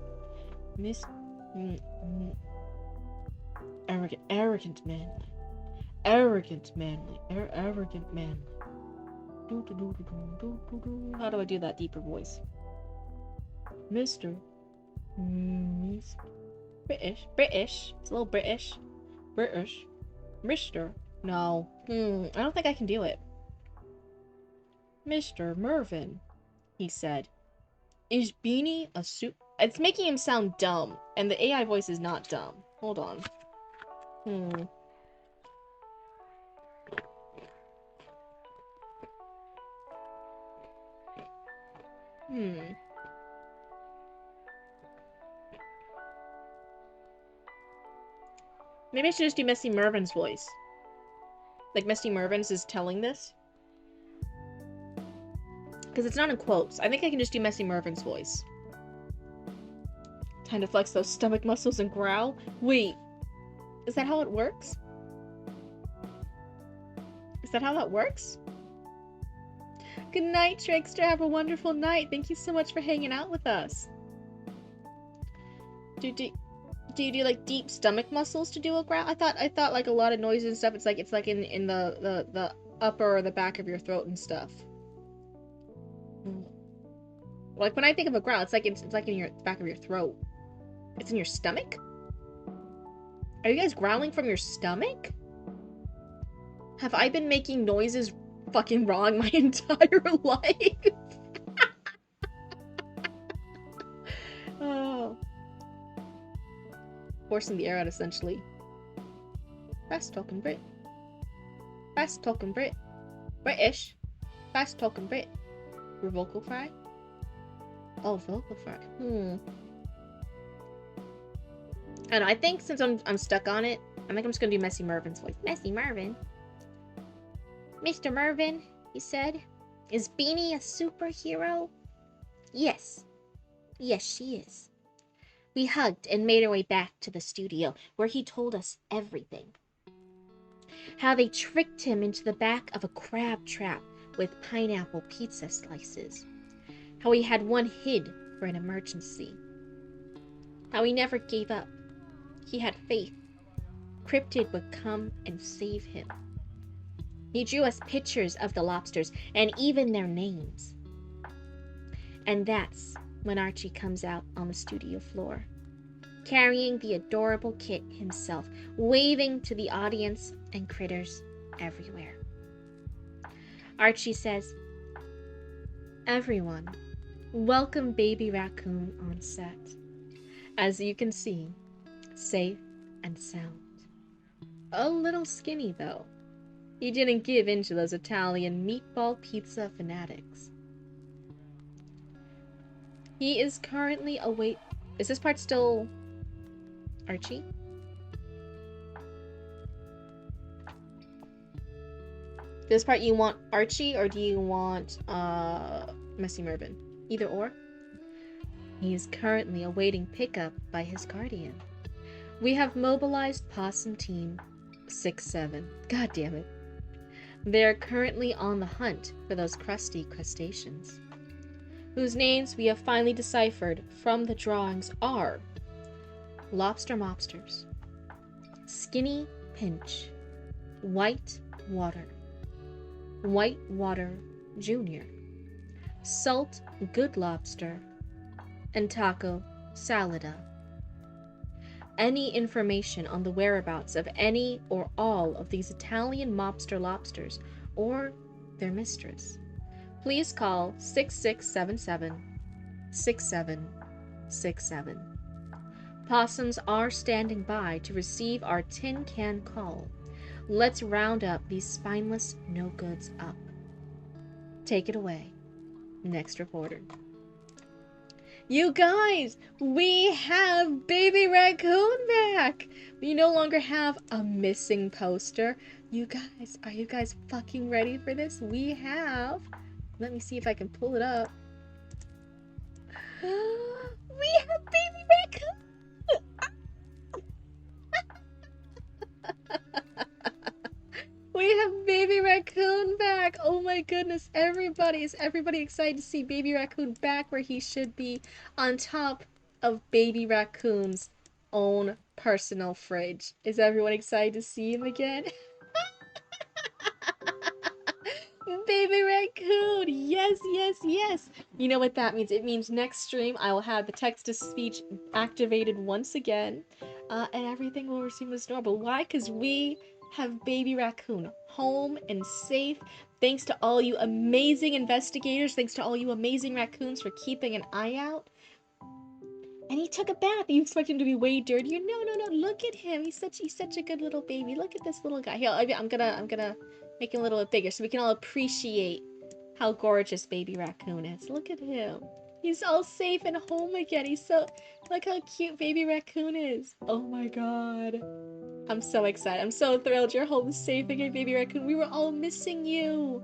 Arrogant manly. Arrogant manly. Arrogant manly. How do I do that deeper voice? Mr. British. It's a little British. Mr. No. I don't think I can do it. Mr. Mervin, he said. Is Beanie a suit? It's making him sound dumb, and the AI voice is not dumb. Hold on. Maybe I should just do Messy Mervin's voice. Like Messy Mervin's is telling this. Because it's not in quotes. I think I can just do Messy Mervin's voice. Time to flex those stomach muscles and growl. Wait. Is that how it works? Is that how that works? Good night, Trickster. Have a wonderful night. Thank you so much for hanging out with us. Do you do like deep stomach muscles to do a growl? I thought like a lot of noises and stuff. It's like in the upper or the back of your throat and stuff. Like when I think of a growl, it's like it's like in your back of your throat. It's in your stomach? Are you guys growling from your stomach? Have I been making noises fucking wrong my entire life? Oh. Forcing the air out, essentially. Fast talking Brit. Fast talking Brit. British. Fast talking Brit. Your vocal fry? Oh, vocal fry. I don't know, I think since I'm stuck on it, I think I'm just gonna do Messy Mervin's voice. Messy Mervin. Mr. Mervin, he said. Is Beanie a superhero? Yes. Yes, she is. We hugged and made our way back to the studio, where he told us everything. How they tricked him into the back of a crab trap with pineapple pizza slices. How he had one hid for an emergency. How he never gave up. He had faith. Cryptid would come and save him. He drew us pictures of the lobsters and even their names. And that's when Archie comes out on the studio floor, carrying the adorable Kit himself, waving to the audience and critters everywhere. Archie says, "Everyone, welcome Baby Raccoon on set. As you can see, safe and sound. A little skinny though. He didn't give in to those Italian meatball pizza fanatics. He is currently Is this part still Archie? This part you want Archie or do you want Messy Mervin? Either or. He is currently awaiting pickup by his guardian. We have mobilized Possum Team 6-7. God damn it. They are currently on the hunt for those crusty crustaceans, whose names we have finally deciphered from the drawings are Lobster Mobsters, Skinny Pinch, White Water Jr., Salt Good Lobster, and Taco Salada. Any information on the whereabouts of any or all of these Italian mobster lobsters or their mistress, please call 6677-6767. Possums are standing by to receive our tin can call. Let's round up these spineless no-goods up. Take it away, next reporter. You guys, we have Baby Raccoon back! We no longer have a missing poster. You guys, are you guys fucking ready for this? We have... Let me see if I can pull it up. We have Baby Raccoon! We have Baby Raccoon back! Oh my goodness, is everybody excited to see Baby Raccoon back where he should be, on top of Baby Raccoon's own personal fridge? Is everyone excited to see him again? Baby Raccoon! Yes, yes, yes! You know what that means? It means next stream I will have the text-to-speech activated once again, and everything will resume as normal. Why? Because we have Baby Raccoon home and safe. Thanks to all you amazing investigators. Thanks to all you amazing raccoons for keeping an eye out. And he took a bath. You expect him to be way dirtier? No, no, no. Look at him. He's such a good little baby. Look at this little guy. Here, I'm gonna make him a little bit bigger so we can all appreciate how gorgeous Baby Raccoon is. Look at him. He's all safe and home again. Look how cute Baby Raccoon is. Oh my god. I'm so excited. I'm so thrilled you're home safe again, Baby Raccoon. We were all missing you.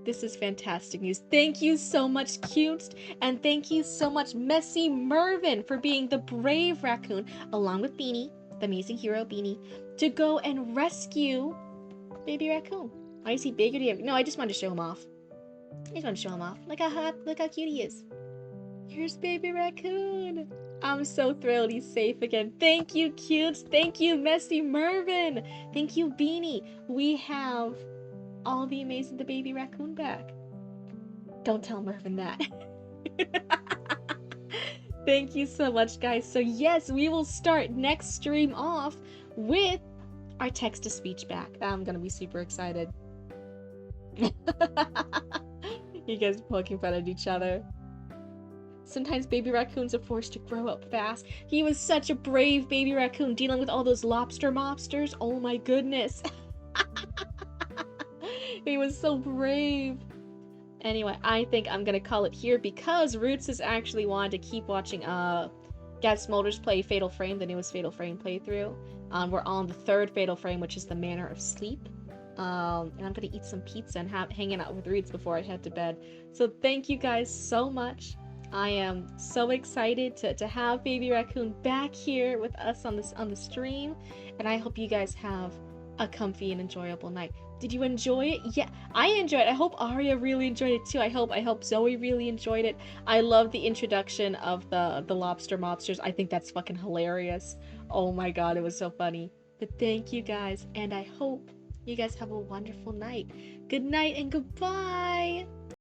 This is fantastic news. Thank you so much, Cutes, and thank you so much, Messy Mervin, for being the brave raccoon, along with Beanie, the amazing hero Beanie, to go and rescue Baby Raccoon. Why is he big or do you have... No, I just wanted to show him off. I just want to show him off. Look how cute he is. Here's Baby Raccoon. I'm so thrilled he's safe again. Thank you, Cutes. Thank you, Messy Mervin. Thank you, Beanie. We have all the Baby Raccoon back. Don't tell Mervin that. Thank you so much, guys. So yes, we will start next stream off with our text-to-speech back. I'm gonna be super excited. You guys are poking fun at each other. Sometimes baby raccoons are forced to grow up fast. He was such a brave baby raccoon dealing with all those lobster mobsters. Oh my goodness. He was so brave. Anyway, I think I'm gonna call it here because Roots has actually wanted to keep watching Gad Smolders play Fatal Frame, the newest Fatal Frame playthrough. We're on the third Fatal Frame, which is the Manor of Sleep. And I'm gonna eat some pizza and hanging out with Roots before I head to bed. So thank you guys so much. I am so excited to have Baby Raccoon back here with us on the stream, and I hope you guys have a comfy and enjoyable night. Did you enjoy it? Yeah, I enjoyed it. I hope Arya really enjoyed it too. I hope Zoe really enjoyed it. I love the introduction of the lobster mobsters. I think that's fucking hilarious. Oh my god, it was so funny. But thank you guys, and I hope you guys have a wonderful night. Good night and goodbye.